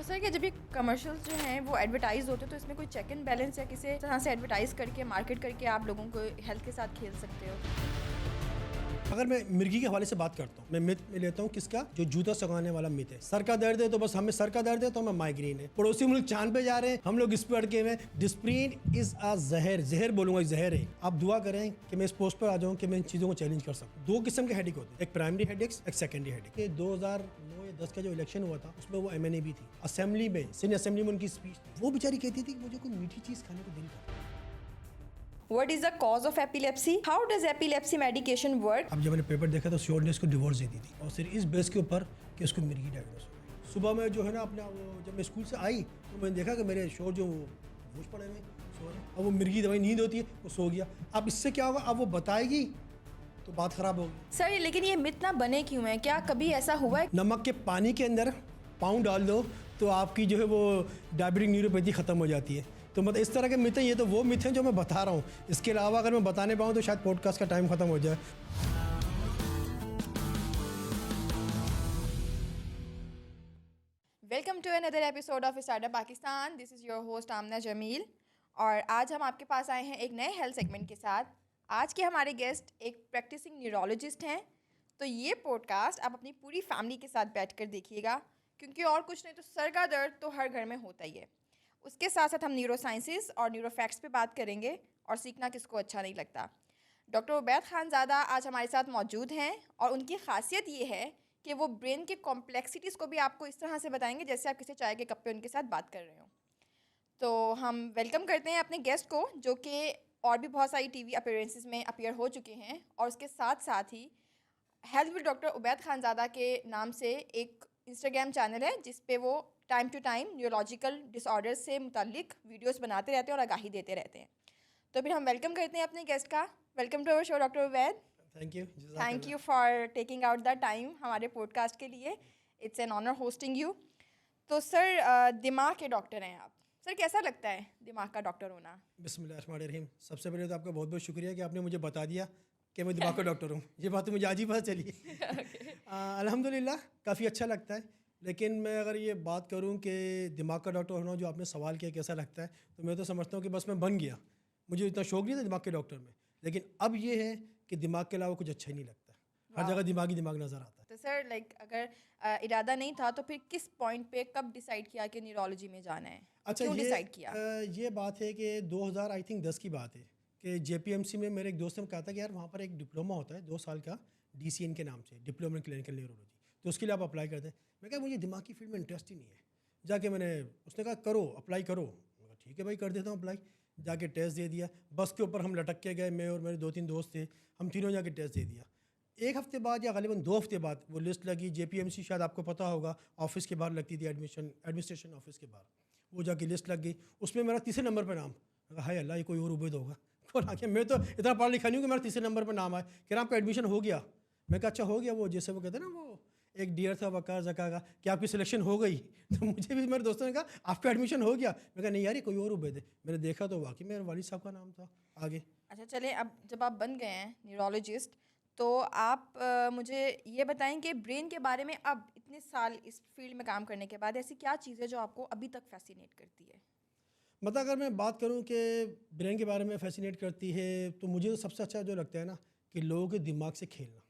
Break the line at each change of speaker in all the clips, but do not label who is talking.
Sir कि जब ये कमर्शियल्स जो हैं वो एडवर्टाइज होते हैं तो इसमें कोई चेक एंड बैलेंस या किसी तरह से एडवर्टाइज करके मार्केट करके आप लोगों को हेल्थ के साथ खेल सकते हो?
अगर मैं मिर्गी के हवाले से बात करता हूँ, मैं मिथ में लेता हूँ किसका, जो जूता सगाने वाला मिथ है। सर का दर्द है तो बस हमें सर का दर्द है तो हमें माइग्रेन है। पड़ोसी मुल्क चांद पे जा रहे हैं, हम लोग इस पे अड़के हुए। डिस्प्रिन इज अ जहर, जहर बोलूंगा, जहर है। आप दुआ करें कि मैं इस पोस्ट पर आ जाऊँ कि मैं इन चीज़ों को चैलेंज कर सकूँ। दो किस्म के हेडेक होते हैं, एक प्राइमरी हेडेक्स, एक सेकेंडरी हेडेक। 2009 या 10 का जो इलेक्शन हुआ था उसमें वो MNA भी थी, असेंबली में, सीनियर असेंबली में उनकी स्पीच, वो बेचारी कहती थी कि मुझे कोई मीठी चीज़ खाने को दिल करता है।
What is the cause of epilepsy? How does epilepsy medication work?
अब जब मैंने पेपर देखा तो श्योर ने इसको डिवोर्स दे दी थी, और सिर्फ इस बेस के ऊपर कि उसको मिर्गी डायग्नोस हो गई। सुबह में जो है ना अपना वो, जब मैं स्कूल से आई तो मैंने देखा कि मेरे शोर जो होश पड़े हुए सो रहे, अब वो मिर्गी दवाई नींद होती है वो सो गया। अब इससे क्या होगा, अब वो बताएगी तो बात खराब होगी।
सर लेकिन ये मिथ ना बने क्यों है? क्या कभी ऐसा हुआ है?
नमक के पानी के अंदर पाँव डाल दो तो आपकी जो है वो डायबिटिक न्यूरोपैथी ख़त्म हो जाती है। तो मतलब इस तरह के मिथ हैं, ये तो वो मिथ हैं जो मैं बता रहा हूँ। इसके अलावा अगर मैं बताने पाऊँ तो शायद पॉडकास्ट का टाइम ख़त्म हो जाए।
Welcome to another episode of startup Pakistan. This is your host Aamna Jameel और आज हम आपके पास आए हैं एक नए हेल्थ सेगमेंट के साथ। आज के हमारे गेस्ट एक प्रैक्टिसिंग न्यूरोलॉजिस्ट हैं। तो ये पॉडकास्ट आप अपनी पूरी फैमिली के साथ बैठकर देखिएगा, क्योंकि और कुछ नहीं तो सर का दर्द तो हर घर में होता ही है। उसके साथ साथ हम न्यूरो साइंसेस और न्यूरो फैक्ट्स पे बात करेंगे और सीखना किसको अच्छा नहीं लगता। डॉक्टर उबैद खानज़ादा आज हमारे साथ मौजूद हैं और उनकी खासियत ये है कि वो ब्रेन के कॉम्प्लेक्सिटीज़ को भी आपको इस तरह से बताएंगे जैसे आप किसी चाय के कप पे उनके साथ बात कर रहे हो। तो हम वेलकम करते हैं अपने गेस्ट को, जो कि और भी बहुत सारी TV अपीयरेंसेस में अपीयर हो चुके हैं, और उसके साथ साथ ही health with doctor Ubaid Khanzada के नाम से एक इंस्टाग्राम चैनल है जिस पे वो time to time neurological disorders से मुतालिक वीडियोस बनाते रहते हैं और आगाही देते रहते हैं। तो फिर हम वेलकम करते हैं अपने गेस्ट का। Welcome to our show doctor Ubaid. Thank you for taking out the time हमारे पॉडकास्ट के लिए। It's an honour hosting you. तो सर दिमाग के डॉक्टर हैं आप। सर कैसा लगता है दिमाग का डॉक्टर होना?
बिस्मिल्लाहिर्रहमानिर्रहीम। सबसे पहले तो आपका बहुत बहुत शुक्रिया कि आपने मुझे बता दिया कि मैं दिमाग का डॉक्टर हूँ। ये बात तो मुझे आज ही पता चली। अल्हम्दुलिल्लाह काफ़ी अच्छा लगता है। लेकिन मैं अगर ये बात करूँ कि दिमाग का डॉक्टर होना, जो आपने सवाल किया कैसा लगता है, तो मैं तो समझता हूँ कि बस मैं बन गया। मुझे इतना शौक नहीं था दिमाग के डॉक्टर में, लेकिन अब ये है कि दिमाग के अलावा कुछ अच्छा ही नहीं लगता। हर जगह दिमाग ही दिमाग नज़र आता है।
तो सर अगर इरादा नहीं था तो फिर किस पॉइंट पे कब डिसाइड किया कि न्यूरोलॉजी में जाना है?
अच्छा,
क्यों डिसाइड किया?
ये बात है कि 2010 की बात है कि JPMC में मेरे एक दोस्त ने कहा था कि यार वहाँ पर एक डिप्लोमा होता है 2 साल का, DCN के नाम से, डिप्लोमा इन क्लिनिकल न्यूरोलॉजी, तो उसके लिए आप अप्लाई कर दें। मैं कहा मुझे दिमाग की फील्ड में इंटरेस्ट ही नहीं है। जाके उसने कहा करो, अप्लाई करो। मैं कहा ठीक है भाई, कर देता हूँ अप्लाई। जाके टेस्ट दे दिया। बस के ऊपर हम लटक के गए, मैं और मेरे 2-3 दोस्त थे, हम तीनों जाके टेस्ट दे दिया। 1 हफ़्ते बाद या ग़ालिबन 2 हफ़्ते बाद वो लिस्ट लगी। JPMC शायद आपको पता होगा, ऑफिस के बाहर लगती थी, एडमिनिस्ट्रेशन ऑफिस के बाहर। वो जाके लिस्ट लग गई, उसमें मेरा तीसरे नंबर पर नाम। हाय अल्लाह, ये कोई और उबैद होगा। और आके मैं तो इतना पढ़ा लिखा नहीं हूँ कि मेरा तीसरे नंबर पर नाम आए। कह रहा आपका एडमिशन हो गया। मैं कहा अच्छा हो गया। वो जैसे वो कहते हैं ना, वो एक डियर था वकार जका का, कि आपकी सिलेक्शन हो गई। तो मुझे भी मेरे दोस्तों ने कहा आपका एडमिशन हो गया। मैं कहा नहीं यार, ये कोई और उबैद है। मैंने देखा तो वाकई मेरे वालिद साहब का नाम था आगे।
अच्छा चलें, अब जब आप बन गए हैं न्यूरोलॉजिस्ट तो आप मुझे ये बताएं कि ब्रेन के बारे में अब इतने साल इस फील्ड में काम करने के बाद ऐसी क्या चीज़ है जो आपको अभी तक फैसिनेट करती है?
मतलब अगर मैं बात करूं कि ब्रेन के बारे में फैसिनेट करती है, तो मुझे तो सबसे अच्छा जो लगता है ना कि लोगों के दिमाग से खेलना।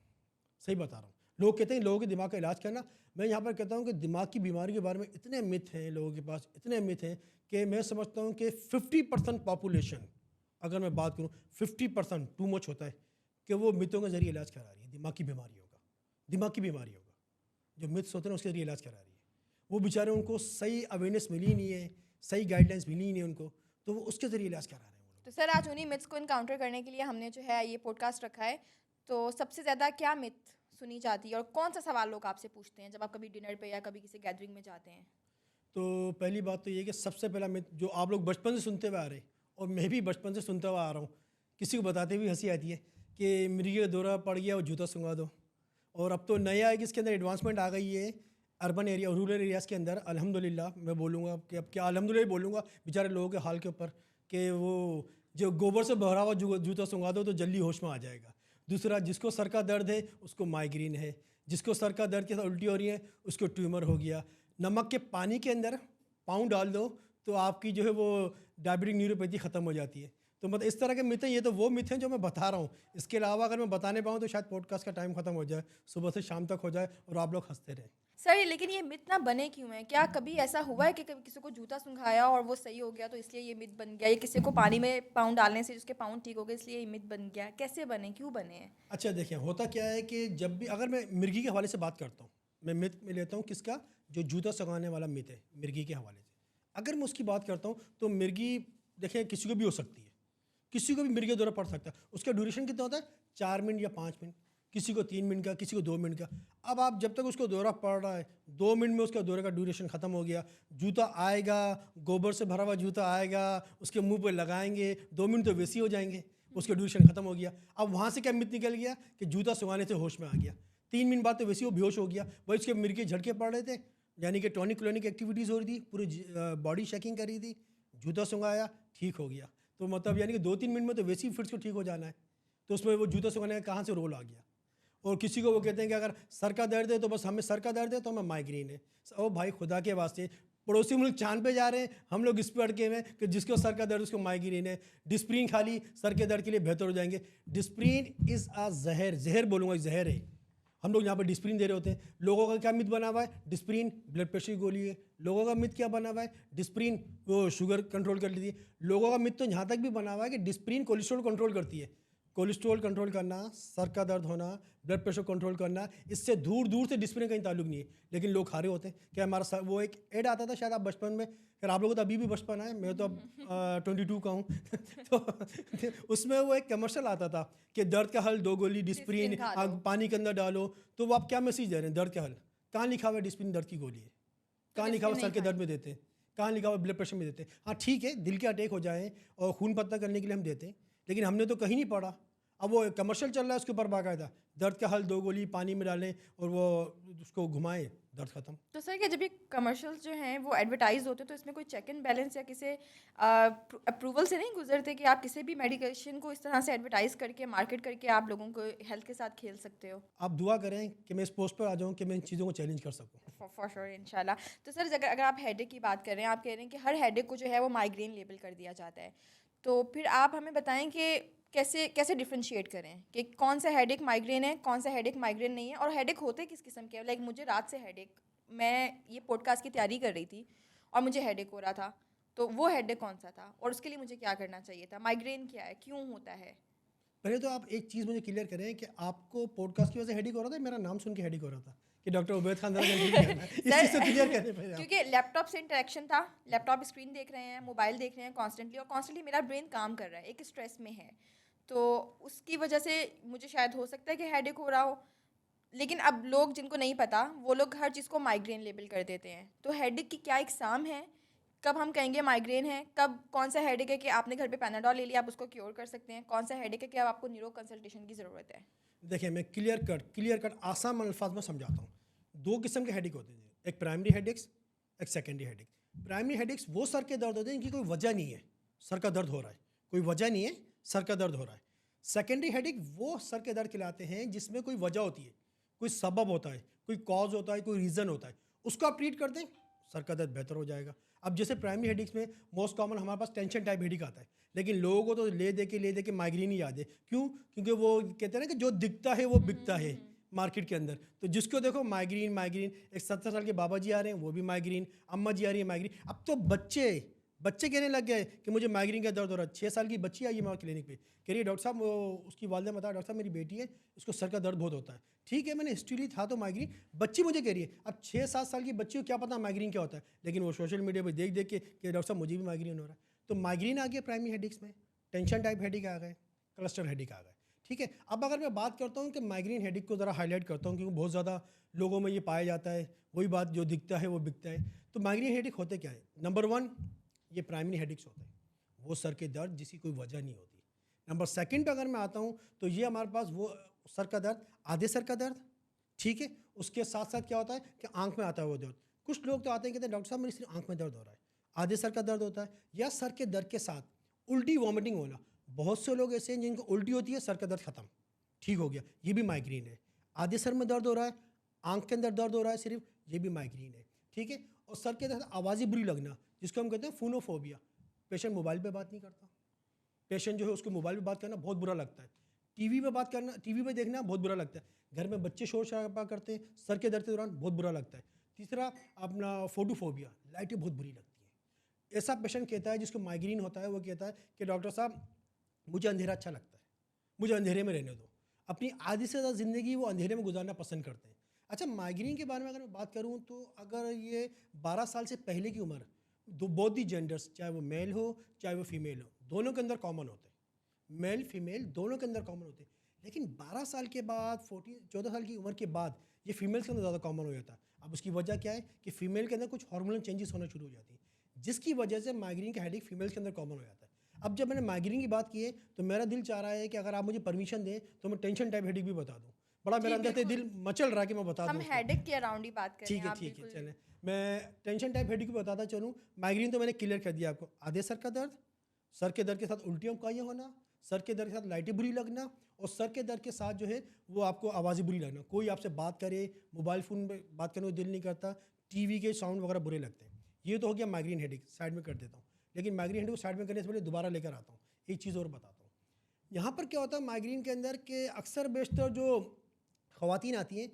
सही बता रहा हूँ। लोग कहते हैं लोगों के दिमाग का इलाज करना। मैं यहाँ पर कहता हूँ कि दिमाग की बीमारी के बारे में इतने मिथ हैं लोगों के पास, इतने मिथ हैं कि मैं समझता हूँ कि 50% पॉपुलेशन, अगर मैं बात करूँ 50% टू मच होता है, कि वो मिथों के ज़रिए इलाज करा रही है दिमाग की बीमारियों का। दिमाग की बीमारियों का जो मिथ्स होते हैं उसके ज़रिए इलाज करा रही है। वो बेचारे, उनको सही अवेयरनेस मिली नहीं है, सही गाइडलाइंस मिली नहीं है उनको, तो वो उसके ज़रिए इलाज करा रहे हैं वो लोग।
तो सर आज उन्हीं मिथ्स को इनकाउंटर करने के लिए हमने जो है ये पॉडकास्ट रखा है। तो सबसे ज़्यादा क्या मिथ सुनी जाती है और कौन सा सवाल लोग आपसे पूछते हैं जब आप कभी डिनर पे या कभी किसी गैदरिंग में जाते हैं?
तो पहली बात तो ये कि सबसे पहला मिथ जो आप लोग बचपन से सुनते हुए आ रहे हैं, और मैं भी बचपन से सुनता हुआ आ रहा हूँ, किसी को बताते हुए हंसी आती है कि मिर्गी का दौरा पड़ गया और जूता सुंघा दो। और अब तो नया है कि इसके अंदर एडवांसमेंट आ गई है अर्बन एरिया और रूरल एरियाज़ के अंदर। अल्हम्दुलिल्लाह मैं बोलूँगा कि अब क्या अल्हम्दुलिल्लाह बोलूँगा बेचारे लोगों के हाल के ऊपर, कि वो जो गोबर से भरा हुआ जूता सुंघा दो तो जल्दी होश में आ जाएगा। दूसरा, जिसको सर का दर्द है उसको माइग्रेन है, जिसको सर का दर्द के साथ उल्टी हो रही है उसको ट्यूमर हो गया। नमक के पानी के अंदर पाँव डाल दो तो आपकी जो है वो डायबिटिक न्यूरोपैथी ख़त्म हो जाती है। तो मतलब इस तरह के मिथ हैं, ये तो वो मिथ हैं जो मैं बता रहा हूँ। इसके अलावा अगर मैं बताने पाऊँ तो शायद पॉडकास्ट का टाइम ख़त्म हो जाए, सुबह से शाम तक हो जाए और आप लोग हंसते रहें।
सर लेकिन ये मिथ ना बने क्यों है? क्या कभी ऐसा हुआ है कि कभी किसी को जूता सुंघाया और वो सही हो गया तो इसलिए ये मिथ बन गया, या किसी को पानी में पाँव डालने से उसके पाँव ठीक हो गए इसलिए ये मिथ बन गया? कैसे बने, क्यों बने हैं?
अच्छा देखिए, होता क्या है कि जब भी अगर मैं मिर्गी के हवाले से बात करता हूँ, मैं मिथ में लेता हूँ किसका, जो जूता सुखाने वाला मिथ है मिर्गी के हवाले से। अगर मैं उसकी बात करता हूँ तो मिर्गी देखिए किसी को भी हो सकती है, किसी को भी मिर्गी का दौरा पड़ सकता है। उसका ड्यूरेशन कितना होता है, 4 मिनट या 5 मिनट, किसी को 3 मिनट का, किसी को 2 मिनट का। अब आप जब तक उसको दौरा पड़ रहा है, 2 मिनट में उसका दौरे का ड्यूरेशन ख़त्म हो गया, जूता आएगा, गोबर से भरा हुआ जूता आएगा, उसके मुंह पे लगाएंगे, 2 मिनट तो वैसे ही हो जाएंगे, उसका ड्यूरेशन खत्म हो गया। अब वहाँ से क्या मिथ निकल गया कि जूता सुखाने से होश में आ गया, 3 मिनट बाद तो वैसे ही वो बेहोश हो गया। वही उसके मिर्गी झटके पड़ रहे थे, यानी कि टॉनिक क्लोनिक एक्टिविटीज़ हो रही थी, पूरी बॉडी शेकिंग कर रही थी, जूता सुखाया, ठीक हो गया। तो मतलब यानी कि 2-3 मिनट में तो वैसे ही फिर से ठीक हो जाना है। तो उसमें वो जूता सुखाने का कहाँ से रोल आ गया। और किसी को वो कहते हैं कि अगर सर का दर्द है तो बस हमें सर का दर्द है तो हमें माइग्रेन है। ओ भाई खुदा के वास्ते, पड़ोसी मुल्क चांद पे जा रहे हैं, हम लोग इस पे अटके हुए हैं कि जिसको सर का दर्द उसको माइग्रेन है। डिस्प्रीन खा ली सर के दर्द के लिए बेहतर हो जाएंगे। डिस्प्रीन इज़ अ जहर, जहर बोलूँगा, जहर है। हम लोग यहाँ पर डिस्प्रीन दे रहे होते हैं। लोगों का क्या मिथ बना हुआ है, डिस्प्रीन ब्लड प्रेशर की गोली है। लोगों का मिथ क्या बना हुआ है, डिस्प्रीन वो शुगर कंट्रोल कर लेती है। लोगों का मिथ तो यहाँ तक भी बना हुआ है कि डिस्प्रीन कोलेस्ट्रॉल कंट्रोल करती है। कोलेस्ट्रॉल कंट्रोल करना, सर का दर्द होना, ब्लड प्रेशर कंट्रोल करना, इससे दूर दूर से डिस्प्रीन का कहीं ताल्लुक नहीं है। लेकिन लोग खा रहे होते हैं कि हमारा सर, वो एक ऐड आता था शायद आप बचपन में, अगर आप लोगों को तो अभी भी बचपन है, मैं तो अब 22 का हूँ तो उसमें वो एक कमर्शियल आता था कि दर्द का हल 2 गोली डिस्प्रीन,
डिस्प्रिन खा लो।
पानी के अंदर डालो। तो वो आप क्या मैसेज दे रहे हैं, दर्द का हल कहाँ लिखा हुआ है, डिस्प्रिन दर्द की गोली है।
तो
कहाँ लिखा हुआ
डिस्प्रिन
सर
नहीं
के दर्द
खाएं।
में देते हैं, कहाँ लिखा हुआ ब्लड प्रेशर में देते हैं। हाँ ठीक है, दिल के अटैक हो जाए और खून पतला करने के लिए हम देते हैं, लेकिन हमने तो कहीं नहीं पढ़ा। अब वो कमर्शियल चल रहा है उसके ऊपर बाकायदा, दर्द का हल 2 गोली पानी में डालें और वो उसको घुमाएं, दर्द खत्म।
तो सर क्या जब ये कमर्शियल्स जो हैं वो एडवर्टाइज होते हैं तो इसमें कोई चेक एंड बैलेंस या किसी अप्रूवल से नहीं गुजरते कि आप किसी भी मेडिकेशन को इस तरह से एडवर्टाइज करके मार्केट करके आप लोगों को हेल्थ के साथ खेल सकते हो?
आप दुआ करें कि मैं इस पोस्ट पर आ जाऊँ कि मैं इन चीज़ों को चैलेंज कर सकूँ।
फॉर श्योर इंशाल्लाह। तो सर अगर आप हेडेक की बात कर रहे हैं, आप कह रहे हैं कि हर हेडेक को जो है वो माइग्रेन लेबल कर दिया जाता है, तो फिर आप हमें बताएं कि कैसे कैसे डिफरेंशिएट करें कि कौन सा हेडेक माइग्रेन है, कौन सा हेडेक माइग्रेन नहीं है, और हेडेक होते किस किस्म के हैं? लाइक मुझे रात से हेडेक, मैं ये पॉडकास्ट की तैयारी कर रही थी और मुझे हेडेक हो रहा था, तो वो हेडेक कौन सा था और उसके लिए मुझे क्या करना चाहिए था? माइग्रेन क्या है, क्यों होता है?
पहले तो आप एक चीज़ मुझे क्लियर करें कि आपको पॉडकास्ट की वजह से हेडिक हो रहा था, मेरा नाम सुन के हेडिक हो रहा था कि डॉक्टर उबैद खान जरा जल्दी करना है। इस चीज़ से क्लियर करें पहले आप।
क्योंकि लैपटॉप से इंटरेक्शन था, लैपटॉप स्क्रीन देख रहे हैं, मोबाइल देख रहे हैं कॉन्स्टेंटली, और कॉन्स्टेंटली मेरा ब्रेन काम कर रहा है, एक स्ट्रेस में है, तो उसकी वजह से मुझे शायद हो सकता है कि हेडेक हो रहा हो। लेकिन अब लोग जिनको नहीं पता वो लोग हर चीज़ को माइग्रेन लेबल कर देते हैं। तो हेडेक की क्या इकसाम है, कब हम कहेंगे माइग्रेन है, कब कौन सा हेडेक है कि आपने घर पे पैनाडोल ले लिया आप उसको क्योर कर सकते हैं, कौन सा हेडेक है कि अब आपको न्यूरो कंसल्टेशन की ज़रूरत है?
देखिए मैं क्लियर कट आसान अल्फाज में समझाता हूँ। 2 किस्म के हेडेक होते हैं, एक प्राइमरी हेडेक्स, एक सेकेंडरी हेडेक। प्राइमरी हेडेक्स वो सर के दर्द होते हैं जिनकी कोई वजह नहीं है, सर का दर्द हो रहा है, कोई वजह नहीं है, सर का दर्द हो रहा है। सेकेंडरी हेडेक वो सर के दर्द कहलाते हैं जिसमें कोई वजह होती है, कोई सबब होता है, कोई कॉज होता है, कोई रीज़न होता है, उसको आप ट्रीट कर दें, सर का दर्द बेहतर हो जाएगा। अब जैसे प्राइमरी हेडेक्स में मोस्ट कॉमन हमारे पास टेंशन टाइप हेडेक आता है, लेकिन लोगों को तो ले दे के माइग्रेन ही याद है। क्यों? क्योंकि वो कहते हैं ना कि जो दिखता है वो बिकता है मार्केट के अंदर। तो जिसको देखो माइग्रेन माइग्रेन, एक 70 साल के बाबा जी आ रहे हैं वो भी माइग्रेन, अम्मा जी आ रही है माइग्रेन। अब तो बच्चे कहने लग गए कि मुझे माइग्रेन का दर्द हो रहा है। 6 साल की बच्ची आई है हमारे क्लिनिक पे, कह रही है डॉक्टर साहब, वो उसकी वालिदा बताया डॉक्टर साहब मेरी बेटी है, इसको सर का दर्द बहुत होता है। ठीक है, मैंने हिस्ट्री ली था तो माइग्रेन, बच्ची मुझे कह रही है। अब 6-7 साल की बच्ची को क्या पता माइग्रेन क्या होता है, लेकिन वो सोशल मीडिया पर देख के कि डॉक्टर साहब मुझे भी माइग्रेन हो रहा है। तो माइग्रेन आ गया प्राइमरी हेडेक्स में, टेंशन टाइप हेडेक आ गए, क्लस्टर हेडेक आ गए। ठीक है, अब अगर मैं बात करता हूँ कि माइग्रेन हेडेक को ज़रा हाईलाइट करता हूँ क्योंकि बहुत ज़्यादा लोगों में ये पाया जाता है, वही बात जो दिखता है वो बिकता है। तो माइग्रेन हेडेक होते क्या है? नंबर 1, ये प्राइमरी हेडेक्स होते हैं, वो सर के दर्द जिसकी कोई वजह नहीं होती। नंबर 2 पे अगर मैं आता हूँ तो ये हमारे पास वो सर का दर्द, आधे सर का दर्द, ठीक है। उसके साथ साथ क्या होता है कि आंख में आता है वो दर्द। कुछ लोग तो आते हैं कहते हैं डॉक्टर साहब मेरी सिर्फ आंख में दर्द हो रहा है, आधे सर का दर्द होता है। या सर के दर्द के साथ उल्टी वॉमिटिंग होना, बहुत से लोग ऐसे हैं जिनको उल्टी होती है, सर का दर्द खत्म, ठीक हो गया, ये भी माइग्रेन है। आधे सर में दर्द हो रहा है, आंख के अंदर दर्द हो रहा है सिर्फ, ये भी माइग्रेन है। ठीक है। और सर के अंदर आवाज़ें बुरी लगना, जिसको हम कहते हैं फोनोफोबिया। पेशेंट मोबाइल पे बात नहीं करता, पेशेंट जो है उसको मोबाइल पे बात करना बहुत बुरा लगता है, टीवी पे बात करना, टीवी पे देखना बहुत बुरा लगता है, घर में बच्चे शोर शराबा करते हैं, सर के दर्द के दौरान बहुत बुरा लगता है। तीसरा अपना फोटोफोबिया, लाइटें बहुत बुरी लगती हैं। ऐसा पेशेंट कहता है जिसको माइग्रेन होता है, वो कहता है कि डॉक्टर साहब मुझे अंधेरा अच्छा लगता है, मुझे अंधेरे में रहने दो। अपनी आधी से ज़्यादा ज़िंदगी वो अंधेरे में गुजारना पसंद करते हैं। अच्छा, माइग्रेन के बारे में अगर मैं बात करूँ तो अगर ये 12 साल से पहले की उम्र, बोथ दी जेंडर्स, चाहे वो मेल हो चाहे वो फीमेल हो, दोनों के अंदर कॉमन होते हैं। मेल फीमेल दोनों के अंदर कॉमन होते हैं। लेकिन 12 साल के बाद 14 साल की उम्र के बाद ये फीमेल्स के अंदर ज़्यादा कॉमन हो जाता है। अब उसकी वजह क्या है कि फ़ीमेल के अंदर कुछ हार्मोनल चेंजेस होना शुरू हो जाती हैं, जिसकी वजह से माइग्रेन का हेडेक फीमेल्स के अंदर कॉमन हो जाता है। अब जब मैंने माइग्रेन की बात की है तो मेरा दिल चाह रहा है कि अगर आप मुझे परमिशन दें तो मैं टेंशन टाइप हेडेक भी बता दूँ। बड़ा
जी
मेरा अंदर से
बिल्कुल,
दिल मचल रहा है कि मैं बता
हम
दूँ उसको।
हेडेक के अराउंड ही बात करें, आप
ठीक है,
बिल्कुल।
चलें। मैं टेंशन टाइप हेडेक भी बताता चलूँ। माइग्रेन तो मैंने क्लियर कर दिया आपको। आधे सर का दर्द, सर के दर्द के साथ उल्टियों का ये होना, सर के दर्द के साथ लाइटें बुरी लगना, और सर के दर्द के साथ जो है वो आपको आवाज़ें बुरी लगना। कोई आपसे बात करे, मोबाइल फ़ोन पे बात करने को दिल नहीं करता, टीवी के साउंड वगैरह बुरे लगते हैं। ये तो हो गया माइग्रेन हेडेक, साइड में कर देता हूँ। लेकिन माइग्रेन हेडेक को साइड में करने से पहले दोबारा लेकर आता हूँ। एक चीज़ और बताता हूँ। यहाँ पर क्या होता है माइग्रेन के अंदर के अक्सर बेशतर जो ख़वातीन आती हैं,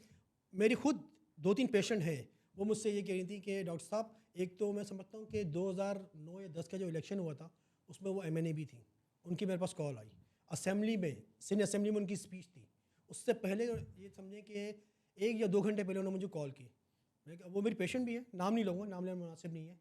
मेरी खुद 2-3 पेशेंट हैं, वो मुझसे ये कह रही थी कि डॉक्टर साहब, एक तो मैं समझता हूँ कि 2009 या 10 का जो इलेक्शन हुआ था उसमें वो एमएनए भी थी, उनकी मेरे पास कॉल आई, असेंबली में, सीनियर असेंबली में उनकी स्पीच थी। उससे पहले ये समझें कि 1 या 2 घंटे पहले उन्होंने मुझे कॉल की। मैं वो मेरी पेशेंट भी है, नाम नहीं लूँगा, नाम लेना मुनासिब नहीं है,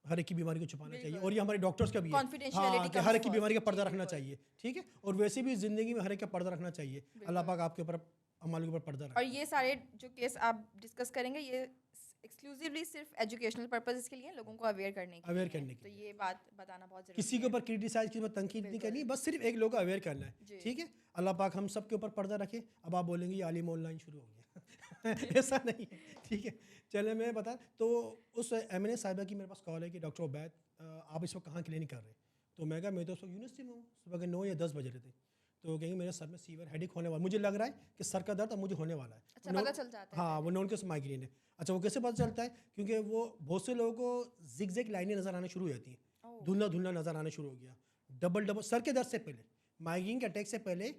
हर एक की बीमारी को छुपाना चाहिए, और ये हमारे डॉक्टर्स का भी है। हाँ,
कॉन्फिडेंशियलिटी
कि हर एक की बीमारी का पर्दा रखना चाहिए, ठीक है। और वैसे भी ज़िंदगी में हर एक का पर्दा रखना चाहिए। अल्लाह पाक आपके ऊपर, हमारे ऊपर पर्दा
और
रखे।
ये सारे जो केस आप डिस्कस करेंगे ये एक्सक्लूसिवली सिर्फ एजुकेशनल पर्पसेस के लिए, लोगों को अवेयर करने के
अवेयर
लिए हैं।
करने के
तो
लिए,
ये बात बताना बहुत ज़रूरी
किसी के
है।
ऊपर क्रिटिसाइज, किसी पर तनकीद नहीं करनी, बस सिर्फ एक लोग को अवेयर करना है,
जी
ठीक है। अल्लाह पाक हम सब के ऊपर पर्दा रखे। अब आप बोलेंगे ये आलिम ऑनलाइन शुरू हो गया ऐसा नहीं है, ठीक है। चले मैं बता तो उस एमएनए साहिबा की मेरे पास कॉल है कि डॉक्टर उबैद, आप इस वक्त कहाँ क्लिनिक कर रहे हैं? तो मैं कहा मैं तो उस वक्त यूनिवर्सिटी में हूँ, सुबह के 9 या 10 बज रहे थे। तो कहेंगे मेरे सर में सीवियर हेडेक होने वाला, मुझे लग रहा है कि सर का दर्द अब मुझे होने वाला है।
अच्छा, पता चल जाता है
हाँ, वो
पहले।
नॉन केस माइग्रेन है। अच्छा, वो कैसे पता चलता है? क्योंकि वो बहुत से लोगों को जिग लाइनें नज़र आना शुरू हो जाती हैं,
ओह,
धुंधला धुंधला नज़र आना शुरू हो गया, डबल डबल सर के दर्द से पहले, माइग्रेन के अटैक से पहले,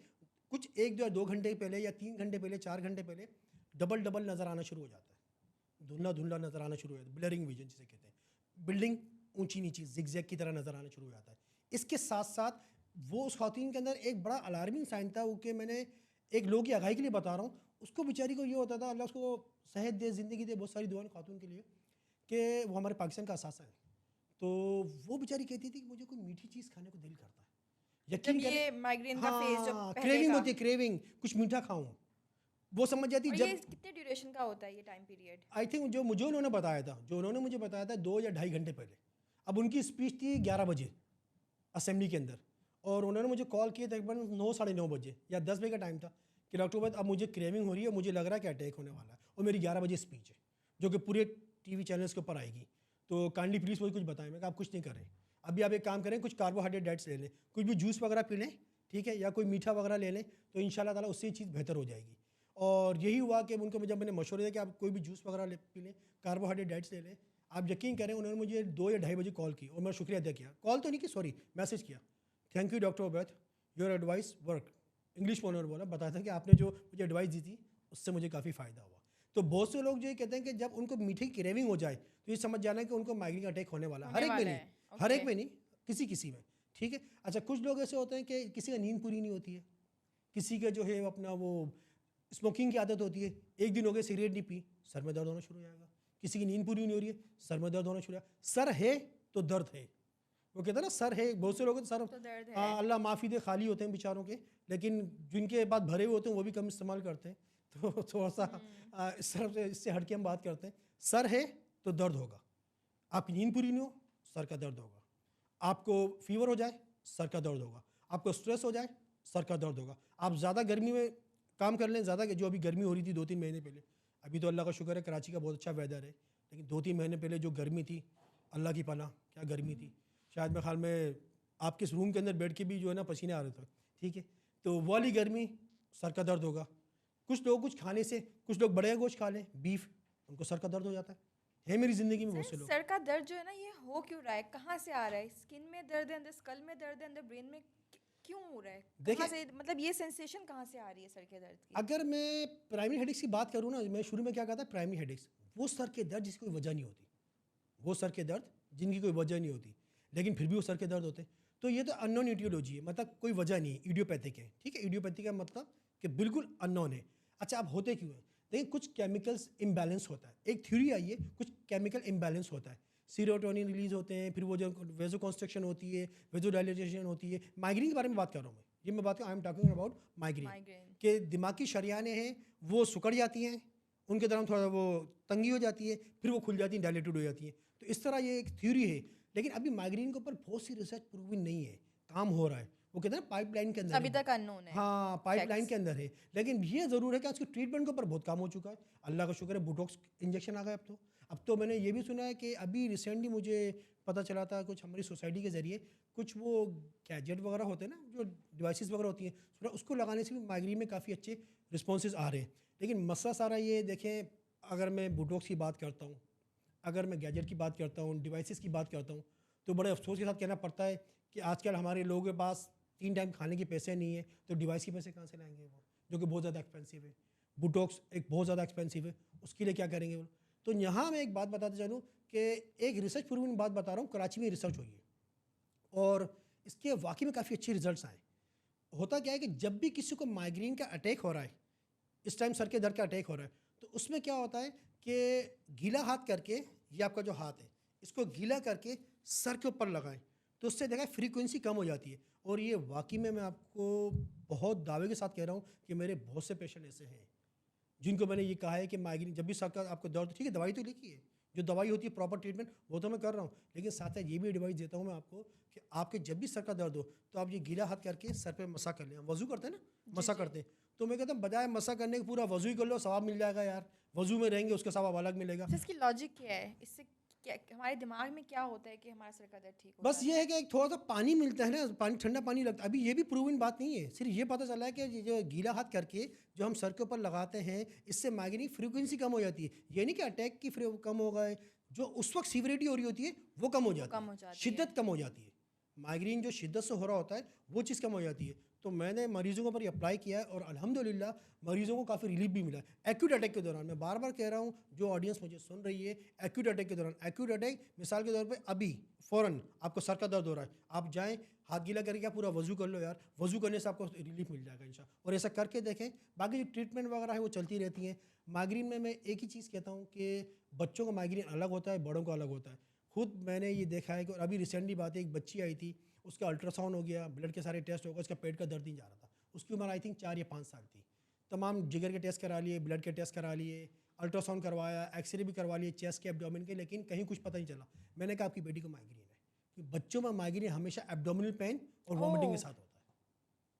कुछ 1 या 2 घंटे पहले या 3 घंटे पहले, 4 घंटे पहले डबल डबल नज़र आना शुरू हो जाता है, धुंधला धुंधला नज़र आना शुरू हो जाता है, ब्लरिंग विजन जिसे कहते हैं। बिल्डिंग ऊंची नीची जिग की तरह नज़र आना शुरू हो जाता है। इसके साथ साथ वो उस खातून के अंदर एक बड़ा अलार्मिंग साइन था, वो कि मैंने एक लोगों की आगाही के लिए बता रहा हूँ, उसको बेचारी को ये होता था, अल्लाह उसको सेहत दे, ज़िंदगी दे, बहुत सारी दुआएं खातून के लिए, कि वो हमारे पाकिस्तान का असासा है। तो वो बेचारी कहती थी कि मुझे कोई मीठी चीज़ खाने को दिल करता है,
जब
यकीन करें।
ये माइग्रेन का फेज जब
हाँ,
पहले
क्रेविंग
का।
होती है, क्रेविंग, कुछ मीठा खाऊं, वो समझ जाती
और ये
जब।
कितने ड्यूरेशन का होता है ये टाइम पीरियड?
आई थिंक जो मुझे उन्होंने बताया था, जो उन्होंने मुझे बताया था 2 या ढाई घंटे पहले। अब उनकी स्पीच थी 11 बजे असेंबली के अंदर, और उन्होंने मुझे कॉल किया तकरीबन 9 साढ़े 9 बजे या 10 बजे का टाइम था कि डॉक्टर उबैद अब मुझे क्रेविंग हो रही है, मुझे लग रहा है कि अटैक होने वाला है, और मेरी 11 बजे स्पीच है जो कि पूरे टीवी चैनल्स के ऊपर आएगी। तो काइंडली प्लीज़ मुझे कुछ बताएं। मैं कहा आप कुछ नहीं करें, अभी आप एक काम करें, कुछ कार्बोहाइड्रेट डाइट्स ले लें, कुछ भी जूस वगैरह पी लें, ठीक है, या कोई मीठा वगैरह ले लें, तो इंशाल्लाह ताला उससे चीज़ बेहतर हो जाएगी। और यही हुआ कि उनको जब मैंने मशवरे दिया कि आप कोई भी जूस वगैरह पी लें, कार्बोहाइड्रेट डाइट्स ले लें, आप यकीन करें उन्होंने मुझे 2 या ढाई बजे कॉल की, और मैं शुक्रिया अदा किया, कॉल तो नहीं की, सॉरी, मैसेज किया, thank you doctor Ubaid, your advice work. English में उन्होंने बोला, बताया था कि आपने जो मुझे एडवाइस दी थी उससे मुझे काफ़ी फ़ायदा हुआ। तो बहुत से लोग जो ये कहते हैं कि जब उनको मीठे की क्रेविंग हो जाए तो ये समझ जाना है कि उनको माइग्रेन अटैक होने वाला है। हर एक में नहीं, हर एक में नहीं, किसी किसी में, ठीक है। अच्छा, कुछ लोग ऐसे होते हैं कि किसी का नींद पूरी नहीं होती है, किसी का जो है अपना वो स्मोकिंग की आदत होती है, एक दिन हो गए सिगरेट नहीं पी, सर में दर्द होना शुरू हो जाएगा। किसी की नींद पूरी नहीं हो रही है, सर में दर्द होना शुरू हो जाएगा। सर है तो दर्द है, वो कहता है ना सर है, बहुत से लोग तो सर,
तो दर्द है।
हाँ अल्लाह माफ़ी दे, खाली होते हैं बेचारों के, लेकिन जिनके बाद भरे हुए होते हैं वो भी कम इस्तेमाल करते हैं। तो थोड़ा सा इस तरफ से, इससे हट के हम बात करते हैं। सर है तो दर्द होगा, आपकी नींद पूरी नहीं हो, सर का दर्द होगा, आपको फीवर हो जाए, सर का दर्द होगा, आपको स्ट्रेस हो जाए, सर का दर्द होगा, आप ज़्यादा गर्मी में काम कर लें, ज़्यादा जो अभी गर्मी हो रही थी 2-3 महीने पहले, अभी तो अल्लाह का शुक्र है कराची का बहुत अच्छा वेदर है, लेकिन 2-3 महीने पहले जो गर्मी थी, अल्लाह की पनाह क्या गर्मी थी, शायद मेरे ख्याल में आपके इस रूम के अंदर बैठ के भी जो है ना पसीने आ रहे थे, ठीक है। तो वो वाली गर्मी, सर का दर्द होगा। कुछ लोग कुछ खाने से, कुछ लोग बड़े गोश्त खा लें, बीफ, उनको सर का दर्द हो जाता है। है मेरी ज़िंदगी में बहुत से लोग।
सर का दर्द जो है ना, ये हो क्यों रहा है, कहाँ से आ रहा है? स्किन में दर्द है, अंदर स्कल में दर्द है, अंदर ब्रेन में क्यों हो रहा है? कहाँ से, मतलब ये सेंसेशन कहाँ से आ रही है सर के दर्द की?
अगर मैं प्राइमरी हेडेक्स की बात करूँ ना, मैं शुरू में क्या कहता प्राइमरी हेडेक्स, वो सर के दर्द जिसकी कोई वजह नहीं होती, वो सर के दर्द जिनकी कोई वजह नहीं होती, लेकिन फिर भी वो सर के दर्द होते हैं। तो ये तो अननोन इटियोलॉजी है, मतलब कोई वजह नहीं है, इडियोपैथिक है। ठीक है, इडियोपैथिक का मतलब कि बिल्कुल अननोन है। अच्छा, अब होते क्यों है? देखिए, कुछ केमिकल्स इम्बैलेंस होता है। एक थ्योरी आई है, कुछ केमिकल इम्बैलेंस होता है, सीरोटोनिन रिलीज होते हैं, फिर वो जो वेजो कॉन्स्ट्रक्शन होती है, वेजो डायलेटेशन होती है। माइग्रेन के बारे में बात कर रहा हूँ मैं, ये मैं बात कर, I am talking about migraine के दिमागी शरियानें हैं वो सिकुड़ जाती हैं, उनके दौरान थोड़ा वो तंगी हो जाती है, फिर वो खुल जाती हैं, डायलेटेड हो जाती हैं। तो इस तरह ये एक थ्योरी है, लेकिन अभी माइग्रेन के ऊपर बहुत सी रिसर्च प्रूविंग नहीं है, काम हो रहा है। वो कहते हैं पाइपलाइन के अंदर
अभी तक अननोन है।
हाँ, पाइपलाइन के अंदर है, लेकिन ये ज़रूर है कि उसके ट्रीटमेंट के ऊपर बहुत काम हो चुका है। अल्लाह का शुक्र है, बोटॉक्स इंजेक्शन आ गए अब तो मैंने ये भी सुना है कि अभी रिसेंटली मुझे पता चला था, कुछ हमारी सोसाइटी के ज़रिए कुछ वो गैजेट वगैरह होते हैं ना, जो डिवाइसेस वगैरह होती हैं, उसको लगाने से भी माइग्रेन में काफ़ी अच्छे रिस्पॉन्सेज आ रहे हैं। लेकिन मसला सारा ये देखें, अगर मैं बोटॉक्स की बात करता हूँ, अगर मैं गैजेट की बात करता हूँ, डिवाइसेस की बात करता हूँ, तो बड़े अफसोस के साथ कहना पड़ता है कि आजकल हमारे लोगों के पास 3 टाइम खाने के पैसे नहीं है, तो डिवाइस के पैसे कहाँ से लाएंगे वो, जो कि बहुत ज़्यादा एक्सपेंसिव है। बोटॉक्स एक बहुत ज़्यादा एक्सपेंसिव है, उसके लिए क्या करेंगे वो? तो यहाँ मैं एक बात बताते चलूँ कि एक रिसर्च प्रूवन बात बता रहा हूँ, कराची में रिसर्च हुई है और इसके वाकई में काफ़ी अच्छे रिजल्ट्स आए। होता क्या है कि जब भी किसी को माइग्रेन का अटैक हो रहा है, इस टाइम सर के दर्द का अटैक हो रहा है, तो उसमें क्या होता है कि गीला हाथ करके, ये आपका जो हाथ है इसको गीला करके सर के ऊपर लगाएं, तो उससे देखा फ्रीक्वेंसी कम हो जाती है। और ये वाकई में मैं आपको बहुत दावे के साथ कह रहा हूँ कि मेरे बहुत से पेशेंट ऐसे हैं जिनको मैंने ये कहा है कि माइग्रेन जब भी सर का आपको दर्द, ठीक है दवाई तो लिखी है, जो दवाई होती है प्रॉपर ट्रीटमेंट वो तो मैं कर रहा हूँ, लेकिन साथ साथ ये भी एडवाइस देता हूँ मैं आपको कि आपके जब भी सर का दर्द हो तो आप ये गीला हाथ करके सर पे मसा कर लें। वज़ू करते हैं ना, मसा करते हैं, तो मैं कहता हूँ बजाय मसा करने के पूरा वज़ू ही कर लो, सवाब मिल जाएगा यार। वज़ू में रहेंगे उसका सवाब अलग मिलेगा।
तो इसकी लॉजिक क्या है? इससे क्या हमारे दिमाग में क्या होता है कि हमारा सर का दर्द ठीक हो
बस
जाता
ये है कि एक थोड़ा सा पानी मिलता है ना, पानी, ठंडा पानी लगता है। अभी ये भी प्रूवन बात नहीं है, सिर्फ ये पता चला है कि ये जो गीला हाथ करके जो हम सर के ऊपर लगाते हैं, इससे माइग्रेन की फ्रीक्वेंसी कम हो जाती है। ये नहीं कि अटैक की कम हो गए, जो उस वक्त सीवरिटी हो रही होती है वो कम हो जाती है, शिद्दत कम हो जाती है। माइग्रेन जो शिद्दत से हो रहा होता है वो चीज़ कम हो जाती है। तो मैंने मरीज़ों के ऊपर अप्लाई किया है और अल्हम्दुलिल्लाह मरीज़ों को काफ़ी रिलीफ भी मिला है। एक्यूट अटैक के दौरान, मैं बार बार कह रहा हूँ, जो ऑडियंस मुझे सुन रही है, एक्यूट अटैक के दौरान, एक्यूट अटैक मिसाल के तौर पे अभी फ़ौरन आपको सर का दर्द हो रहा है, आप जाएँ हाथ गीला करके आप पूरा वज़ू कर लो यार, वज़ू करने से आपको रिलीफ मिल जाएगा इंशाल्लाह। और ऐसा करके देखें, बाकी जो ट्रीटमेंट वगैरह है वो चलती रहती हैं। माइग्रेन में मैं एक ही चीज़ कहता हूँ कि बच्चों का माइग्रेन अलग होता है, बड़ों का अलग होता है। खुद मैंने ये देखा है कि अभी रिसेंटली बात है, एक बच्ची आई थी, उसका अल्ट्रासाउंड हो गया, ब्लड के सारे टेस्ट हो गए, उसका पेट का दर्द नहीं जा रहा था। उसकी उम्र आई थिंक 4 या 5 साल थी। तमाम जिगर के टेस्ट करा लिए, ब्लड के टेस्ट करा लिए, अल्ट्रासाउंड करवाया, एक्सरे भी करवा लिए चेस्ट के, एब्डोमेन के, लेकिन कहीं कुछ पता नहीं चला। मैंने कहा आपकी बेटी को माइग्रेन है, कि बच्चों में माइग्रेन हमेशा एब्डोमिनल पेन और वॉमिटिंग के साथ होता है।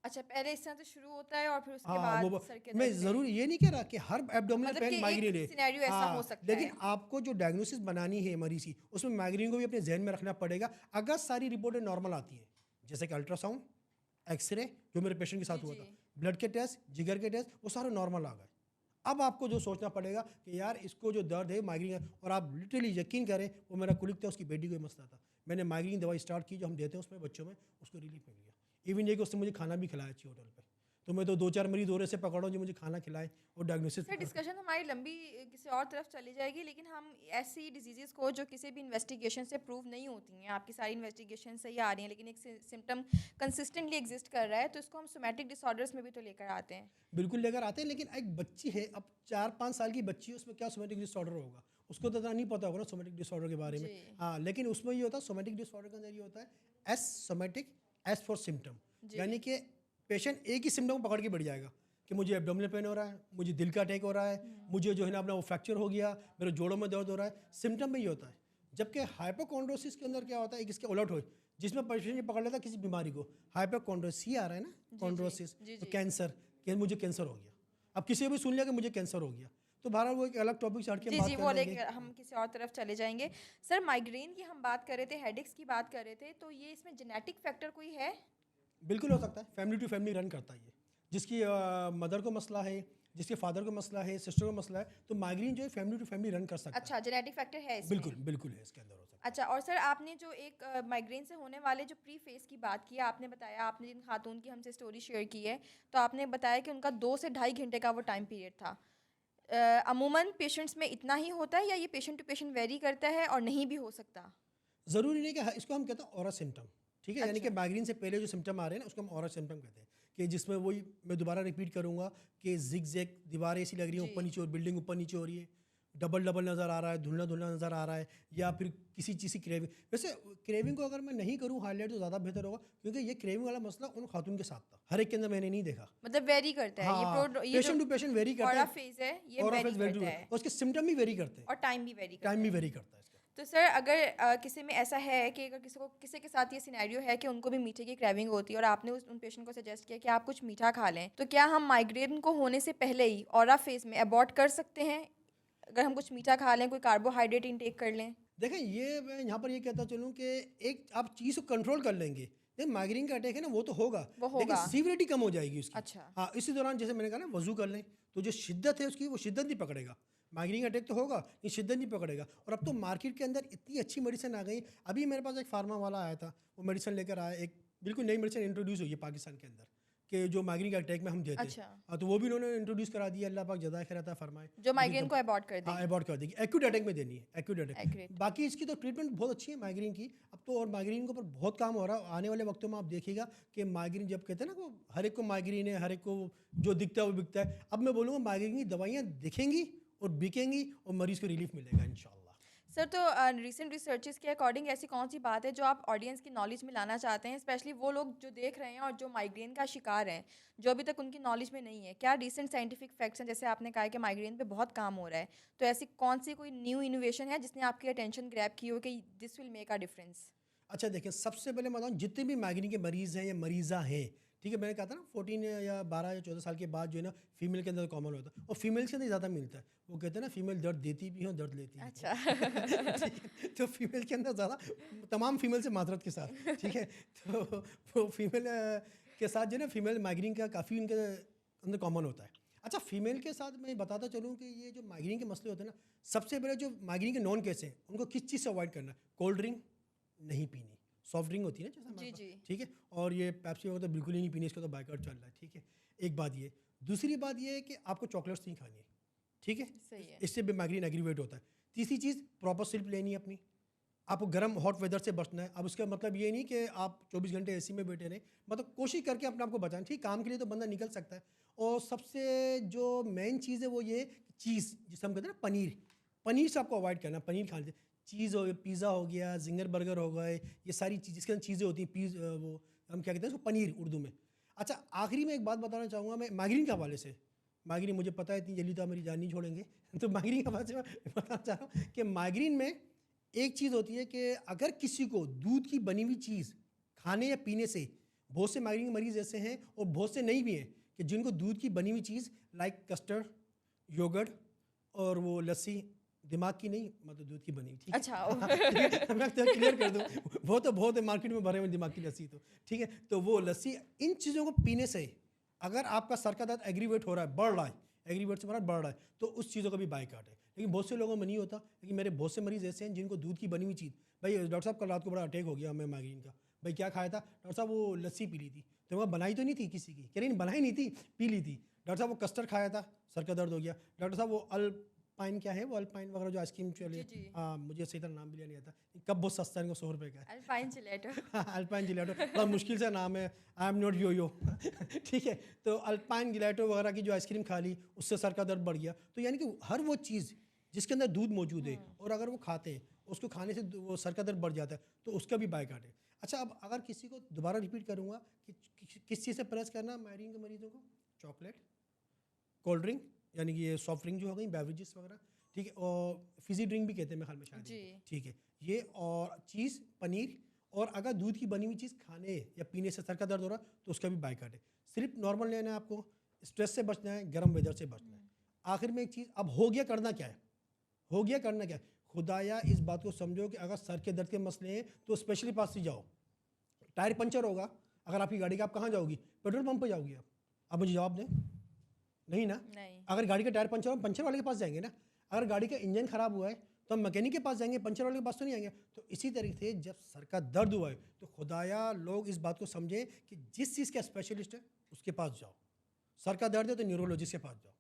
अच्छा, पहले इस तरह से शुरू होता है और फिर उसके
हाँ,
बाद
वो
सर के
मैं
दर्द से,
ज़रूर ये नहीं कह रहा कि हर एब्डोमिनल
मतलब
पेन
कि
माइग्रेन है।
एक सिनेरियो ऐसा हो सकता
लेकिन
है।
आपको जो डायग्नोसिस बनानी है मरीज़ की, उसमें माइग्रेन को भी अपने जहन में रखना पड़ेगा। अगर सारी रिपोर्टें नॉर्मल आती हैं, जैसे कि अल्ट्रासाउंड, एक्सरे, जो मेरे पेशेंट के साथ हुआ था, ब्लड के टेस्ट, जिगर के टेस्ट, वो सारे नॉर्मल आ गए। अब आपको जो सोचना पड़ेगा कि यार इसको जो दर्द है माइग्रेन है, और आप लिटरली यकीन करें, वो मेरा कुलिक था, उसकी बेटी को मसला था, मैंने माइग्रेन दवाई स्टार्ट की जो हम देते हैं उसमें बच्चों में, उसको रिलीफ मिल गया। इवन ये कि उसने मुझे खाना भी खिलाया अच्छी होटल पे। तो मैं तो 2-4 मरीज हो रहे से पकड़ो जो मुझे खाना खिलाए और डायग्नोसिस।
सर डिस्कशन हमारी लंबी किसी और तरफ चली जाएगी, लेकिन हम ऐसी डिजीज़ को जो किसी भी इन्वेस्टिगेशन से प्रूव नहीं होती हैं, आपकी सारी इन्वेस्टिगेशन सही आ रही हैं, लेकिन एक सिम्टम कंसिस्टेंटली एग्जिस्ट कर रहा है, तो इसको हम सोमैटिक डिसऑर्डर्स में भी तो लेकर आते हैं।
बिल्कुल लेकर आते हैं, लेकिन एक बच्ची है, अब 4-5 साल की बच्ची है, उसमें क्या सोमैटिक डिसऑर्डर होगा, उसको तो इतना नहीं पता होगा ना सोमैटिक डिसऑर्डर के बारे में। हाँ, लेकिन उसमें ये होता है, सोमैटिक डिसऑर्डर के अंदर ये होता है S somatic, S for symptom, यानी कि पेशेंट एक ही सिम्टम पकड़ के बैठ जाएगा कि मुझे एब्डोमिनल पेन हो रहा है, मुझे दिल का अटैक हो रहा है, मुझे जो है ना अपना वो फ्रैक्चर हो गया, मेरे जोड़ों में दर्द हो रहा है, सिम्टम में ये होता है। जबकि हाइपोकॉन्ड्रोसिस के अंदर क्या होता है, एक इसके उलट हो, जिसमें पेशेंट पकड़ लेता है किसी बीमारी को, हाइपोकॉन्ड्रोसिस ही आ रहा है ना, कॉन्ड्रोसिस, तो कैंसर, कि मुझे कैंसर हो गया। अब किसी भी सुन लिया कि मुझे कैंसर हो गया, तो बहरहाल वो एक अलग टॉपिक से हट के बात
वो
करेंगे।
हम किसी और तरफ चले जाएंगे। सर माइग्रेन की हम बात कर रहे थे, हेडेक्स की बात कर रहे थे, तो ये इसमें जेनेटिक फैक्टर कोई है?
बिल्कुल हो सकता है, फैमिली टू फैमिली रन करता है ये। जिसकी मदर को मसला है, जिसके फादर को मसला है, सिस्टर को मसला है, तो माइग्रेन जो है फैमिली टू फैमिली रन कर सकता है।
अच्छा, जेनेटिक फैक्टर है इसमें?
बिल्कुल बिल्कुल है इसके अंदर हो सकता है।
अच्छा, और सर आपने जो एक माइग्रेन से होने वाले जो प्री फेस की बात की, आपने बताया, आपने जिन खातून की हमसे स्टोरी शेयर की है, तो आपने बताया कि उनका 2 से ढाई घंटे का वो टाइम पीरियड था। अमूमन पेशेंट्स में इतना ही होता है या ये पेशेंट टू पेशेंट वेरी करता है और नहीं भी हो सकता?
ज़रूरी नहीं कि इसको हम कहते हैं ऑरा सिम्टम, ठीक है, यानी कि
अच्छा।
माइग्रेन से पहले जो सिम्टम आ रहे हैं ना उसको हम ऑरा सिम्टम कहते हैं, कि जिसमें वही मैं दोबारा रिपीट करूंगा कि जिग जैग दीवारें ऐसी लग रही हैं,
जी।
ऊपर नीचे, और बिल्डिंग ऊपर नीचे हो रही है, डबल डबल नज़र आ रहा है, धुंधला धुंधला नज़र आ रहा है, या फिर किसी चीज़ की क्रेविंग। वैसे क्रेविंग को अगर मैं नहीं करूँ हाईलाइट तो ज़्यादा बेहतर होगा, क्योंकि ये क्रेविंग वाला मसला उन खातून के साथ था, हर एक के अंदर मैंने नहीं देखा।
मतलब वेरी करता है
हाँ,
ये जो
पेशेंट टू पेशेंट वेरी करता
ऑरा
है,
फेज है ये
और
वेरी करता है
और उसके सिम्टम भी वेरी करते हैं,
और टाइम भी वेरी करता
टाइम भी
है।
वेरी करता है इसका।
तो सर अगर किसी में ऐसा है कि अगर किसी के साथ ये सिनेरियो है कि उनको भी मीठे की क्रेविंग होती है और आपने उन पेशेंट को सजेस्ट किया कि आप कुछ मीठा खा लें, तो क्या हम माइग्रेन को होने से पहले ही ऑरा फेज में अबॉर्ट कर सकते हैं अगर हम कुछ मीठा खा लें, कोई कार्बोहाइड्रेट इंटेक कर लें?
देखें, ये मैं यहाँ पर ये कहता चलूँ कि एक आप चीज़ को कंट्रोल कर लेंगे, देखिए माइग्रेन का अटैक है ना वो तो होगा,
वो
लेकिन
होगा।
सीवियरिटी कम हो जाएगी उसकी।
अच्छा।
हाँ, इसी दौरान जैसे मैंने कहा ना वजू कर लें, तो जो शिद्दत है उसकी वो शिद्दत नहीं पकड़ेगा। माइग्रेन अटैक तो होगा लेकिन शिद्दत नहीं पकड़ेगा। और अब तो मार्केट के अंदर इतनी अच्छी मेडिसिन आ गई। अभी मेरे पास एक फार्मा वाला आया था, वो मेडिसिन लेकर आया, एक बिल्कुल नई मेडिसिन इंट्रोड्यूस हुई है पाकिस्तान के अंदर, कि जो माइग्रेन के अटैक में हम देते हैं।
अच्छा।
हाँ, तो वो भी उन्होंने इंट्रोड्यूस करा दिया, अल्लाह पाक जज़ाए खैर अता फरमाए।
जो माइग्रेन को अबॉर्ट कर
हाँ,
देगी।
अबॉर्ट कर देगी, एक्यूट अटैक में देनी है, एक्यूट अटैक।
Accurate।
बाकी इसकी तो ट्रीटमेंट बहुत अच्छी है माइग्रेन की अब तो, और माइग्रेन के ऊपर बहुत काम हो रहा है। आने वाले वक्तों में आप देखिएगा कि माइग्रेन जब कहते हैं ना वो हर एक को माइग्रेन है, हर एक को जो दिखता है वो बिकता है, अब मैं बोलूँगा माइग्रेन की दवाइयाँ दिखेंगी और बिकेंगी और मरीज़ को रिलीफ मिलेगा इंशाल्लाह।
सर तो रिसेंट रिसर्चेस के अकॉर्डिंग ऐसी कौन सी बात है जो आप ऑडियंस की नॉलेज में लाना चाहते हैं, स्पेशली वो लोग जो देख रहे हैं और जो माइग्रेन का शिकार हैं, जो अभी तक उनकी नॉलेज में नहीं है? क्या रिसेंट साइंटिफिक फैक्ट्स हैं, जैसे आपने कहा कि माइग्रेन पे बहुत काम हो रहा है, तो ऐसी कौन सी कोई न्यू इनोवेशन है जिसने आपकी अटेंशन ग्रैब की हो कि this will make a difference?
अच्छा देखिए, सबसे पहले मैं बताऊँ, जितने भी माइग्रेन के मरीज़ हैं या मरीज़ा हैं, ठीक है, मैंने कहा था ना 14 या 12 या 14 साल के बाद जो है ना फीमेल के अंदर कॉमन होता है, और फीमेल के अंदर ज़्यादा मिलता है। वो कहते हैं ना फीमेल दर्द देती भी है और दर्द लेती भी है।
अच्छा।
ठीक है, तो फीमेल के अंदर ज़्यादा, तमाम फीमेल से मातरत के साथ, ठीक है, तो वो फीमेल के साथ जो है ना फीमेल माइग्रेन का काफ़ी उनके अंदर कॉमन होता है। अच्छा, फीमेल के साथ मैं बताता चलूँ कि ये जो माइग्रेन के मसले होते हैं ना, सबसे पहले जो माइग्रेन के नॉन केस हैं उनको किस चीज़ से अवॉइड करना है? कोल्ड ड्रिंक नहीं पीनी, सॉफ्ट ड्रिंक होती है ना जैसे हमारे
जी,
पास,
जी।
ठीक है, और ये पेप्सी वगैरह तो बिल्कुल ही नहीं पीनी, इसका तो बाइकआउट चल रहा है, ठीक है, एक बात ये। दूसरी बात ये है कि आपको चॉकलेट्स नहीं खानी है, ठीक है,
सही है।
इससे भी माइग्रेन एग्रीवेट होता है। तीसरी चीज़, प्रॉपर स्लीप लेनी है अपनी, आपको गर्म हॉट वेदर से बचना है। अब उसका मतलब ये नहीं कि आप 24 घंटे एसी में बैठे रहें, मतलब कोशिश करके अपने आप को बचाएं। ठीक, काम के लिए तो बंदा निकल सकता है। और सबसे जो मेन चीज़ है वो ये चीज़, जिसे हम कहते हैं ना पनीर, पनीर से आपको अवॉइड करना है। पनीर खाने से चीज़ हो गया, पिज़्ज़ा हो गया, जिंगर बर्गर हो गए, ये सारी चीज़ जिसके अंदर चीज़ें होती हैं, वो हम क्या कहते हैं उसको, पनीर उर्दू में। अच्छा, आखिरी में एक बात बताना चाहूँगा मैं माइग्रेन के हवाले से। माइग्रेन मुझे पता है इतनी जल्दी तो आप मेरी जान नहीं छोड़ेंगे तो माइग्रेन के हवाले से मैं बताना चाह रहा हूँ कि माइग्रेन में एक चीज़ होती है कि अगर किसी को दूध की बनी हुई चीज़ खाने या पीने से, बहुत से माइग्रेन के मरीज़ ऐसे हैं और बहुत से नहीं भी हैं कि जिनको दूध की बनी हुई चीज़ लाइक कस्टर्ड, योगर्ट और वो लस्सी, दिमाग की नहीं, मतलब दूध की बनी हुई, ठीक है।
अच्छा।
मैं तो क्लियर कर दूँ, वो तो बहुत है मार्केट में भरे हुए दिमाग की लस्सी, तो ठीक है। तो वो लस्सी, इन चीज़ों को पीने से अगर आपका सर का दर्द एग्रीवेट हो रहा है, बढ़ रहा है, एग्रीवेट से बढ़ रहा है, तो उस चीज़ों का भी बाइकाट है। लेकिन बहुत से लोगों में नहीं होता। लेकिन मेरे बहुत से मरीज़ ऐसे हैं जिनको दूध की बनी हुई चीज़, भाई डॉक्टर साहब कल रात को बड़ा अटैक हो गया हमें माइग्रेन का, भाई क्या खाया था डॉक्टर साहब? वो लस्सी पी ली थी। तो मैं बनाई तो नहीं थी किसी की, कह रही बनाई नहीं थी, पी ली थी। डॉक्टर साहब वो कस्टर्ड खाया था, सर का दर्द हो गया। डॉक्टर साहब वो अल्पाइन, क्या है वो अल्पाइन वगैरह जो आइसक्रीम चले,
जी, जी।
हाँ मुझे सही तरह नाम भी नहीं आता, कब बहुत सस्ता है, इनको 100 रुपये का है।
Alpine gelato.
अल्पाइन जिलेटो बड़ा मुश्किल से नाम है, आई एम नॉट यो ठीक है। तो अल्पाइन जिलेटो वगैरह की जो आइसक्रीम खा ली, उससे सर का दर्द बढ़ गया। तो यानी कि हर वो चीज़ जिसके अंदर दूध मौजूद है और अगर वो खाते हैं, उसको खाने से वो सर का दर्द बढ़ जाता है, तो उसका भी बाइकाट है। अच्छा, अब अगर किसी को दोबारा रिपीट करूँगा कि किस चीज़ से प्रेस करना माइग्रेन के मरीजों को, चॉकलेट, कोल्ड ड्रिंक यानी कि ये सॉफ्ट ड्रिंक जो हो गई, बेवरेजेस वगैरह, ठीक है, और फिजी ड्रिंक भी कहते हैं मेरे ख्याल में शायद,
जी।
ठीक है, ये और चीज़, पनीर, और अगर दूध की बनी हुई चीज़ खाने या पीने से सर का दर्द हो रहा तो उसका भी बाइकाट है। सिर्फ नॉर्मल लेना है आपको, स्ट्रेस से बचना है, गर्म वेदर से बचना है। आखिर में एक चीज़, अब हो गया करना क्या है, हो गया करना क्या है, खुदाया इस बात को समझो कि अगर सर के दर्द के मसले हैं तो स्पेशली पास से जाओ। टायर पंचर होगा अगर आपकी गाड़ी का, आप कहाँ जाओगी? पेट्रोल पंप पर जाओगी आप मुझे जवाब दें, नहीं ना।
नहीं।
अगर गाड़ी का टायर पंचर हो, पंचर वाले के पास जाएंगे ना। अगर गाड़ी का इंजन खराब हुआ है तो हम मैकेनिक के पास जाएंगे, पंचर वाले के पास तो नहीं आएंगे। तो इसी तरीके से जब सर का दर्द हुआ है तो खुदाया लोग इस बात को समझें कि जिस चीज़ का स्पेशलिस्ट है उसके पास जाओ। सर का दर्द है तो न्यूरोलॉजिस्ट के पास जाओ,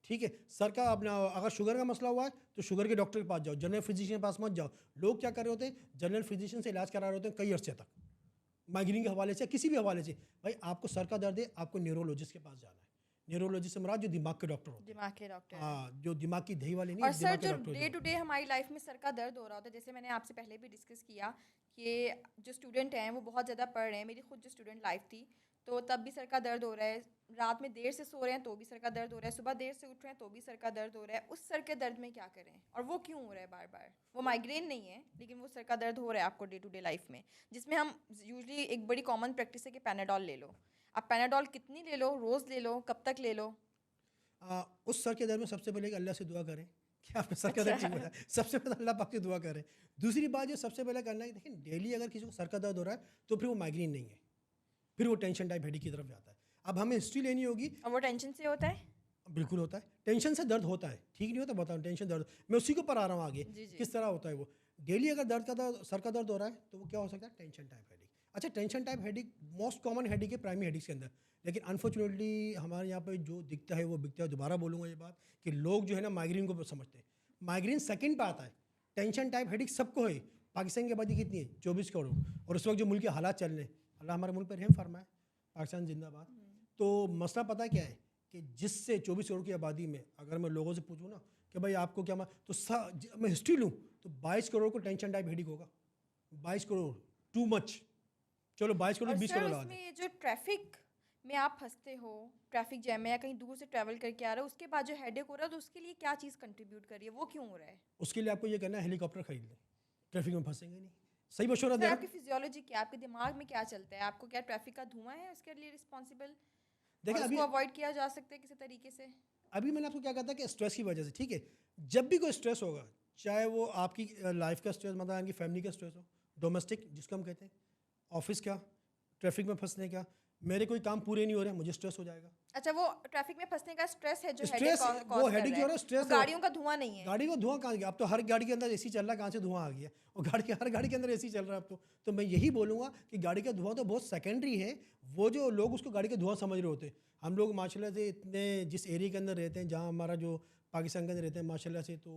ठीक है। सर का अपना अगर शुगर का मसला हुआ है तो शुगर के डॉक्टर के पास जाओ, जनरल फिजिशियन के पास मत जाओ। लोग क्या कर रहे होते हैं, जनरल फिजिशियन से इलाज करा रहे होते हैं कई अरसे तक, माइग्रेन के हवाले से, किसी भी हवाले से। भाई आपको सर का दर्द है, आपको न्यूरोलॉजिस्ट के पास जाना है। न्यूरोलॉजिस्ट से मुराद जो दिमाग के डॉक्टर होते हैं,
दिमाग के डॉक्टर।
हाँ, जो दिमाग की दही वाले नहीं,
और सर
दिमाग के
जो
डॉक्टर
डे टू डे हमारी लाइफ में सर का दर्द हो रहा होता है, जैसे मैंने आपसे पहले भी डिस्कस किया कि जो स्टूडेंट हैं वो बहुत ज़्यादा पढ़ रहे हैं। मेरी खुद जो स्टूडेंट लाइफ थी तो तब भी सर का दर्द हो रहा है, रात में देर से सो रहे हैं तो भी सर का दर्द हो रहा है, सुबह देर से उठ रहे हैं तो भी सर का दर्द हो रहा है। उस सर के दर्द में क्या करें और वो क्यों हो रहा है बार बार? वो माइग्रेन नहीं है लेकिन वो सर का दर्द हो रहा है आपको डे टू डे लाइफ में, जिसमें हम यूजली एक बड़ी कॉमन प्रैक्टिस है कि पैनाडॉल ले लो। अब पैनाडॉल कितनी ले लो, रोज़ ले लो, कब तक ले लो?
उस सर के दर्द में सबसे पहले अल्लाह से दुआ करें कि आपका सर का दर्द ठीक हो जाए। सबसे पहले अल्लाह पाक से दुआ करें। दूसरी बात जो सबसे पहले करना है, देखिए डेली अगर किसी को सर का दर्द हो रहा है तो फिर वो माइग्रेन नहीं है, फिर वो टेंशन टाइप हेडेक की तरफ जाता है। अब हमें हिस्ट्री लेनी होगी।
और वो टेंशन से होता है?
बिल्कुल होता है, टेंशन से दर्द होता है, ठीक नहीं होता, बताओ टेंशन दर्द। मैं उसी को पर आ रहा हूँ आगे,
जी, जी।
किस तरह होता है वो। डेली अगर सर का दर्द हो रहा है तो वो क्या हो सकता है, टेंशन टाइप हेडेक। अच्छा, tension type headache most common headache है प्राइमरी हेडेक्स के अंदर, लेकिन अनफॉर्चुनेटली हमारे यहाँ पे जो दिखता है वो बिकता है। दोबारा बोलूँगा ये बात कि लोग जो है ना माइग्रेन को समझते हैं, माइग्रेन सेकंड पे आता है। टेंशन टाइप हेडेक सबको है। पाकिस्तान की आबादी कितनी है, 24 करोड़, और उस वक्त जो मुल्क के हालात चल रहे हैं, अल्लाह हमारे मुल्क पर रहम फरमाए, पाकिस्तान जिंदाबाद। तो मसला पता क्या है कि जिससे 24 करोड़ की आबादी में अगर मैं लोगों से पूछूँ ना कि भाई आपको क्या तो मैं हिस्ट्री लूँ तो 22 करोड़ को टेंशन टाइप हेडेक होगा। 22 करोड़ टू मच। चलो 22 करोड़ 20 करोड़ लगा दें।
उसमें ये जो ट्रैफिक में आप फंसते हो, ट्रैफिक जैम में या कहीं दूर से ट्रैवल करके आ रहे हो, उसके बाद जो हेडेक हो रहा है तो उसके लिए क्या चीज़ कंट्रीब्यूट कर रही है, वो क्यों हो रहा है?
उसके लिए आपको ये करना है, हेलीकॉप्टर खरीद लें, ट्रैफिक में फंसेंगे नहीं। सही मशवरा दे
सर
रहा
आपकी फिजियोलॉजी क्या, आपके दिमाग में क्या चलता है? आपको क्या ट्रैफिक का धुआं है उसके लिए रिस्पॉन्सिबल?
देखिए
उसको अवॉइड किया जा सकता है किसी तरीके से?
अभी मैंने आपको क्या कहा था कि स्ट्रेस की वजह से, ठीक है। जब भी कोई स्ट्रेस होगा, चाहे वो आपकी लाइफ का स्ट्रेस, मतलब आपकी फैमिली का स्ट्रेस हो, डोमेस्टिक जिसको हम कहते हैं, ऑफिस का, ट्रैफिक में फंसने का, मेरे कोई काम पूरे नहीं हो रहे मुझे स्ट्रेस हो जाएगा।
अच्छा, वो ट्रैफिक में फंसने का स्ट्रेस है जो
स्ट्रेस, वो हेडेक जो हो रहा है स्ट्रेस,
गाड़ियों का धुआं नहीं है।
गाड़ी को धुआं कहाँ गया? अब तो हर गाड़ी के अंदर एसी चल रहा है, कहाँ से धुआं आ गया? और हर गाड़ी के अंदर एसी चल रहा है अब तो मैं यही बोलूँगा कि गाड़ी का धुआं तो बहुत सेकेंडरी है। वो जो लोग उसको गाड़ी का धुआं समझ रहे होते हैं, हम लोग माशाल्लाह से इतने जिस एरिया के अंदर रहते हैं, जहाँ हमारा जो पाकिस्तान के अंदर रहते हैं माशाल्लाह से, तो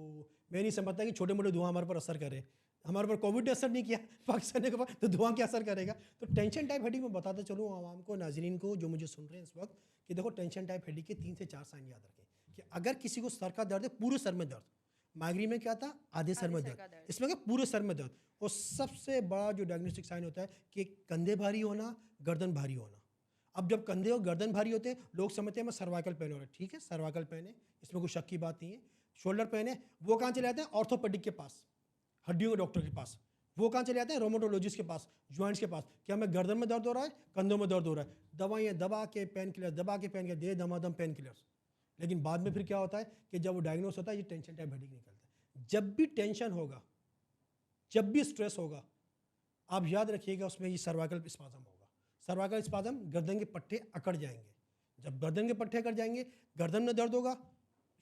मैं नहीं समझता कि छोटे मोटे धुआं हमारे पर असर करे। हमारे पर कोविड ने असर नहीं किया पाकिस्तान के पास, तो धुआं क्या असर करेगा? तो टेंशन टाइप हेडेक मैं बताता चलूँ आवाम को, नाजरीन को जो मुझे सुन रहे हैं इस वक्त, कि देखो टेंशन टाइप हेडेक के 3 से 4 साइन याद रखें। कि अगर किसी को सर का दर्द है, पूरे सर में दर्द, माइग्रेन में क्या था, आधे सर में दर्द, इसमें क्या पूरे सर में दर्द। और सबसे बड़ा जो डायग्नोस्टिक साइन होता है कि कंधे भारी होना, गर्दन भारी होना। अब जब कंधे और गर्दन भारी होते हैं, लोग समझते हैं मैं सर्वाइकल पेन हो रहा है, ठीक है, सर्वाइकल पेन है, इसमें कोई शक की बात नहीं है। शोल्डर पेन है, वो कहाँ चले जाते हैं, ऑर्थोपेडिक के पास, हड्डियों के डॉक्टर के पास। वो कहाँ चले जाते हैं, रोमेटोलॉजिस्ट के पास, जॉइंट्स के पास। क्या हमें गर्दन में दर्द हो रहा है, कंधों में दर्द हो रहा है, दवाइयाँ दबा के पेन किलर, दबा के पेन किलर, दे दमादम पेन किलर्स। लेकिन बाद में फिर क्या होता है कि जब वो डायग्नोस होता है, ये टेंशन टाइप हेडेक निकलता है। जब भी टेंशन होगा, जब भी स्ट्रेस होगा, आप याद रखिएगा उसमें ये सर्वाइकल स्पाज़म होगा। सर्वाइकल स्पाज़म, गर्दन के पट्टे अकड़ जाएंगे। जब गर्दन के पट्टे अकड़ जाएंगे, गर्दन में दर्द होगा,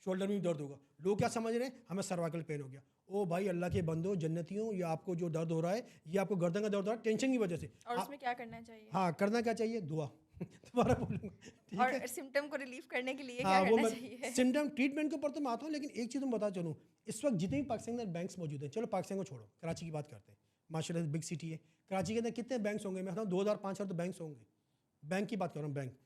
शोल्डर में भी दर्द होगा। लोग क्या समझ रहे हैं, हमें सर्वाइकल पेन हो गया। ओ भाई, अल्लाह के बंदो, जन्नतियों, ये आपको जो दर्द हो रहा है, ये आपको गर्दन का दर्द हो रहा है टेंशन की वजह से।
और उसमें क्या करना चाहिए?
हाँ, करना क्या चाहिए, दुआ दोबारा बोलूँगा, ठीक है।
और सिम्टम को रिलीफ करने के लिए
हाँ,
क्या
वो
करना
मैं
चाहिए?
सिम्टम ट्रीटमेंट के ऊपर तो मैं आता हूँ, लेकिन एक चीज़ मैं बता चलूँ, इस वक्त जितने भी पाकिस्तान के अंदर बैंक्स मौजूद हैं, चलो पाकिस्तान को छोड़ो, कराची की बात करते हैं, माशाल्लाह बिग सिटी है। कराची के अंदर कितने बैंक्स होंगे? मैं कहता हूँ 2000-5000 तो बैंक्स होंगे। बैंक की बात कर रहा हूँ, बैंक।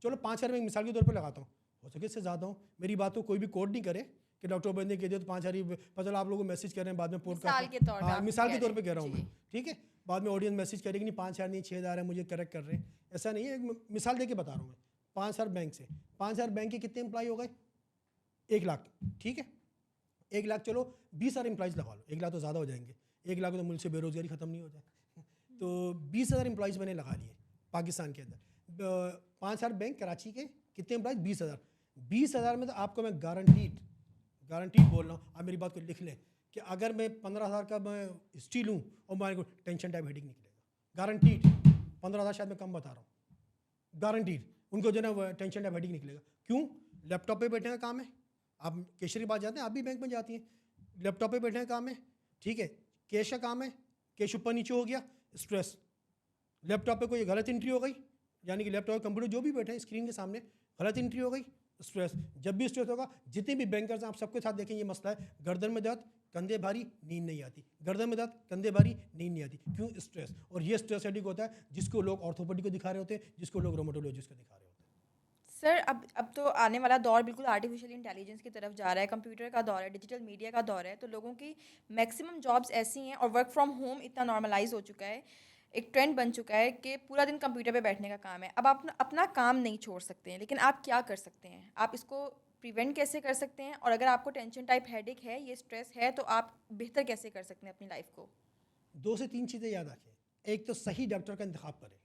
चलो 5000 में मिसाल के तौर पर लगाता हूँ, हो सके इससे ज़्यादा हो। मेरी बात को कोई भी कोड नहीं करे कि डॉक्टर उबैद ने कह दिया तो 5000 ही, पता चला आप लोगों को मैसेज कर रहे हैं बाद में
मिसाल के तौर पे
हाँ,
आप
मिसाल के
कह
तौर
रहे
पे
हैं,
कह रहा हूँ
जी।
मैं, ठीक है। बाद में ऑडियंस मैसेज करेगी नहीं 5000 नहीं 6000 है, मुझे करेक्ट कर रहे हैं। ऐसा नहीं है, एक मिसाल दे के बता रहा हूँ मैं। 5000 बैंक से, 5000 बैंक के कितने एम्प्लॉय हो गए? 1 लाख, ठीक है। 1 लाख, चलो 20,000 एम्प्लॉयज़ लगा लो, 1 लाख तो ज़्यादा हो जाएंगे। 1 लाख तो मुल्क से बेरोजगारी ख़त्म नहीं हो जाए तो 20,000 एम्प्लॉयज़ मैंने लगा लिए पाकिस्तान के अंदर। 5000 बैंक, कराची के कितने एम्प्लॉयज़? 20,000। 20,000 में तो आपको मैं गारंटीड बोल रहा हूँ, आप मेरी बात को लिख लें कि अगर मैं 15,000 का मैं हिस्ट्री लूँ और मेरे को टेंशन टाइप हेडेक निकलेगा, गारंटीड। 15,000 शायद मैं कम बता रहा हूँ, गारंटीड उनको जो है ना टेंशन टाइप हेडेक निकलेगा। क्यों? लैपटॉप पे बैठने का काम है, आप कैशियर के पास जाते हैं, आप भी बैंक में जाती हैं, लैपटॉप पे बैठने का काम है, ठीक है, कैश का काम है, कैश ऊपर नीचे हो गया, स्ट्रेस। लैपटॉप पे कोई गलत एंट्री हो गई, यानी कि लैपटॉप कंप्यूटर जो भी बैठे हैं स्क्रीन के सामने, गलत एंट्री हो गई, स्ट्रेस। जब भी स्ट्रेस होगा, जितने भी बैंकर्स हैं आप सबके साथ देखें ये मसला है, गर्दन में दर्द, कंधे भारी, नींद नहीं आती, गर्दन में दर्द, कंधे भारी, नींद नहीं आती, क्यों? स्ट्रेस। और ये स्ट्रेस हेडेक होता है जिसको लोग ऑर्थोपेडिक को दिखा रहे होते हैं, जिसको लोग रोमेटोलॉजिस्ट को दिखा रहे होते हैं।
सर अब तो आने वाला दौर बिल्कुल आर्टिफिशियल इंटेलिजेंस की तरफ जा रहा है, कंप्यूटर का दौर है, डिजिटल मीडिया का दौर है, तो लोगों की मैक्सिमम जॉब्स ऐसी हैं और वर्क फ्रॉम होम इतना नॉर्मलाइज हो चुका है, एक ट्रेंड बन चुका है कि पूरा दिन कंप्यूटर पे बैठने का काम है। अब आप अपना काम नहीं छोड़ सकते हैं, लेकिन आप क्या कर सकते हैं? आप इसको प्रिवेंट कैसे कर सकते हैं? और अगर आपको टेंशन टाइप हेडेक है, ये स्ट्रेस है, तो आप बेहतर कैसे कर सकते हैं अपनी लाइफ को?
2 से 3 चीज़ें याद रखें। एक तो सही डॉक्टर का इंतखाब करें,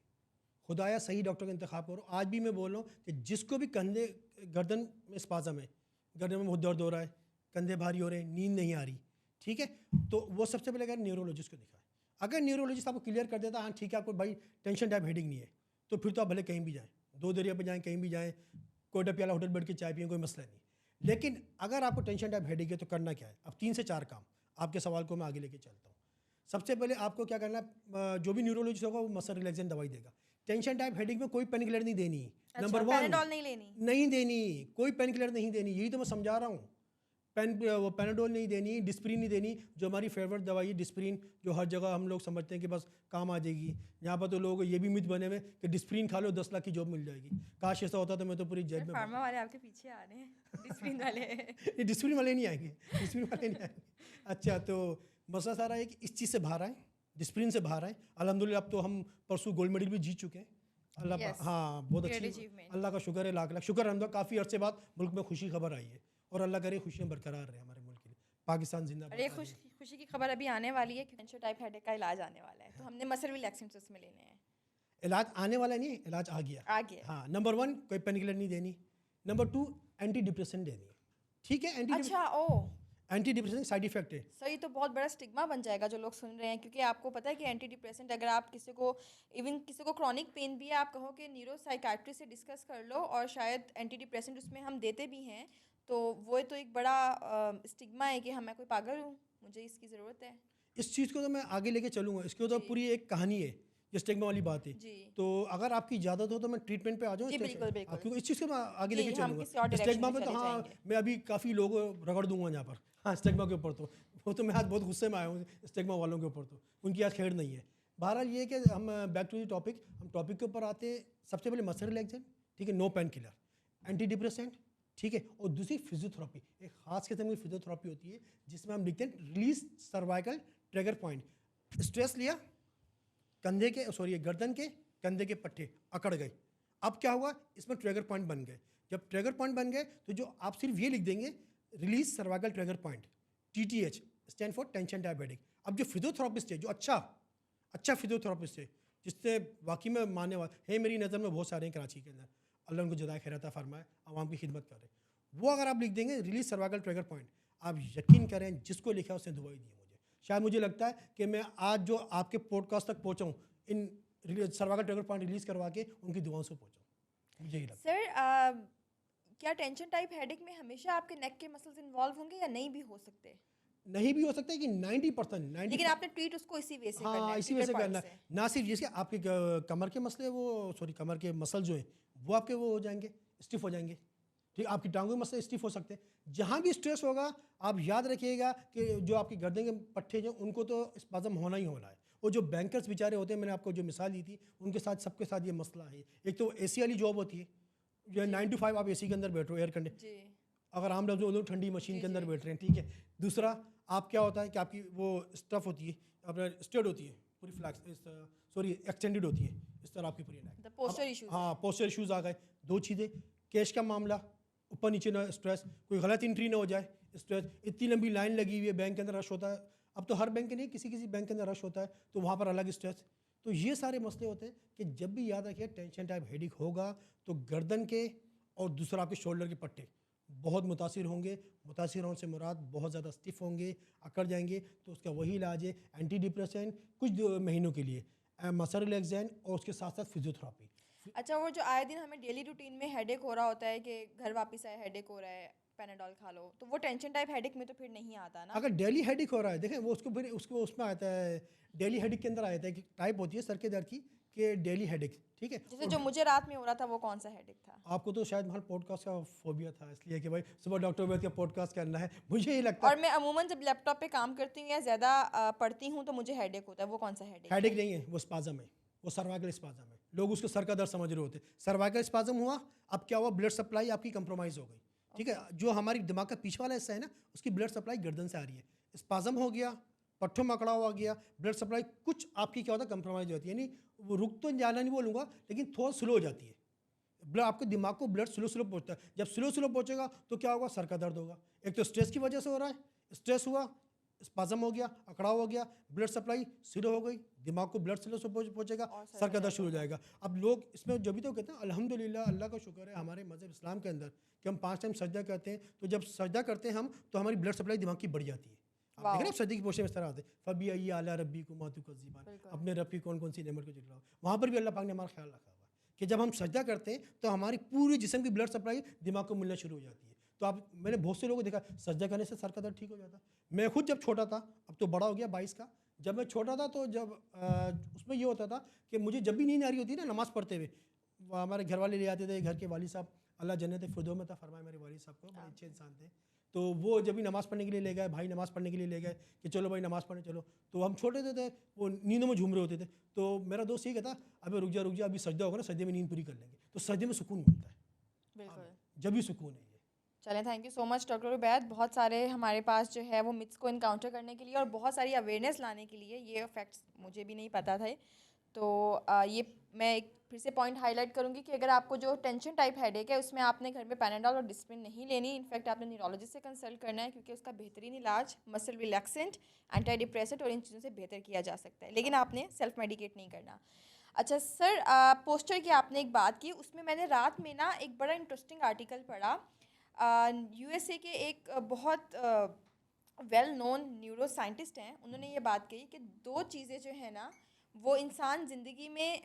खुदाया सही डॉक्टर का इंतखाब करो। आज भी मैं बोल रहा हूँ कि जिसको भी कंधे गर्दन में स्पाज़म है, गर्दन में बहुत दर्द हो रहा है, कंधे भारी हो रहे हैं, नींद नहीं आ रही, ठीक है, तो वो सबसे पहले अगर न्यूरोलॉजिस्ट को दिखाएं। अगर न्यूरोलॉजिस्ट आपको क्लियर कर देता है हाँ ठीक है आपको भाई टेंशन टाइप हेडिंग नहीं है, तो फिर तो आप भले कहीं भी जाएँ, 2 दरिया पर जाएँ, कहीं भी जाएँ, कोयटा प्याला होटल बैठ के चाय पिए, कोई मसला नहीं। लेकिन अगर आपको टेंशन टाइप हेडेक है तो करना क्या है? अब 3 से 4 काम, आपके सवाल को मैं आगे लेके चलता हूँ। सबसे पहले आपको क्या करना है, जो भी न्यूरोलॉजिस्ट होगा वो मसल रिलैक्सेंट दवाई देगा। टेंशन टाइप हेडेक में कोई पेन किलर नहीं देनी।
अच्छा,
नंबर 1
पैराडॉल नहीं लेनी?
नहीं देनी, कोई पेन किलर नहीं देनी, यही तो मैं समझा रहा हूँ। वो पैनाडोल नहीं देनी, डिस्प्रिन नहीं देनी, जो हमारी फेवरेट दवाई है डिस्प्रिन, जो हर जगह हम लोग समझते हैं कि बस काम आ जाएगी। यहाँ पर तो लोग ये भी मिथ बने हुए कि डिस्प्रिन खा लो 10 लाख की जॉब मिल जाएगी। काश ऐसा होता तो मैं तो पूरी जेब में
फार्मा वाले आपके पीछे आ रहे हैं, डिस्प्रिन वाले।
ये डिस्प्रिन वाले नहीं आएंगे, डिस्प्रिन वाले नहीं आएंगे। अच्छा, तो मसला सारा है कि इस चीज़ से बाहर आए, डिस्प्रिन से बाहर आए। अल्हम्दुलिल्लाह अब तो हम परसों गोल्ड मेडल भी जीत चुके हैं। अल्लाह
Yes,
हाँ बहुत
great
अच्छी,
achievement.
अल्लाह का शुक्र है, लाख लाख शुक्र है। काफ़ी अरसे बाद मुल्क में खुशी खबर आई है और अल्लाह करे खुशियाँ बरकरार रहे हमारे मुल्क के लिए। पाकिस्तान जिंदाबाद।
और एक खुशी की खबर अभी आने वाली है कि टेंशन टाइप हेडेक का इलाज आने वाला है, तो हमने मसल रिलैक्सेंट्स उसमें लेने हैं।
इलाज आने वाला नहीं है, इलाज आ गया।
आ गया।
हाँ, नंबर 1 कोई पेन किलर नहीं देनी, नंबर 2 एंटी डिप्रेसेंट देनी है, ठीक है।
अच्छा, ओ
एंटी डिप्रेसेंट साइड इफेक्ट है।
सर, ये तो बहुत बड़ा स्टिग्मा बन जाएगा जो लोग सुन रहे हैं, क्योंकि आपको पता है कि एंटी डिप्रेसेंट अगर आप किसी को, इवन किसी को क्रॉनिक पेन भी है, आप कहो कि न्यूरो साइकाट्रिस्ट से डिस्कस कर लो और शायद एंटी डिप्रेसेंट उसमें हम देते भी हैं, तो वो तो एक बड़ा स्टिग्मा है कि हाँ मैं कोई पागल हूँ, मुझे इसकी ज़रूरत है।
इस चीज़ को तो मैं आगे लेके चलूँगा, इसकी तो
जी।
पूरी एक कहानी है, ये स्टिग्मा वाली बात है।
जी
तो अगर आपकी इजाज़त हो तो मैं ट्रीटमेंट पे आ जाऊँ
जी,
इस तरह से?
बिल्कुल बिल्कुल।
क्योंकि इस चीज़ को मैं आगे
जी,
लेके
हम
चलूँगा।
किसी और डायरेक्शन
स्टिग्मा
में
पे तो
चले
हाँ,
जाएंगे।
मैं अभी काफ़ी लोग रगड़ दूंगा यहाँ पर, हाँ स्टिग्मा के ऊपर तो वो तो मैं आज बहुत गुस्से में आया हूँ स्टिग्मा वालों के ऊपर, तो उनकी आज खैर नहीं है। बहरहाल ये है कि हम बैक टू द टॉपिक, हम टॉपिक के ऊपर आते हैं। सबसे पहले मसल रिलैक्सेंट, ठीक है, no painkiller, antidepressant, ठीक है, और दूसरी फिजियोथेरेपी, एक खास किस्म की फिजियोथेरेपी होती है जिसमें हम लिखते हैं release cervical trigger point. Stress लिया, कंधे के सॉरी गर्दन के कंधे के पट्टे अकड़ गए, अब क्या हुआ, इसमें ट्रिगर पॉइंट बन गए। जब ट्रिगर पॉइंट बन गए तो जो आप सिर्फ ये लिख देंगे release cervical trigger point, TTH stand for tension type headache. अब जो फिजियोथेरेपिस्ट है, जो अच्छा फिजियोथेरेपिस्ट है, जिससे वाकई में मानने वाला है, मेरी नज़र में बहुत सारे हैं कराची के अंदर, अल्लाह उनको जज़ाए खैर अता फरमाए, आवाम की खिदमत कर रहे हैं, वो अगर आप लिख देंगे रिलीज सर्वाइकल ट्रिगर पॉइंट, आप यकीन करें जिसको लिखा उसने दुआई दी मुझे। शायद मुझे लगता है कि मैं आज जो आपके पॉडकास्ट तक पहुँचाऊँ इन सर्वाइकल ट्रिगर पॉइंट रिलीज़ करवा के उनकी दुआओं से पहुँचाऊँ, मुझे ही लगता है।
सर, क्या टेंशन टाइप हेडेक में हमेशा आपके नेक के मसल्स इन्वॉल्व होंगे या नहीं भी हो सकते?
नहीं भी हो सकता है कि 90%,
लेकिन आपने ट्रीट उसको इसी वे से करना
हाँ
है,
इसी वजह से
trigger point
करना
से।
है। ना सिर्फ जिसके आपके कमर के मसले वो सॉरी कमर के मसल जो हैं वो आपके वो हो जाएंगे, स्टिफ हो जाएंगे, ठीक, आपकी टांगों के मसले स्टिफ हो सकते हैं। जहाँ भी स्ट्रेस होगा आप याद रखिएगा कि जो आपकी गर्दन के पट्टे जो उनको तो स्पाज़म होना ही होना है। और जो बैंकर्स बेचारे होते हैं, मैंने आपको जो मिसाल दी थी, उनके साथ सबके साथ ये मसला है। एक तो AC वाली जॉब होती है, जो 9 to 5 आप AC के अंदर बैठ रहे हो, एयर कंडीशन,
जी
अगर हम लोग जो ठंडी मशीन
जी,
के अंदर
जी।
बैठ रहे हैं, ठीक है। दूसरा आप क्या होता है कि आपकी वो स्टफ होती है, अपना स्ट्रेट होती है पूरी फ्लैक्स, सॉरी एक्सटेंडेड होती है इस तरह आपकी पूरी neck।
द पोस्चर
अब-
इश्यूज।
हाँ पोस्चर इश्यूज आ गए। 2 चीज़ें, कैश का मामला, ऊपर नीचे ना स्ट्रेस, कोई गलत एंट्री ना हो जाए, स्ट्रेस, इतनी लंबी लाइन लगी हुई है, बैंक के अंदर रश होता है, अब तो हर बैंक के नहीं किसी किसी बैंक के अंदर रश होता है, तो वहाँ पर अलग स्ट्रेस। तो ये सारे मसले होते हैं कि जब भी याद रखिए टेंशन टाइप हेडेक होगा तो गर्दन के और दूसरा आपके शोल्डर के पट्टे बहुत मुतासिर होंगे। मुतासिर होने से मुराद बहुत ज़्यादा स्टिफ होंगे, अकड़ जाएंगे, तो उसका वही इलाज है एंटी डिप्रेसेंट कुछ महीनों के लिए, मसल रिलैक्सेंट और उसके साथ साथ फिजियोथेरेपी।
अच्छा, वो जो आए दिन हमें डेली रूटीन में हेडेक हो रहा होता है कि घर वापस आए हेडेक हो रहा है, पैनाडॉल खा लो, तो वो टेंशन टाइप हेडेक में तो फिर नहीं आता ना?
अगर डेली हेडिक हो रहा है, देखें वो उसको फिर उसको उसमें आता है, डेली हेडिक के अंदर आता है कि टाइप होती है सर के दर्द की कि डेली हेडिक, ठीक है।
जैसे
और
जो मुझे रात में हो रहा था वो कौन सा हेडेक था?
आपको तो शायद हमारे पॉडकास्ट का फोबिया था, इसलिए कि भाई सुबह डॉक्टर वैद का पॉडकास्ट करना है, मुझे ये लगता
और
है।
मैं अमूमन जब लैपटॉप पे काम करती हूँ या ज़्यादा पढ़ती हूँ तो मुझे हेडेक होता है, वो कौन सा हेडेक
हेडिक
है?
नहीं है, वो स्पाजम है, वो सर्वाइकल स्पाजम है। लोग उसको सर का दर्द समझ रहे होते, सर्वाइकल स्पाजम हुआ, अब क्या हुआ, ब्लड सप्लाई आपकी कंप्रोमाइज़ हो गई, ठीक है।
ओके।
जो हमारी दिमाग का पीछे वाला हिस्सा है ना, उसकी ब्लड सप्लाई गर्दन से आ रही है, स्पाजम हो गया, पट्ठों में अकड़ा हुआ गया, ब्लड सप्लाई कुछ आपकी क्या होता है, कंप्रोमाइज हो जाती है, यानी वो रुक तो जाना नहीं बोलूँगा, लेकिन थोड़ा स्लो हो जाती है। ब्लड आपके दिमाग को ब्लड स्लो स्लो पहुंचता है, जब स्लो स्लो पहुंचेगा तो क्या होगा, सर का दर्द होगा। एक तो स्ट्रेस की वजह से हो रहा है, स्ट्रेस हुआ, स्पाजम हो गया, अकड़ाव हो गया, ब्लड सप्लाई स्लो हो गई, दिमाग को ब्लड स्लो से पहुंचेगा,
और सर
सर
का
का दर्द
दर्द
शुरू हो
होगा।
जाएगा। अब लोग इसमें जब भी तो कहते हैं अल्हम्दुलिल्लाह, अल्लाह का शुक्र है हमारे मज़हब इस्लाम के अंदर कि हम 5 टाइम सजदा करते हैं, तो जब सजदा करते हैं हम तो हमारी ब्लड सप्लाई दिमाग की बढ़ जाती है। आप देखें ना,
वाओ।
आप सजदे की पोस्टर में इस तरह आते हैं, फबी अय्या आला रब्बी को मातु का जीबान,
बिल्कुल।
अपने रब की कौन कौन सी नेमत को जिक्र, वहाँ पर भी अल्लाह पाक ने हमारा ख्याल रखा हुआ है कि जब हम सजदा करते हैं तो हमारी पूरी जिस्म की ब्लड सप्लाई दिमाग को मिलना शुरू हो जाती है। तो आप, मैंने बहुत से लोगों को देखा सजदा करने से सर का दर्द ठीक हो जाता है। मैं खुद जब छोटा था, अब तो बड़ा हो गया 22 का, जब मैं छोटा था तो जब उसमें ये होता था कि मुझे जब भी नींद आ रही होती ना नमाज़ पढ़ते हुए, वो हमारे घर वाले ले आते थे, घर के वाली साहब, अल्लाह जन्नत फिरदौस में था फरमाए मेरे वाली साहब को, बड़े अच्छे इंसान थे। तो वो जब भी नमाज़ पढ़ने के लिए ले गए, भाई नमाज़ पढ़ने के लिए ले गए कि चलो भाई नमाज़ पढ़ने चलो, तो हम छोटे थे, वो नींदों में झूम रहे होते थे। तो मेरा दोस्त ये कहता, अबे रुक जा, अभी सजदा होगा ना, सजदे में नींद पूरी कर लेंगे। तो सजदे में सुकून मिलता है, हाँ,
बिल्कुल।
जब भी सुकून है ये।
चलें, thank you so much doctor Ubaid. बहुत सारे हमारे पास जो है वो मिथ्स को इनकाउंटर करने के लिए और बहुत सारी अवेयरनेस लाने के लिए, ये फैक्ट्स मुझे भी नहीं पता थे। तो ये मैं एक फिर से पॉइंट हाईलाइट करूँगी कि अगर आपको जो टेंशन टाइप हेडेक है उसमें आपने घर में पैनाडॉल और डिस्प्रिन नहीं लेनी, इनफैक्ट आपने न्यूरोलॉजिस्ट से कंसल्ट करना है, क्योंकि उसका बेहतरीन इलाज मसल रिलैक्सेंट, एंटी डिप्रेसेंट और इन चीज़ों से बेहतर किया जा सकता है, लेकिन आपने सेल्फ मेडिकेट नहीं करना। अच्छा सर, पोस्टर की आपने एक बात की, उसमें मैंने रात में ना एक बड़ा इंटरेस्टिंग आर्टिकल पढ़ा। यूएसए के एक बहुत वेल नोन न्यूरो साइंटिस्ट हैं, उन्होंने ये बात कही कि दो चीज़ें जो है ना वो इंसान ज़िंदगी में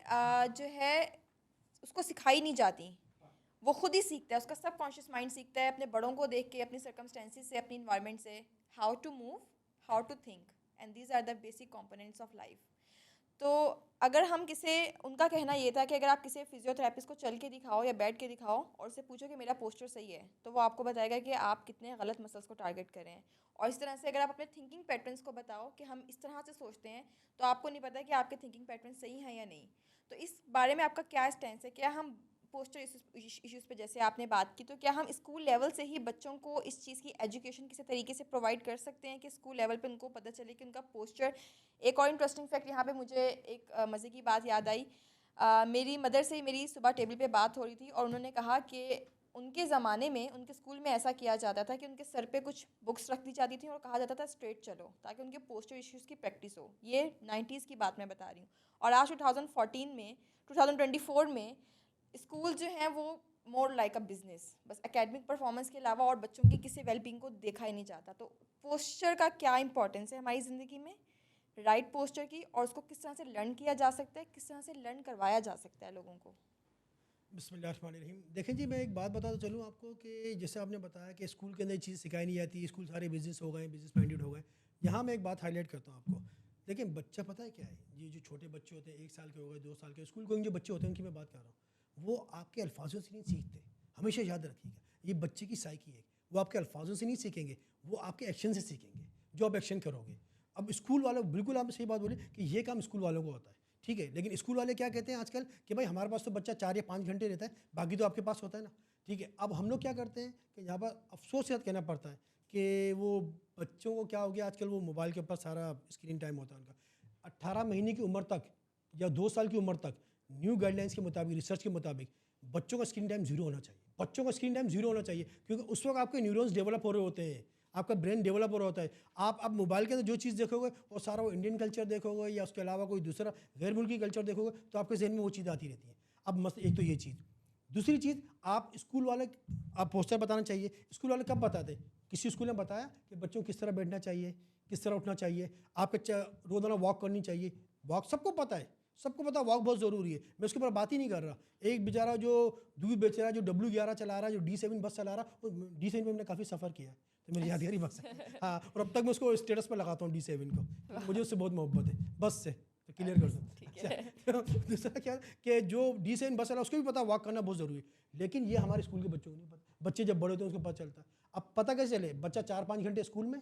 जो है उसको सिखाई नहीं जाती, वो खुद ही सीखता है, उसका सब कॉन्शियस माइंड सीखता है अपने बड़ों को देख के, अपनी सर्कमस्टेंसेस से, अपनी इन्वायरमेंट से, how to move, how to think, and these are the basic components of life. तो अगर हम किसे, उनका कहना ये था कि अगर आप किसी फिजियोथेरेपिस्ट को चल के दिखाओ या बैठ के दिखाओ और उससे पूछो कि मेरा पोस्चर सही है, तो वो आपको बताएगा कि आप कितने गलत मसल्स को टारगेट कर रहे हैं। और इस तरह से अगर आप अपने थिंकिंग पैटर्न्स को बताओ कि हम इस तरह से सोचते हैं, तो आपको नहीं पता कि आपके थिंकिंग पैटर्न सही हैं या नहीं। तो इस बारे में आपका क्या स्टैंस है? क्या हम पोस्टर इश्यूज़ पे जैसे आपने बात की, तो क्या हम स्कूल लेवल से ही बच्चों को इस चीज़ की एजुकेशन किसी तरीके से प्रोवाइड कर सकते हैं कि स्कूल लेवल पे उनको पता चले कि उनका पोस्चर। एक और इंटरेस्टिंग फैक्ट यहाँ पे मुझे एक मज़े की बात याद आई। मेरी मदर से मेरी सुबह टेबल पे बात हो रही थी और उन्होंने कहा कि उनके ज़माने में उनके स्कूल में ऐसा किया जाता था कि उनके सर पे कुछ बुक्स रख दी जाती थी और कहा जाता था स्ट्रेट चलो, ताकि उनके पोस्टर इश्यूज़ की प्रैक्टिस हो। ये 90s की बात मैं बता रही हूँ। और आज 2014 में 2024 में स्कूल जो हैं वो मोर लाइक अ बिजनेस, बस एकेडमिक परफॉर्मेंस के अलावा और बच्चों की किसी वेलबींग को देखा ही नहीं जाता। तो पोस्चर का क्या इंपॉर्टेंस है हमारी ज़िंदगी में, राइट पोस्चर की, और उसको किस तरह से लर्न किया जा सकता है, किस तरह से लर्न करवाया जा सकता है लोगों को?
बिस्मिल्लाहिर्रहमानिर्रहीम। देखें जी, मैं एक बात बताता चलूँ आपको कि जैसे आपने बताया कि स्कूल के अंदर चीज़ सिखाई नहीं जाती, स्कूल सारे बिजनेस हो गए, बिजनेस माइंडेड हो गए। यहाँ मैं एक बात हाईलाइट करता हूँ आपको। देखिए बच्चा पता है क्या है, ये जो छोटे बच्चे होते हैं, 1 साल के हो गए, 2 साल के, स्कूल गोइंग जो बच्चे होते हैं उनकी मैं बात कर रहा हूँ, वो आपके अल्फाजों से नहीं सीखते। हमेशा याद रखिएगा, ये बच्चे की साइकी है, वो आपके अल्फाजों से नहीं सीखेंगे, वो आपके एक्शन से सीखेंगे, जो आप एक्शन करोगे। अब स्कूल वालों, बिल्कुल आपने सही बात बोली कि ये काम स्कूल वालों को होता है, ठीक है, लेकिन स्कूल वाले क्या कहते हैं आजकल कि भाई हमारे पास तो बच्चा 4 या 5 घंटे रहता है, बाकी तो आपके पास होता है ना, ठीक है। अब हम लोग क्या करते हैं कि यहाँ पर अफसोस के साथ कहना पड़ता है कि वो बच्चों को क्या हो गया आजकल, वो मोबाइल के ऊपर सारा स्क्रीन टाइम होता है उनका। 18 महीने की उम्र तक या 2 साल की उम्र तक न्यू गाइडलाइंस के मुताबिक, रिसर्च के मुताबिक बच्चों का स्क्रीन टाइम जीरो होना चाहिए। बच्चों का स्क्रीन टाइम जीरो होना चाहिए, क्योंकि उस वक्त आपके न्यूरॉन्स डेवलप हो रहे होते हैं, आपका ब्रेन डेवलप हो रहा होता है। आप अब मोबाइल के अंदर जो चीज़ देखोगे वो सारा वो इंडियन कल्चर देखोगे या उसके अलावा कोई दूसरा गैर मुल्की कल्चर देखोगे, तो आपके जहन में वो चीज़ आती रहती है। अब मस एक तो ये चीज़, दूसरी चीज़, आप स्कूल वाले, आप पोस्टर बताना चाहिए। स्कूल वाले कब बताते? किसी स्कूल ने बताया कि बच्चों को किस तरह बैठना चाहिए, किस तरह उठना चाहिए, आपके रोज़ाना वॉक करनी चाहिए। वॉक सबको पता है, सबको पता वॉक बहुत ज़रूरी है, मैं उसके ऊपर बात ही नहीं कर रहा। एक बेचारा जो दूध बेच रहा है, जो W11 चला रहा है, जो D7 बस चला रहा है, D7 में मैंने काफ़ी सफ़र किया है, तो मेरी यादगारी बस है। हाँ, और अब तक मैं उसको स्टेटस पर लगाता हूँ D7 को, मुझे उससे बहुत मोहब्बत है, बस से, तो क्लियर कर दूँ। अच्छा, तो दूसरा क्या कि जो D7 बस चला उसको भी पता वॉक करना बहुत ज़रूरी है, लेकिन ये हमारे स्कूल के बच्चों को नहीं पता। बच्चे जब बड़े होते हैं उसको पता चलता है। अब पता कैसे चले? बच्चा 4-5 घंटे स्कूल में,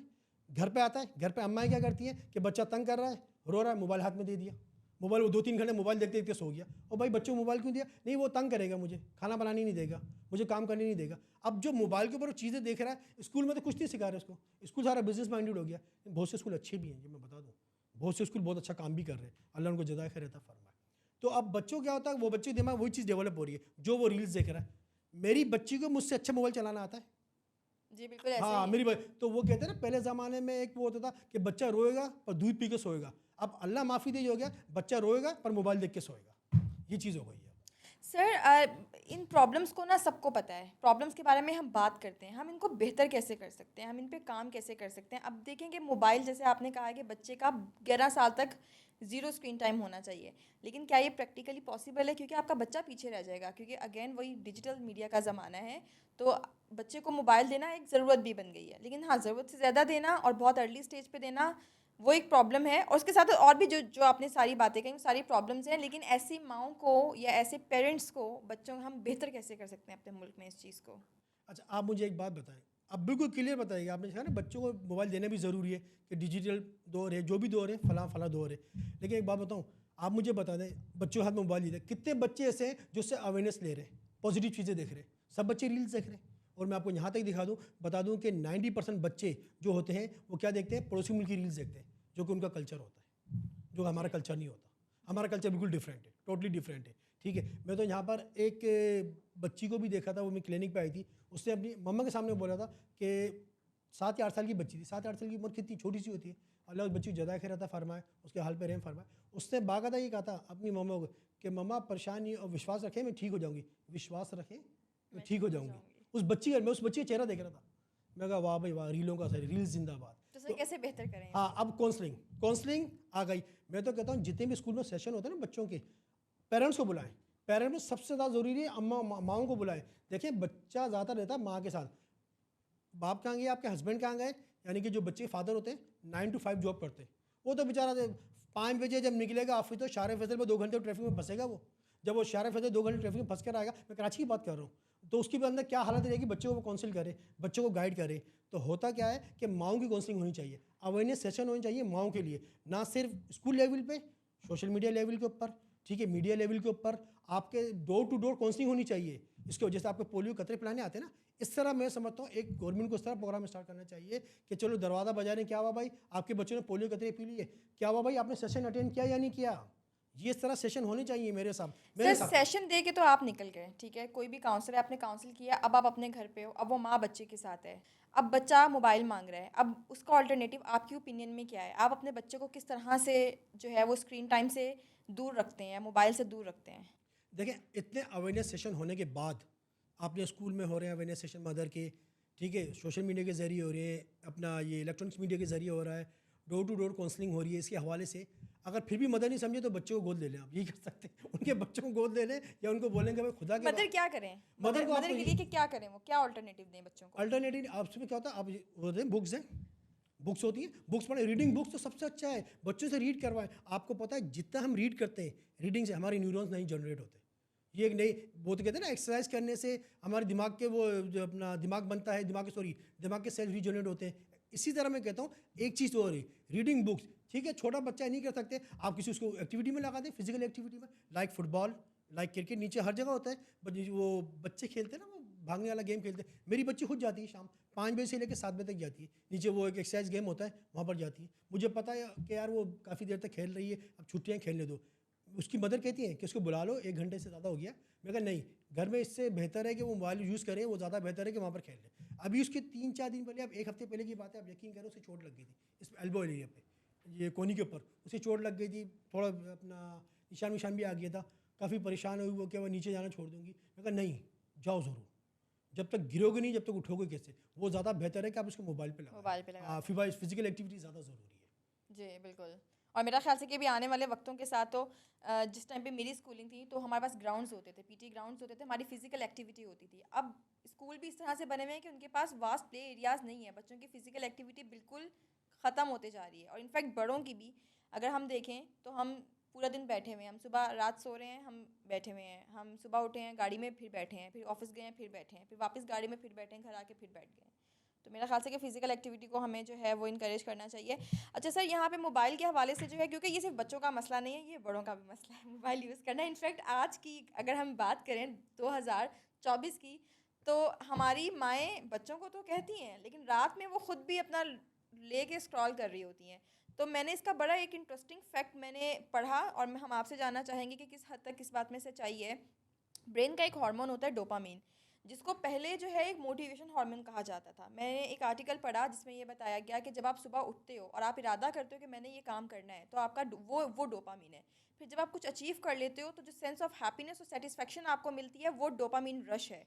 घर पे आता है, घर पे अम्माएँ क्या करती हैं कि बच्चा तंग कर रहा है, रो रहा है, मोबाइल हाथ में दे दिया, मोबाइल वो 2-3 घंटे मोबाइल देखते देखते सो गया। और भाई बच्चों को मोबाइल क्यों दिया? नहीं वो तंग करेगा मुझे, खाना बनाने नहीं देगा, मुझे काम करने नहीं देगा। अब जो मोबाइल के ऊपर वो चीज़ें देख रहा है, स्कूल में तो कुछ नहीं सिखा रहे उसको, स्कूल सारा बिजनेस माइंडेड हो गया। बहुत से स्कूल अच्छे भी हैं, ये मैं बता दूँ, बहुत से स्कूल बहुत अच्छा काम भी कर रहे हैं, अल्लाह उनको जज़ाए खैर अता फरमाए। तो अब बच्चों क्या होता है, वो बच्चे के दिमाग वही चीज़ डेवलप हो रही है जो वो रील्स देख रहा है। मेरी बच्ची को मुझसे अच्छा मोबाइल चलाना आता है।
जी बिल्कुल ऐसा
हाँ,
ही
मेरी
है।
तो वो कहते हैं ना, पहले ज़माने में एक वो होता था कि बच्चा रोएगा पर दूध पी के सोएगा। अब अल्लाह माफ़ी दे, हो गया बच्चा रोएगा पर मोबाइल देख के सोएगा, ये चीज़ हो गई है।
सर इन प्रॉब्लम्स को ना सबको पता है, प्रॉब्लम्स के बारे में हम बात करते हैं, हम इनको बेहतर कैसे कर सकते हैं, हम इन पे काम कैसे कर सकते हैं। अब देखें कि मोबाइल, जैसे आपने कहा कि बच्चे का 11 साल तक ज़ीरो स्क्रीन टाइम होना चाहिए, लेकिन क्या ये प्रैक्टिकली पॉसिबल है? क्योंकि आपका बच्चा पीछे रह जाएगा, क्योंकि अगेन वही डिजिटल मीडिया का ज़माना है, तो बच्चे को मोबाइल देना एक ज़रूरत भी बन गई है। लेकिन हाँ, ज़रूरत से ज़्यादा देना और बहुत अर्ली स्टेज पे देना वो एक प्रॉब्लम है, और उसके साथ और भी जो जो आपने सारी बातें कही वो सारी प्रॉब्लम्स हैं। लेकिन ऐसी माओं को या ऐसे पेरेंट्स को, बच्चों को हम बेहतर कैसे कर सकते हैं अपने मुल्क में इस चीज़ को?
अच्छा, आप मुझे एक बात बताएं, अब बिल्कुल क्लियर बताइए, आपने कहा ना बच्चों को मोबाइल देना भी ज़रूरी है कि डिजिटल दौर है, जो भी दौर है, फला फला दौर है, लेकिन एक बात बताऊं, आप मुझे बता दें, बच्चों के हाथ में मोबाइल दे दें, कितने बच्चे ऐसे हैं जो उससे अवेयरनेस ले रहे हैं, पॉजिटिव चीज़ें देख रहे हैं? सब बच्चे रील्स देख रहे हैं। और मैं आपको यहाँ तक दिखा दूँ, बता दूँ कि 90% बच्चे जो होते हैं वो क्या देखते हैं? पड़ोसी मुल्क की रील्स देखते हैं, जो कि उनका कल्चर होता है, जो हमारा कल्चर नहीं होता। हमारा कल्चर बिल्कुल डिफरेंट है, टोटली डिफरेंट है। ठीक है, मैं तो यहाँ पर एक बच्ची को भी देखा था, वो मेरी क्लिनिक पे आई थी, उसने अपनी मम्मा के सामने बोला था कि 7 या 8 साल की बच्ची थी, 7 या 8 साल की उम्र कितनी छोटी सी होती है, अल्लाह उस बच्ची को जज़ाए खैर अता फरमाए, उसके हाल पे रहम फरमाए। उसने बाकायदा ये कहा था अपनी मम्मा को कि मम्मा परेशान नहीं और विश्वास रखें मैं ठीक हो जाऊँगी, विश्वास रखें मैं ठीक हो जाऊँगी। उस बच्ची का, मैं उस बच्ची का चेहरा देख रहा था, मैं कहा वाह भाई वाह, रीलों का असर, रील्स जिंदाबाद।
तो सर कैसे बेहतर करें
हाँ,
इसको?
अब काउंसलिंग आ गई। मैं तो कहता हूँ जितने भी स्कूल में सेशन होते हैं ना बच्चों के, पेरेंट्स को बुलाएं। पेरेंट्स में सबसे ज़्यादा ज़रूरी है माओं को बुलाएं। देखिए बच्चा ज़्यादा रहता है माँ के साथ, बाप कहाँ गए, आपके हस्बैंड कहाँ गए, यानी कि जो बच्चे के फादर होते हैं 9 to 5 जॉब करते हैं, वो तो बेचारा 5 बजे जब निकलेगा ऑफिस तो शारे फैसल में 2 घंटे ट्रैफिक में फंसेगा। वो जब वो शारे फैसल 2 घंटे ट्रैफिक में फंस कर आएगा, मैं कराची की बात कर रहा हूँ, तो उसके अंदर क्या हालत रहेगी? बच्चों को काउंसिल करे, बच्चों को गाइड करे। तो होता क्या है कि माओं की काउंसलिंग होनी चाहिए, अवेयरनेस सेशन होनी चाहिए माओं के लिए, ना सिर्फ स्कूल लेवल पे, सोशल मीडिया लेवल के ऊपर, ठीक है, मीडिया लेवल के ऊपर आपके डोर टू डोर काउंसलिंग होनी चाहिए। इसकी वजह से आपको पोलियो कतरे पिलाने आते हैं ना, इस तरह मैं समझता हूँ एक गवर्नमेंट को इस तरह प्रोग्राम स्टार्ट करना चाहिए कि चलो दरवाज़ा बजा रहे, क्या हुआ भाई आपके बच्चों ने पोलियो कतरे पी लिए, क्या हुआ भाई आपने सेशन अटेंड किया या नहीं किया? ये इस तरह सेशन होने चाहिए मेरे
सर
हिसाब।
सेशन दे के तो आप निकल गए, ठीक है, कोई भी काउंसलर है, आपने काउंसिल किया, अब आप अपने घर पे हो, अब वो माँ बच्चे के साथ है, अब बच्चा मोबाइल मांग रहा है, अब उसका ऑल्टरनेटिव आपकी ओपिनियन में क्या है? आप अपने बच्चे को किस तरह से जो है वो स्क्रीन टाइम से दूर रखते हैं, मोबाइल से दूर रखते हैं?
देखें, इतने अवेयरनेस सेशन होने के बाद, आपने स्कूल में हो रहे हैं अवेयरनेस सेशन मदर के, ठीक है, सोशल मीडिया के ज़रिए हो रहे हैं, अपना ये इलेक्ट्रॉनिक्स मीडिया के ज़रिए हो रहा है, डोर टू डोर काउंसलिंग हो रही है, इसके हवाले से अगर फिर भी मदर नहीं समझे तो बच्चों को गोद ले लें। आप यही कर सकते हैं, उनके बच्चों को गोद ले लें या उनको बोलेंगे भाई खुदा के
मदर क्या करें?
मदर को
मदर
आपको
के लिए कि क्या करें, वो क्या ऑल्टरनेटिव दें बच्चों को?
अल्टरनेटिव आपसे क्या होता है, आप होते हैं बुक्स हैं, बुक्स होती हैं, बुक्स पढ़े, रीडिंग बुक्स तो सबसे अच्छा है, बच्चों से रीड करवाएं। आपको पता है जितना हम रीड करते हैं, रीडिंग से हमारे न्यूरॉन्स नहीं जनरेट होते। ये एक नई, वो तो कहते हैं ना एक्सरसाइज करने से हमारे दिमाग के वो जो अपना दिमाग बनता है, दिमाग के सेल्स रीजनरेट होते हैं। इसी तरह मैं कहता हूँ एक चीज़ और है, रीडिंग बुक्स, ठीक है, छोटा बच्चा नहीं कर सकते, आप किसी उसको एक्टिविटी में लगा दें, फिजिकल एक्टिविटी में, लाइक फुटबॉल, लाइक क्रिकेट, नीचे हर जगह होता है, वो बच्चे खेलते हैं ना, वो भागने वाला गेम खेलते हैं। मेरी बच्ची खुद जाती है शाम 5 बजे से लेकर 7 बजे तक जाती है, नीचे वो एक एक्सरसाइज गेम होता है वहाँ पर जाती है। मुझे पता है कि यार वो काफ़ी देर तक खेल रही है, अब छुट्टियाँ खेलने दो। उसकी मदर कहती है कि उसको बुला लो, 1 घंटे से ज़्यादा हो गया। मैं कहा नहीं, घर में इससे बेहतर है कि वो मोबाइल यूज़ करें, वो ज़्यादा बेहतर है कि वहाँ पर खेल लें। अभी उसके 3-4 दिन पहले, अब 1 हफ्ते पहले की बात है, आप यकीन करो उसे चोट लग गई थी इस एल्बो एरिया पे, ये कोहनी के ऊपर उसे चोट लग गई थी, थोड़ा अपना निशान विशान भी आ गया था, काफ़ी परेशान हुई वो, क्या वो नीचे जाना छोड़ दूँगी। मैं कहा नहीं, जाओ ज़रूर, जब तक गिरोगे नहीं, जब तक उठोगे कैसे? वो ज़्यादा बेहतर है कि आप उसको मोबाइल पे लगाएं।
मोबाइल पे लगा दें।
फिजिकल एक्टिविटी ज़्यादा ज़रूरी है।
जी बिल्कुल। और मेरा ख्याल से कि अभी आने वाले वक्तों के साथ तो जिस टाइम पे मेरी स्कूलिंग थी तो हमारे पास ग्राउंड्स होते थे, पीटी ग्राउंड्स होते थे, हमारी फिजिकल एक्टिविटी होती थी। अब स्कूल भी इस तरह से बने हुए हैं कि उनके पास वास्ट प्ले एरियाज़ नहीं है, बच्चों की फिजिकल एक्टिविटी बिल्कुल ख़त्म होते जा रही है। और इनफैक्ट बड़ों की भी अगर हम देखें तो हम पूरा दिन बैठे हुए हैं, हम सुबह रात सो रहे हैं, हम बैठे हुए हैं, हम सुबह उठे हैं गाड़ी में फिर बैठे हैं, फिर ऑफिस गए हैं फिर बैठे हैं, फिर वापस गाड़ी में फिर बैठे हैं, घर आके फिर बैठ गए हैं। तो मेरा ख्याल से कि फ़िज़िकल एक्टिविटी को हमें जो है वो इनकरेज करना चाहिए। अच्छा सर, यहाँ पे मोबाइल के हवाले से जो है, क्योंकि ये सिर्फ बच्चों का मसला नहीं है, ये बड़ों का भी मसला है मोबाइल यूज़ करना। इनफैक्ट आज की अगर हम बात करें 2024 की, तो हमारी माएँ बच्चों को तो कहती हैं लेकिन रात में वो खुद भी अपना लेके स्क्रॉल कर रही होती हैं। तो मैंने इसका बड़ा एक इंटरेस्टिंग फैक्ट मैंने पढ़ा और हम आपसे जानना चाहेंगे कि किस हद तक किस बात में सच्चाई है। ब्रेन का एक हार्मोन होता है डोपामीन, जिसको पहले जो है एक मोटिवेशन हार्मोन कहा जाता था। मैंने एक आर्टिकल पढ़ा जिसमें ये बताया गया कि जब आप सुबह उठते हो और आप इरादा करते हो कि मैंने ये काम करना है, तो आपका वो डोपामीन है। फिर जब आप कुछ अचीव कर लेते हो तो जो सेंस ऑफ हैप्पीनेस और सेटिस्फेक्शन आपको मिलती है वो डोपामीन रश है।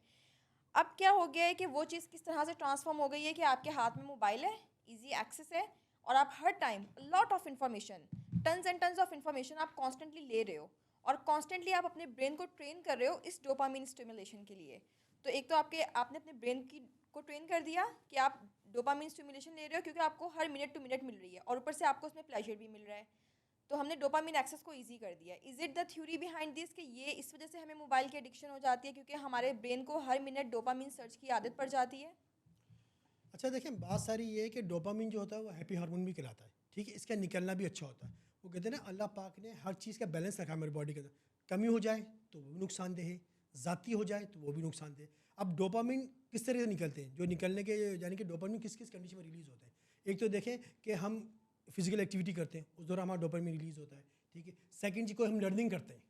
अब क्या हो गया है कि वो चीज़ किस तरह से ट्रांसफॉर्म हो गई है कि आपके हाथ में मोबाइल है, इजी एक्सेस है, और आप हर time lot of information, tons and tons of information आप कॉन्स्टेंटली ले रहे हो, और कॉन्स्टेंटली आप अपने ब्रेन को ट्रेन कर रहे हो इस डोपामिन स्टिमुलेशन के लिए। तो एक तो आपने अपने ब्रेन की को ट्रेन कर दिया कि आप डोपामिन स्टिमुलेशन ले रहे हो क्योंकि आपको हर मिनट टू मिनट मिल रही है, और ऊपर से आपको उसमें प्लेजर भी मिल रहा है। तो हमने डोपामिन एक्सेस को ईजी कर दिया। Is it the theory behind this कि ये इस वजह से हमें मोबाइल की एडिक्शन हो जाती है क्योंकि हमारे ब्रेन को हर मिनट डोपामिन सर्च की आदत पड़ जाती है?
अच्छा देखिए, बात सारी ये है कि डोपामिन जो होता है वो हैप्पी हार्मोन भी कहलाता है, ठीक है। इसका निकलना भी अच्छा होता है। वो कहते हैं ना, अल्लाह पाक ने हर चीज़ का बैलेंस रखा है हमारी बॉडी के अंदर। कमी हो जाए तो वो भी नुकसानदेह है, ज़्यादती हो जाए तो वो भी नुकसानदेह है। अब डोपामिन किस तरह से निकलते हैं, जो निकलने के यानी कि डोपामिन किस किस कंडीशन में रिलीज़ होते हैं। एक तो देखें कि हम फिजिकल एक्टिविटी करते हैं, उस दौरान हमारा डोपामिन रिलीज़ होता है, ठीक है। सेकेंड चीज़ को हम लर्निंग करते हैं,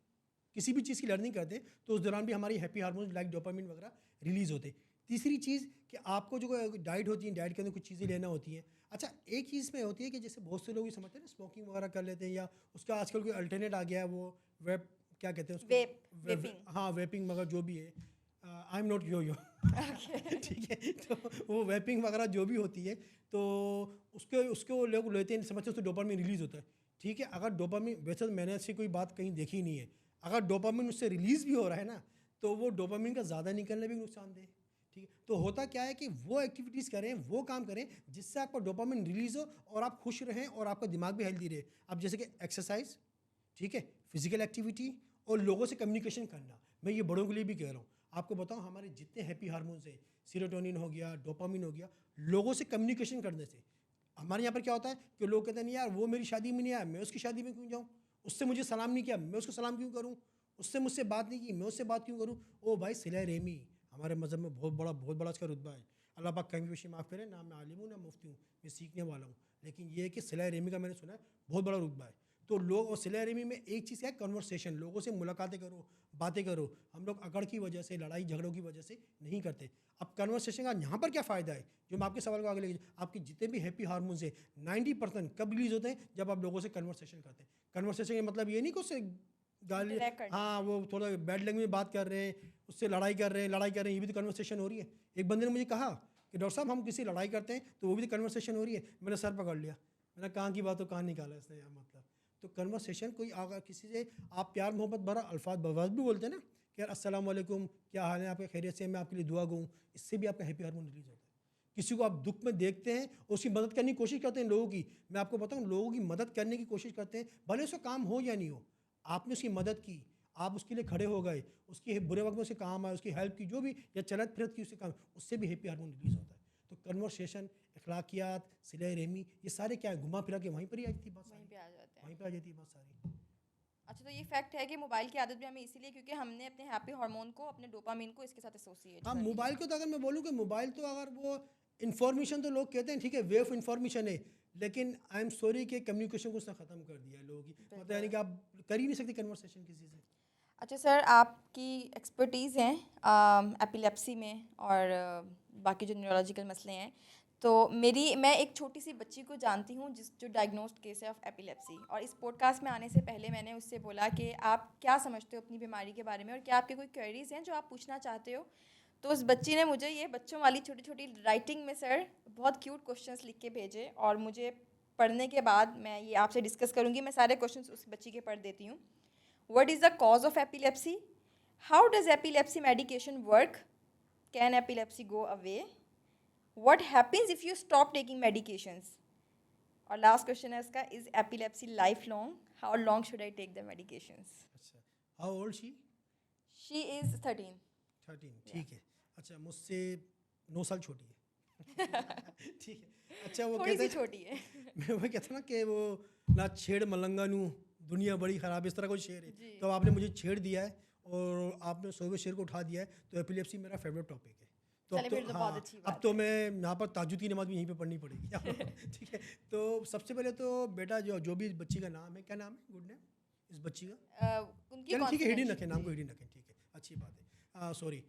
किसी भी चीज़ की लर्निंग करते हैं तो उस दौरान भी हमारी हैप्पी हार्मोन लाइक डोपामिन वगैरह रिलीज़ होते हैं। तीसरी चीज़ कि आपको जो डाइट होती है, डाइट के अंदर कुछ चीज़ें लेना होती हैं। अच्छा, एक चीज़ में होती है कि जैसे बहुत से लोग ये समझते हैं ना, स्मोकिंग वगैरह कर लेते हैं, या उसका आजकल कोई अल्टरनेट आ गया है, वो वेब, क्या कहते हैं उसको,
वेपिंग।
हाँ वेपिंग वगैरह जो भी है। आई एम नॉट यो ठीक है। तो वो वेपिंग वगैरह जो भी होती है, तो उसके उसको लोग लेते हैं, समझते हैं उससे डोपामिन रिलीज़ होता है, ठीक है। अगर डोपामिन, वैसे तो मैंने ऐसी कोई बात कहीं देखी नहीं है, अगर डोपामिन उससे रिलीज़ भी हो रहा है ना, तो वो डोपामिन का ज़्यादा निकलना भी नुकसानदेह है, ठीक है। तो होता क्या है कि वो एक्टिविटीज़ करें, वो काम करें जिससे आपका डोपामिन रिलीज़ हो और आप खुश रहें और आपका दिमाग भी हेल्दी रहे। अब जैसे कि एक्सरसाइज, ठीक है, फिजिकल एक्टिविटी और लोगों से कम्युनिकेशन करना। मैं ये बड़ों के लिए भी कह रहा हूँ। आपको बताऊँ, हमारे जितने हैप्पी हार्मोन्स हैं, सीरोटोनिन हो गया, डोपामिन हो गया, लोगों से कम्युनिकेशन करने से। हमारे यहाँ पर क्या होता है कि लोग कहते हैं नहीं यार, वो मेरी शादी में नहीं आया, मैं उसकी शादी में क्यों जाऊँ, उससे मुझे सलाम नहीं किया, मैं उसको सलाम क्यों करूँ, उससे मुझसे बात नहीं की, मैं उससे बात क्यों करूँ। ओ भाई, सिला रहमी हमारे मज़हब में बहुत बड़ा उसका रुतबा है। अल्लाह पाक कमी पेशी माफ़ करे, ना मैं आलिम हूँ ना मुफ्ती हूँ, मैं सीखने वाला हूँ, लेकिन ये है कि सिला रहमी का मैंने सुना है बहुत बड़ा रुतबा है। तो लोग, और सिला रहमी में एक चीज़ क्या है, कन्वर्सेशन, लोगों से मुलाकातें करो, बातें करो। हम लोग अकड़ की वजह से, लड़ाई झगड़ों की वजह से नहीं करते। अब कन्वर्सेशन का यहाँ पर क्या फ़ायदा है, जो मैं आपके सवाल को आगे लेके, आपके जितने भी हैप्पी हार्मोन्स हैं 90% कब रिलीज़ होते हैं, जब आप लोगों से कन्वर्सेशन करते हैं। कन्वर्सेशन का मतलब ये नहीं कि उससे गाली,
इंटरेक्ट करने
हाँ
से।
वो थोड़ा बैड लैंग्वेज में बात कर रहे हैं, उससे लड़ाई कर रहे हैं, ये भी तो कन्वर्सेशन हो रही है। एक बंदे ने मुझे कहा कि डॉक्टर साहब, हम किसी लड़ाई करते हैं तो वो भी तो कन्वर्सेशन हो रही है। मैंने सर पकड़ लिया, मैंने कहाँ की बात तो कहाँ निकाला इसने यार, मतलब। तो कन्वर्सेशन, कोई अगर किसी से आप प्यार मोहब्बत भरा अल्फाज बवाज भी बोलते हैं ना कि यार अस्सलाम वालेकुम, क्या हाल है, आपके खैरियत से, मैं आपके लिए दुआ गूँ, इससे भी आपका हैप्पी हार्मोन रिलीज होता है। किसी को आप दुख में देखते हैं, उसकी मदद करने की कोशिश करते हैं लोगों की। मैं आपको बताऊं, लोगों की मदद करने की कोशिश करते हैं, भले उसका काम हो या नहीं हो। आपने उसकी मदद की, आप उसके लिए खड़े हो गए, उसके बुरे वक्त में उसे काम आए, उसकी हेल्प की, जो भी, या चलत फिरत की उससे काम, उससे भी हैप्पी हार्मोन रिलीज होता है। तो कन्वर्सेशन, अखलाकियात, सिला रहमी, ये सारे क्या है, घुमा फिरा के वहीं पर ही आ जाती है बात
वहीं
सारी,
पे आ जाते
वहीं
हैं।
पर आ जाती है बात सारी।
अच्छा, तो ये फैक्ट है कि मोबाइल की आदत भी हमें इसीलिए क्योंकि हमने अपने हैप्पी हार्मोन को, अपने डोपामिन को इसके साथ एसोसिएट
हाँ,
कर लिया
मोबाइल
है।
को तो अगर मैं बोलूँ कि मोबाइल तो, अगर वो इन्फॉर्मेशन तो लोग कहते हैं ठीक है, वे ऑफ इन्फॉर्मेशन है, लेकिन आई एम सॉरी कि कम्युनिकेशन को उसने ख़त्म कर दिया है लोगों की। मतलब यानी
बिल्कुल।
कि आप कर ही नहीं सकते कन्वर्सेशन किसी से।
अच्छा सर, आपकी एक्सपर्टीज़ हैं एपिलेप्सी में और बाकी जो न्यूरोलॉजिकल मसले हैं, तो मैं एक छोटी सी बच्ची को जानती हूँ जो डायग्नोस्ड केस है ऑफ एपिलेप्सी, और इस पॉडकास्ट में आने से पहले मैंने उससे बोला कि आप क्या समझते हो अपनी बीमारी के बारे में और क्या आपके कोई क्वेरीज हैं जो आप पूछना चाहते हो। तो उस बच्ची ने मुझे ये बच्चों वाली छोटी छोटी राइटिंग में सर बहुत क्यूट क्वेश्चंस लिख के भेजे और मुझे पढ़ने के बाद मैं ये आपसे डिस्कस करूँगी। मैं सारे क्वेश्चंस उस बच्ची के पढ़ देती हूँ। What is the cause of epilepsy? How does epilepsy medication work? Can epilepsy go away? What happens if you stop taking medications? और लास्ट क्वेश्चन है इसका, is epilepsy lifelong? How long should I take the medications?
अच्छा, how old she?
She is 13।
13, ठीक है। अच्छा, मुझसे 9 साल छोटी है। ठीक है। अच्छा, वो
थोड़ी
कहते
सी
हैं
छोटी है।
मैं वही कहता ना कि वो ना छेड़ मलंगा नू दुनिया बड़ी ख़राब, इस तरह कोई शेर है।
जी।
तो आपने मुझे छेड़ दिया है और आपने सोए हुए शेर को उठा दिया है, तो एपिलेप्सी मेरा फेवरेट टॉपिक है। तो अब
चले
तो
फिर तो बहुत
हाँ,
अच्छी
अब
बात
तो
है।
मैं यहाँ पर ताजुद की नमाज़ भी यहीं पे पढ़नी पड़ेगी आपको। ठीक है। तो सबसे पहले तो बेटा जो भी इस बच्ची का नाम है, क्या नाम है गुड नेम इस बच्ची का?
उनकी
चलिए ठीक है, हिडन रखें, नाम को
जी।
हिडन रखें, ठीक है, अच्छी बात है। सॉरी,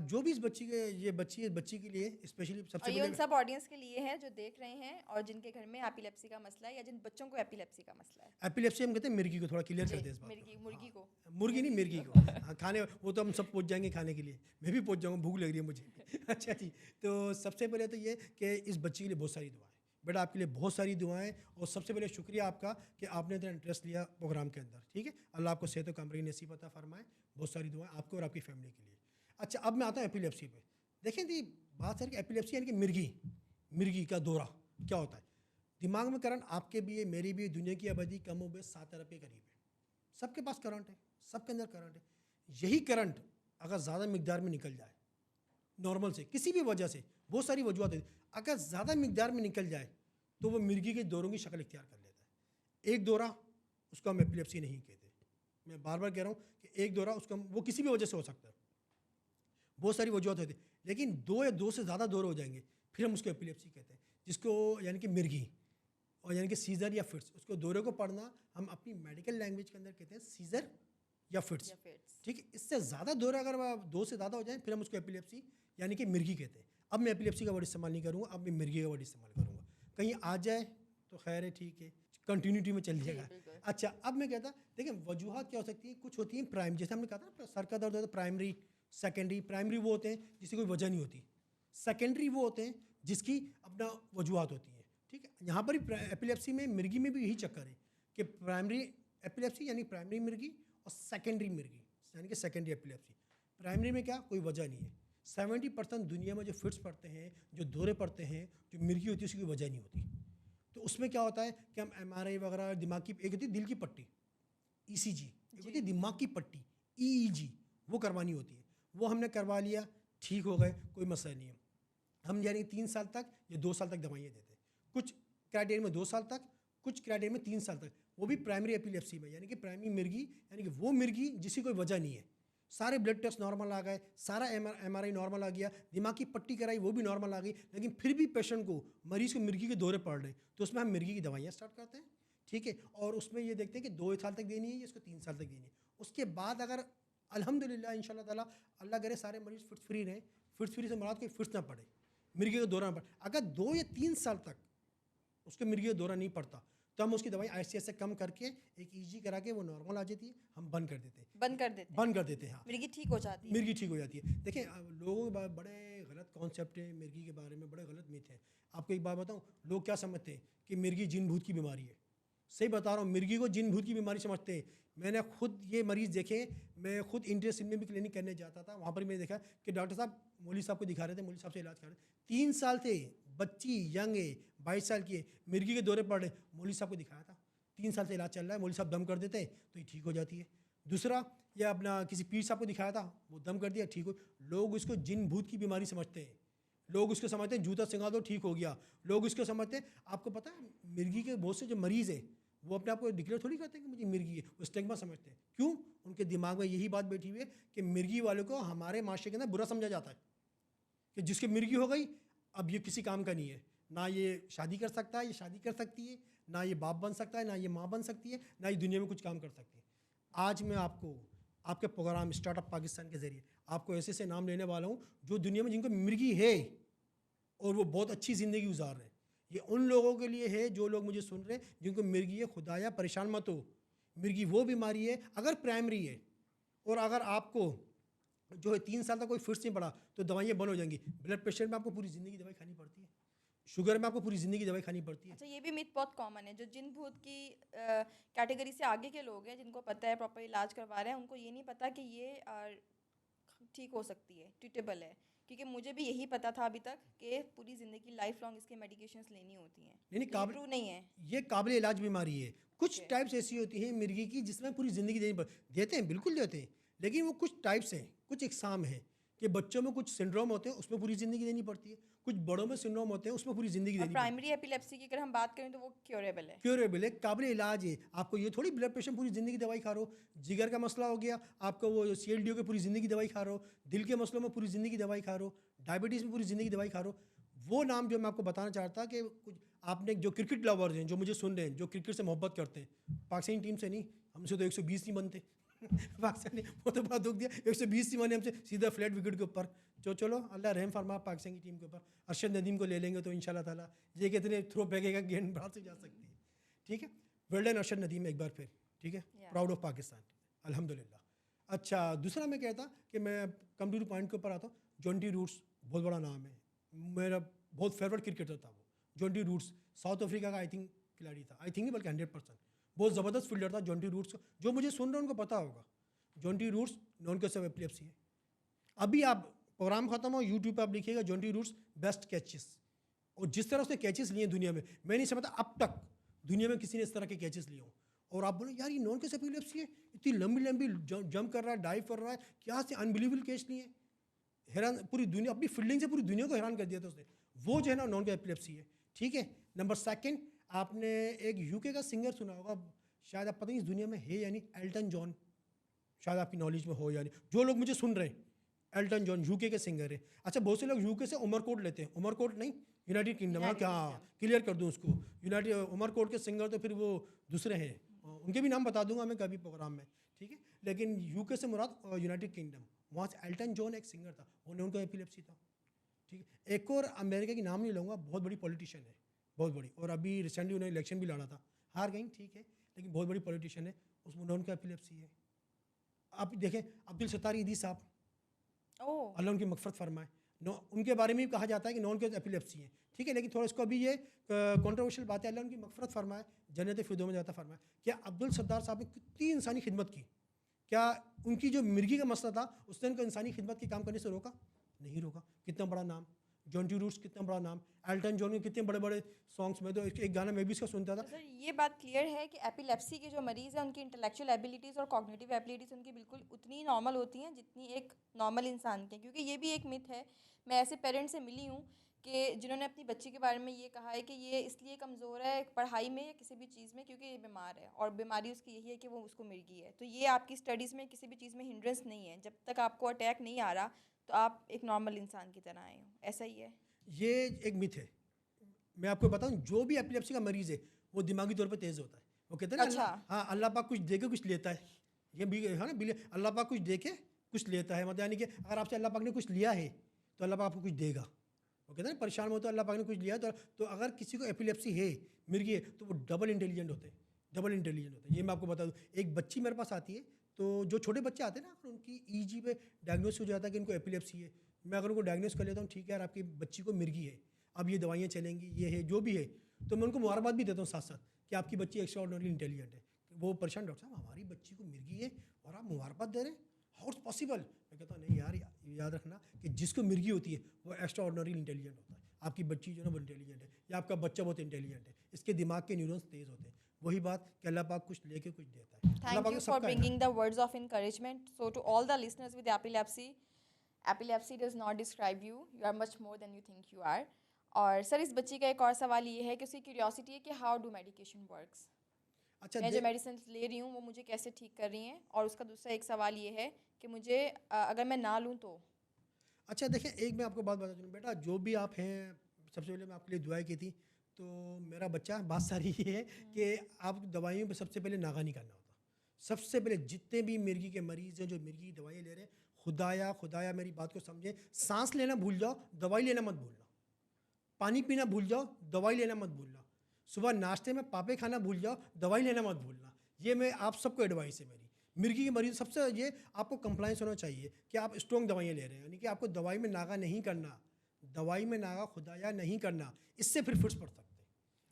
जो भी इस बच्ची के ये बच्ची के लिए स्पेशली
और
सबसे
ये उन
पहले
सब ऑडियंस के लिए है जो देख रहे हैं और जिनके घर में एपिलेप्सी का मसला है या जिन बच्चों को एपिलेप्सी का मसला है।
एपिलेप्सी हम कहते हैं मिर्गी को, थोड़ा क्लियर
जी,
कर दें इस बात
मुर्गी
को।
मुर्गी
हाँ,
को
मुर्गी नहीं, मिर्गी
को।
को। हाँ, खाने वो तो हम सब पहुंच जाएंगे खाने के लिए, मैं भी पहुंच जाऊंगा, भूख लग रही है मुझे। अच्छा जी, तो सबसे पहले तो ये कि इस बच्ची के लिए बहुत सारी दुआएं बेटा, आपके लिए बहुत सारी दुआएं। और सबसे पहले शुक्रिया आपका कि आपने इतना इंटरेस्ट लिया प्रोग्राम के अंदर। ठीक है, अल्लाह आपको सेहत व कामयाबी नसीब अता फरमाए। बहुत सारी दुआएं आपको और आपकी फैमिली के लिए। अच्छा, अब मैं आता हूँ एपिलेप्सी पे। देखें जी, बात है कि एपिलेप्सी यानी कि मिर्गी का दौरा क्या होता है। दिमाग में करंट आपके भी है, मेरी भी है, दुनिया की आबादी कम हो 7 अरब के करीब है। सबके पास करंट है, सबके अंदर करंट है। यही करंट अगर ज़्यादा मिकदार में निकल जाए नॉर्मल से, किसी भी वजह से, बहुत सारी वजूहत है, अगर ज़्यादा मिकदार में निकल जाए तो वो मिर्गी के दौरों की शक्ल इख्तियार कर लेता है। एक दौरा, उसको हम एपिलेप्सी नहीं कहते। मैं बार बार कह रहा हूँ कि एक दौरा उसका वो किसी भी वजह से हो सकता है, बहुत सारी वजूहत होती है, लेकिन 2 या 2 से ज़्यादा दौरे हो जाएंगे फिर हम उसको एपिलेप्सी कहते हैं, जिसको यानी कि मिर्गी और यानी कि सीज़र या फिट्स। उसको दौरे को पढ़ना हम अपनी मेडिकल लैंग्वेज के अंदर कहते हैं सीज़र या फिट्स। ठीक है, इससे ज़्यादा दौरे अगर 2 से ज़्यादा हो जाए फिर हम उसको एपिलेप्सी यानी कि मिर्गी कहते हैं। अब मैं एपिलेप्सी का वर्ड इस्तेमाल नहीं करूँगा, अब मैं मिर्गी का वर्ड इस्तेमाल करूँगा। कहीं आ जाए तो खैर है, ठीक है, कंटिन्यूटी में चल जाएगा। अच्छा, अब मैं कहता देखिए वजूहत क्या हो सकती है, कुछ होती हैं प्राइम, जैसे हमने कहा था ना सर का दर्द होता है प्राइमरी सेकेंडरी। प्राइमरी वो होते हैं जिसकी कोई वजह नहीं होती, सेकेंडरी वो होते हैं जिसकी अपना वजूहत होती है। ठीक है, यहाँ पर ही एपिलेप्सी में मिर्गी में भी यही चक्कर है कि प्राइमरी एपिलेप्सी यानी प्राइमरी मिर्गी और सेकेंडरी मिर्गी यानी कि सेकेंडरी एपिलेप्सी। प्राइमरी में क्या कोई वजह नहीं है। 70% दुनिया में जो फिट्स पड़ते हैं, जो दौरे पड़ते हैं, जो मिर्गी होती है उसकी कोई वजह नहीं होती। तो उसमें क्या होता है कि हम MRI वगैरह दिमाग की, एक होती है दिल की पट्टी ECG, एक होती है दिमाग की पट्टी EEG, वो करवानी होती है। वो हमने करवा लिया, ठीक हो गए, कोई मसला नहीं है। हम यानी 3 साल तक या 2 साल तक दवाइयाँ देते हैं, कुछ क्राइटेरिया में 2 साल तक, कुछ क्राइटेरिया में 3 साल तक, वो भी प्राइमरी एपिलेप्सी में यानी कि प्राइमरी मिर्गी यानी कि वो मिर्गी जिसकी कोई वजह नहीं है। सारे ब्लड टेस्ट नॉर्मल आ गए, सारा MRI नॉर्मल आ गया, दिमाग की पट्टी कराई वो भी नॉर्मल आ गई, लेकिन फिर भी पेशेंट को, मरीज़ को मिर्गी के दौरे पड़ रहे, तो उसमें हम मिर्गी की दवाइयाँ स्टार्ट करते हैं। ठीक है, और उसमें ये देखते हैं कि 2 साल तक देनी है या इसको 3 साल तक देनी है। उसके बाद अगर अल्हम्दुलिल्लाह इंशाल्लाह ताला अल्लाह करे सारे मरीज़ फिट्स फ्री रहें, फिट्स फ्री से मुराद कोई फिट्स ना पड़े, मिर्गी का दौरा ना पड़े। अगर 2 या 3 साल तक उसके मिर्गी का दौरा नहीं पड़ता तो हम उसकी दवाई ICS से कम करके एक EG करा के वो नॉर्मल आ जाती है, हम बंद कर देते हैं। बंद कर देते हैं, हाँ,
मिर्गी ठीक हो जाती है।
मिर्गी ठीक हो जाती है। देखिए लोगों के बड़े गलत कॉन्सेप्ट है मिर्गी के बारे में, बड़े गलत मिथ हैं। आपको एक बात बताऊँ, लोग क्या समझते हैं कि मिर्गी जिन भूत की बीमारी है। सही बता रहा हूँ, मिर्गी को जिन भूत की बीमारी समझते हैं। मैंने खुद ये मरीज़ देखे, मैं खुद इंडिया सिंध में भी क्लिनिक करने जाता था, वहाँ पर मैंने देखा कि डॉक्टर साहब मौली साहब को दिखा रहे थे, मौली साहब से इलाज कर रहे थे। 3 साल थे, बच्ची यंग है, 22 साल की है, मिर्गी के दौरे पड़ रहे, मौली साहब को दिखाया था। 3 साल से इलाज चल रहा है, मौली साहब दम कर देते हैं तो ये ठीक हो जाती है। दूसरा, या अपना किसी पीर साहब को दिखाया था, वो दम कर दिया, ठीक हो। लोग उसको जिन भूत की बीमारी समझते हैं, लोग उसको समझते हैं जूता सिंगा दो ठीक हो गया, लोग उसको समझते हैं। आपको पता है मिर्गी के बहुत से जो मरीज़ हैं वो अपने आप को डिक्लेयर थोड़ी करते हैं कि मुझे मिर्गी है, वो स्टिग्मा समझते हैं। क्यों? उनके दिमाग में यही बात बैठी हुई है कि मिर्गी वालों को हमारे माशरे के अंदर बुरा समझा जाता है कि जिसकी मिर्गी हो गई अब ये किसी काम का नहीं है, ना ये शादी कर सकता है, ये शादी कर सकती है, ना ये बाप बन सकता है, ना ये माँ बन सकती है, ना ये दुनिया में कुछ काम कर सकती है। आज मैं आपको आपके प्रोग्राम स्टार्टअप पाकिस्तान के ज़रिए आपको ऐसे ऐसे नाम लेने वाला हूँ जो दुनिया में जिनको मिर्गी है और वो बहुत अच्छी ज़िंदगी गुजार रहे हैं। ये उन लोगों के लिए है जो लोग मुझे सुन रहे हैं जिनको मिर्गी है, खुदाया परेशान मत हो। मिर्गी वो बीमारी है अगर प्राइमरी है, और अगर आपको जो है 3 साल तक कोई फिट्स नहीं पड़ा तो दवाइयाँ बंद हो जाएंगी। ब्लड प्रेशर में आपको पूरी ज़िंदगी दवाई खानी पड़ती है। शुगर में आपको पूरी ज़िंदगी दवाई खानी पड़ती है।
अच्छा, ये भी मिथ बहुत कॉमन है, जो जिन भूत की कैटेगरी से आगे के लोग हैं, जिनको पता है प्रॉपर इलाज करवा रहे हैं, उनको ये नहीं पता कि ये ठीक हो सकती है, ट्रीटेबल है। क्योंकि मुझे भी यही पता था अभी तक कि पूरी ज़िंदगी लाइफ लॉन्ग इसके मेडिकेशंस लेनी होती हैं।
नहीं
तो ये ट्रू नहीं है।
ये काबिल इलाज बीमारी है। कुछ
Okay.
टाइप्स ऐसी होती हैं मिर्गी की जिसमें पूरी ज़िंदगी देते हैं, बिल्कुल देते हैं, लेकिन वो कुछ टाइप्स हैं, कुछ इकसाम हैं कि बच्चों में कुछ सिंड्रोम होते हैं, उसमें पूरी ज़िंदगी देनी पड़ती है, कुछ बड़ों में सिंड्रोम होते हैं, उसमें पूरी ज़िंदगी
और
देनी पड़ती है।
प्राइमरी एपिलेप्सी की अगर हम बात करें तो वो क्योरेबल है।
क्योरेबल है, काबिल इलाज है। आपको ये थोड़ी ब्लड प्रेशर पूरी ज़िंदगी दवाई खा रहे हो, जिगर का मसला हो गया, आपको वो CLDO की पूरी ज़िंदगी दवाई खा रहे हो, दिल के मसलों में पूरी ज़िंदगी दवाई खा रहे हो, डायबिटीज़ में पूरी ज़िंदगी दवाई खा रहे हो। वो नाम जो मैं आपको बताना चाहता कि कुछ आपने जो क्रिकेट लवर्स हैं, जो मुझे सुन रहे हैं, जो क्रिकेट से मोहब्बत करते हैं, पाकिस्तानी टीम से नहीं, हमसे तो 120 नहीं बनते पाकिस्तानी, वो तो बड़ा दुख दिया, 120 नहीं बने हमसे, सीधा फ्लैट विकेट के ऊपर। जो चलो अल्लाह रहम फरमा पाकिस्तान की टीम के ऊपर। अरशद नदीम को ले लेंगे तो इंशाल्लाह ताला ये कितने थ्रो फेंकेगा, गेंद बाहर से जा सकती है। ठीक है, वेल डन अरशद नदीम एक बार फिर। ठीक है, प्राउड ऑफ पाकिस्तान, अल्हम्दुलिल्लाह। अच्छा, दूसरा मैं कहता कि मैं कम टू पॉइंट के ऊपर आता हूँ। जॉन्टी रूट्स बहुत बड़ा नाम है, मेरा बहुत फेवरेट क्रिकेटर था वो। जॉन्टी रूट्स साउथ अफ्रीका का आई थिंक खिलाड़ी था, आई थिंक नहीं बल्कि 100%। बहुत ज़बरदस्त फील्डर था जॉन्टी रूट्स। जो मुझे सुन रहे हैं उनको पता होगा, जॉन्टी रूट्स नॉन केसिव एपिलेप्सी है। अभी आप प्रोग्राम खत्म हो, यूट्यूब पर आप लिखिएगा जॉन्टी रूट्स बेस्ट कैचेस, और जिस तरह उसने कैचेस लिए दुनिया में, मैं नहीं समझता अब तक दुनिया में किसी ने इस तरह के कैचेस लिए हों। और आप बोले यार ये नॉन केसिव एपिलेप्सी है, इतनी लंबी लंबी जंप कर रहा है, डाइव कर रहा है, क्या से अनबिलीवेबल कैच लिए। हैरान, पूरी दुनिया अपनी फील्डिंग से पूरी दुनिया को हैरान कर दिया था उसने। वो जो है ना नॉन केसिव एपिलेप्सी है। ठीक है, नंबर सेकंड, आपने एक यूके का सिंगर सुना होगा, शायद आप पता नहीं इस दुनिया में है यानी, एल्टन जॉन, शायद आपकी नॉलेज में हो या नहीं। जो लोग मुझे सुन रहे हैं, एल्टन जॉन यूके के सिंगर है। अच्छा, बहुत से लोग यूके से उमरकोट लेते हैं, उमरकोट नहीं, यूनाइटेड किंगडम। हाँ, क्या क्लियर कर दूं उसको, यूनाइटेड उमरकोट के सिंगर तो फिर वो दूसरे हैं, उनके भी नाम बता दूंगा मैं कभी प्रोग्राम में। ठीक है, लेकिन यूके से मुराद यूनाइटेड किंगडम, वहाँ से एल्टन जॉन एक सिंगर था, उनको एपिलेप्सी था। ठीक है, एक और अमेरिका की नाम नहीं लूँगा, बहुत बड़ी पॉलिटिशियन है, बहुत बड़ी, और अभी रिसेंटली उन्होंने इलेक्शन भी लड़ा था, हार गई, ठीक है, लेकिन बहुत बड़ी पॉलिटिशियन है, उसमें उनका एपिलेप्सी है। आप देखें अब्दुल सत्तार ईदी साहब, अल्लाह उनकी मगफरत फरमाए, उनके बारे में भी कहा जाता है कि नॉन केस एपिलेप्सी है। ठीक है, लेकिन थोड़ा इसको अभी ये कंट्रोवर्शियल बात है, अल्लाह उनकी मगफरत फरमाए, जन्नत फिरदौस में जाता फरमाए। क्या अब्दुल सत्तार साहब ने कितनी इंसानी खिदमत की, क्या उनकी जो मिर्गी का मसला था उसने उनको इंसानी खिदमत के काम करने से रोका? नहीं रोका। कितना बड़ा नाम, जॉन्टी रूट्स कितना बड़ा नाम, एल्टन जॉन के कितने बड़े बड़े सॉन्ग्स में, तो एक गाना मैं भी इसका सुनता था।
सर, ये बात क्लियर है कि एपिलेप्सी के जो मरीज़ हैं उनकी इंटेलेक्चुअल एबिलिटीज़ और कॉग्निटिव एबिलिटीज़ उनकी बिल्कुल उतनी नॉर्मल होती हैं जितनी एक नॉर्मल इंसान के। क्योंकि ये भी एक मिथ है, मैं ऐसे पेरेंट्स से मिली हूँ कि जिन्होंने अपनी बच्ची के बारे में ये कहा है कि ये इसलिए कमज़ोर है पढ़ाई में या किसी भी चीज़ में क्योंकि ये बीमार है, और बीमारी उसकी यही है कि वो उसको मिर्गी है। तो ये आपकी स्टडीज़ में किसी भी चीज़ में हिंड्रेंस नहीं है। जब तक आपको अटैक नहीं आ रहा तो आप एक नॉर्मल इंसान की तरह आए हो, ऐसा ही है।
ये एक मिथ है। मैं आपको बताऊं, जो भी एपिलेप्सी का मरीज़ है वो दिमागी तौर पे तेज़ होता है। वो कहते हैं ना,
अच्छा।
हाँ, अल्लाह पाक कुछ दे के कुछ लेता है, ये भी है ना, अल्लाह पाक कुछ दे के कुछ लेता है, मतलब यानी कि अगर आपसे अल्लाह पाक ने कुछ लिया है तो अल्लाह पाक आपको कुछ देगा। वो कहते हैं ना, परेशान हो तो अल्लाह पाक ने कुछ लिया, तो अगर किसी को एपिलेप्सी है, मिर्गी है, तो वो डबल इंटेलिजेंट होते हैं, डबल इंटेलिजेंट होते हैं। ये मैं आपको बता दूँ, एक बच्ची मेरे पास आती है, तो जो छोटे बच्चे आते हैं ना, अगर उनकी EG पे डायग्नोस हो जाता है कि इनको एपिलेप्सी है, मैं अगर उनको डायग्नोस कर लेता हूँ, ठीक है यार आपकी बच्ची को मिर्गी है, अब ये दवाइयाँ चलेंगी, ये है जो भी है, तो मैं उनको मुबारकबाद भी देता हूँ साथ साथ कि आपकी बच्ची एक्स्ट्रा ऑर्डिनरी इंटेलिजेंट है। वो परेशान, डॉक्टर साहब हमारी बच्ची को मिर्गी है और आप मुबारकबाद दे रहे हैं, हाउ इट्स पॉसिबल? मैं कहता हूँ नहीं यार, याद रखना कि जिसको मिर्गी होती है वो एक्स्ट्रा ऑर्डिनरी इंटेलिजेंट होता है। आपकी बच्ची जो है ना वो इंटेलिजेंट है, या आपका बच्चा बहुत इंटेलिजेंट है, इसके दिमाग के न्यूरॉन्स तेज़ होते हैं। वही बात कि अल्लाह पाक कुछ लेके कुछ देता है।
Thank you for bringing the words of encouragement. So to all the listeners with epilepsy, epilepsy does not describe you. You are much more than you think you are. और सर, इस बच्ची का एक और सवाल ये है कि उसकी क्यूरियोसिटी है कि हाउ डू मेडिकेशन वर्क्स।
अच्छा,
मैं जो मेडिसिन ले रही हूँ वो मुझे कैसे ठीक कर रही हैं, और उसका दूसरा एक सवाल ये है कि मुझे अगर मैं ना लूँ तो।
अच्छा देखें, एक मैं आपको बात बता दूँ बेटा, जो भी आप हैं, सबसे पहले मैं आपके लिए दुआएं की थी, तो मेरा बच्चा, बात सारी ये है कि आप दवाइयों पे सबसे पहले नागा नहीं करना होता। सबसे पहले जितने भी मिर्गी के मरीज़ हैं जो मिर्गी की दवाइयाँ ले रहे हैं, खुदाया मेरी बात को समझें, सांस लेना भूल जाओ, दवाई लेना मत भूलना। पानी पीना भूल जाओ, दवाई लेना मत भूलना। सुबह नाश्ते में पापे खाना भूल जाओ, दवाई लेना मत भूलना। ये मैं आप सबको एडवाइस है मेरी। मिर्गी के मरीज सबसे ये आपको कंप्लाइंस होना चाहिए कि आप स्ट्रॉन्ग दवाइयाँ ले रहे हैं, यानी कि आपको दवाई में नागा नहीं करना। दवाई में नागा खुदाया नहीं करना, इससे फिर फिट्स पड़ सकते हैं।